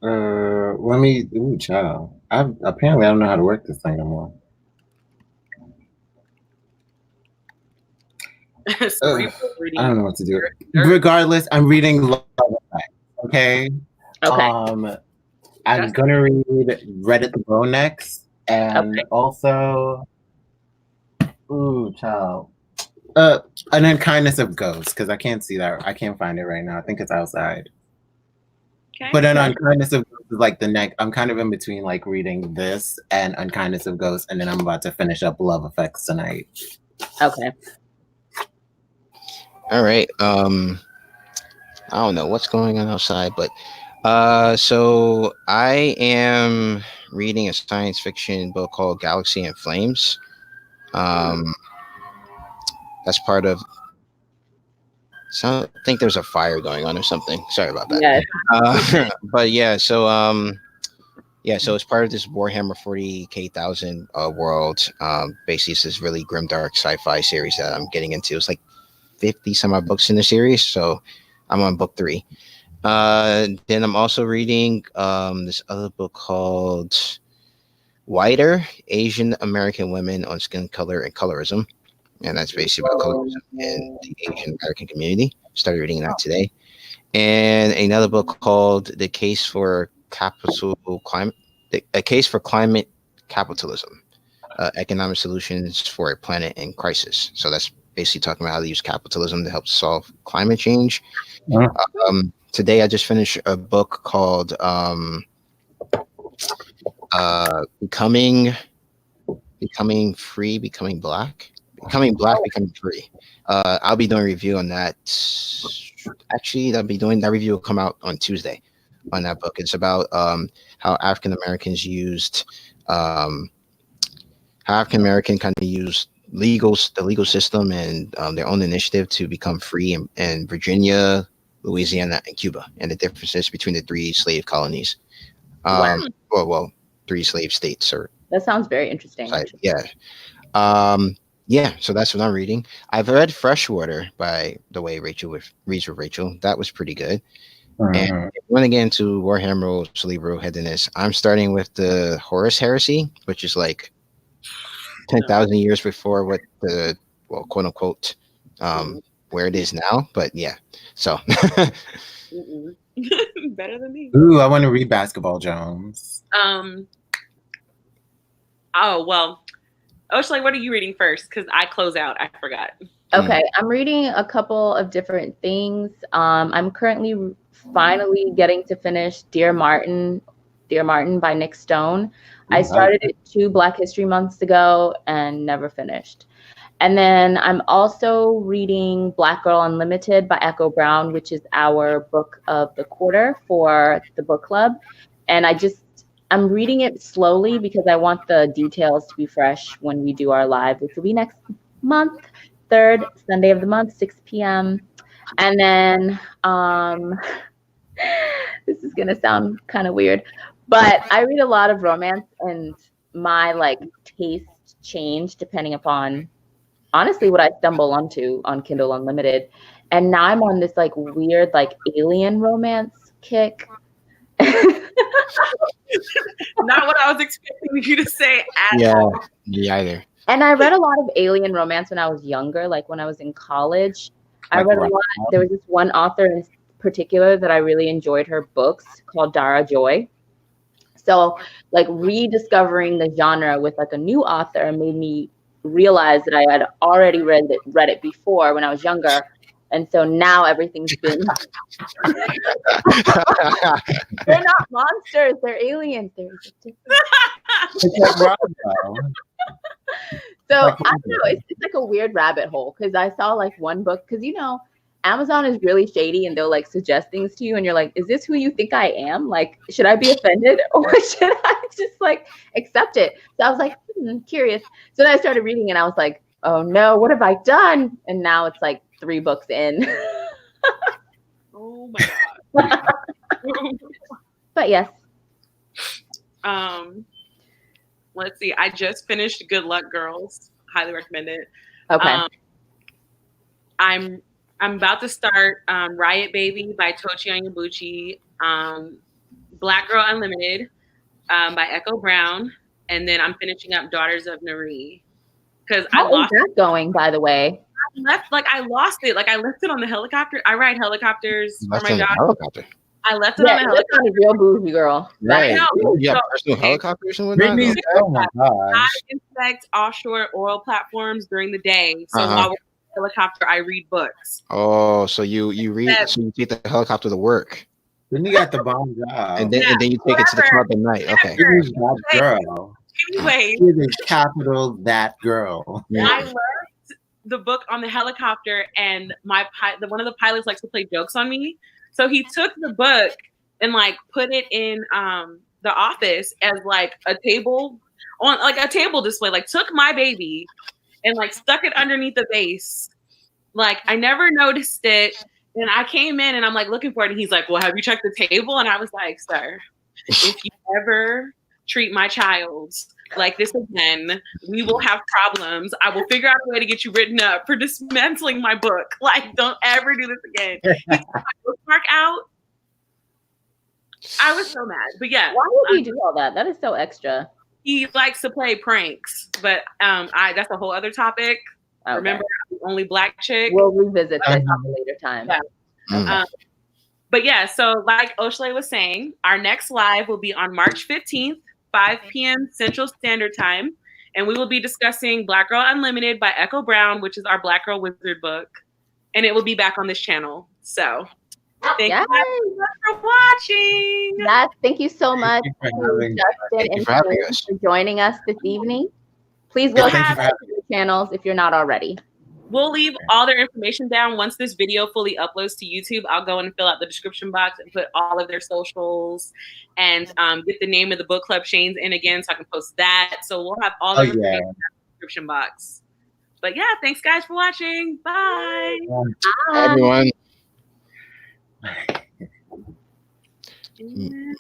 Let me. Ooh, child. Apparently I don't know how to work this thing no more. I don't know what to do. Regardless, I'm reading Love Effect. Okay. Okay. I'm gonna read Reddit the Bow next, and also, ooh, child. An Unkindness of Ghosts, because I can't see that. I can't find it right now. I think it's outside. Okay. But an Unkindness of Ghosts is like the next. I'm kind of in between like reading this and Unkindness of Ghosts, and then I'm about to finish up Love Effects tonight. Okay. All right. I don't know what's going on outside, but so I am reading a science fiction book called Galaxy in Flames. That's part of. So I think there's a fire going on or something. Sorry about that. Yeah. But yeah, so so it's part of this Warhammer 40,000 world. Basically, it's this really grimdark sci-fi series that I'm getting into. It's like 50 some odd books in the series, so I'm on book 3. Then I'm also reading this other book called Whiter Asian American Women on Skin Color and Colorism. And that's basically about colorism in the Asian American community. Started reading that today. And another book called The Case for Climate Capitalism, Economic Solutions for a Planet in Crisis. So that's basically talking about how to use capitalism to help solve climate change. Today I just finished a book called Becoming Free, Becoming Black. Becoming Black, Becoming Free. I'll be doing a review on that. Actually, that review will come out on Tuesday on that book. It's about how African Americans used kind of used the legal system and their own initiative to become free in Virginia, Louisiana, and Cuba, and the differences between the 3 slave colonies. Well, 3 slave states. That sounds very interesting. Yeah. So that's what I'm reading. I've read Freshwater by the way Rachel reads with Rachel. That was pretty good. And if you want to get into Warhammer Cerebral Headedness, I'm starting with the Horus Heresy, which is like 10,000 years before what the quote unquote where it is now. But yeah, so better than me. Ooh, I want to read Basketball Jones. Oh well. Oshley, what are you reading first? Because I close out. I forgot. Okay, I'm reading a couple of different things. I'm currently finally getting to finish Dear Martin by Nick Stone. I started it 2 Black History Months ago and never finished. And then I'm also reading Black Girl Unlimited by Echo Brown, which is our book of the quarter for the book club. And I'm reading it slowly because I want the details to be fresh when we do our live, which will be next month, 3rd Sunday of the month, 6 p.m. And then this is gonna sound kind of weird, but I read a lot of romance, and my taste change depending upon honestly what I stumble onto on Kindle Unlimited. And now I'm on this weird alien romance kick. Not what I was expecting you to say at all. Yeah, either. And I read a lot of alien romance when I was younger, when I was in college. I read a lot. There was this one author in particular that I really enjoyed her books called Dara Joy. So rediscovering the genre with a new author made me realize that I had already read it before when I was younger. And so now everything's been they're not monsters, they're aliens. So I don't know, it's a weird rabbit hole because I saw one book, because Amazon is really shady and they'll suggest things to you and you're like, is this who you think I am? Should I be offended or should I just accept it? So I was curious. So then I started reading and I was like, oh no, what have I done? And now it's 3 books in. Oh my god. But yes. Let's see. I just finished Good Luck Girls. highly recommend it. Okay. I'm about to start Riot Baby by Tochi Onyebuchi, Black Girl Unlimited by Echo Brown, and then I'm finishing up Daughters of Nari because I How is lost. that going, by the way? I lost it. Like I left it on the helicopter. I ride helicopters for my job. Helicopter. I left it on the helicopter. That's a real bougie girl. Right. know. You have So- personal helicopters and whatnot? Brittany's, oh my I gosh. inspect offshore oil platforms during the day. So Uh-huh. while we're on the helicopter, I read books. Oh, so you read, Yeah. so you take the helicopter to work, Then you got the bomb job. and then you take it to the club at night. Okay. Brittany's that girl. Anyway, She is a capital that girl. I left the book on the helicopter, and one of the pilots likes to play jokes on me. So he took the book and like put it in the office as like a table on like a table display. Like took my baby and like stuck it underneath the vase. Like I never noticed it. And I came in and I'm like looking for it, and he's like, "Well, have you checked the table?" And I was like, "Sir, if you ever treat my child like this again, we will have problems. I will figure out a way to get you written up for dismantling my book. Like, don't ever do this again." He took my bookmark out. I was so mad. But yeah. Why would he do all that? That is so extra. He likes to play pranks. But that's a whole other topic. Okay. Remember, I'm the only Black chick. We'll revisit that at a later time. Yeah. But yeah, so like Oshley was saying, our next live will be on March 15th, 5 p.m. Central Standard Time. And we will be discussing Black Girl Unlimited by Echo Brown, which is our Black Girl Wizard book. And it will be back on this channel. So thank you for watching. Yes, thank you so much, Thank you for having- Justin and for having Shane, us. for joining us this evening. Please go Thank you for subscribe to the channels if you're not already. We'll leave all their information down. Once this video fully uploads to YouTube, I'll go and fill out the description box and put all of their socials and get the name of the book club Shane's in again so I can post that. So we'll have all the information in the description box. But yeah, thanks guys for watching. Bye. Everyone. And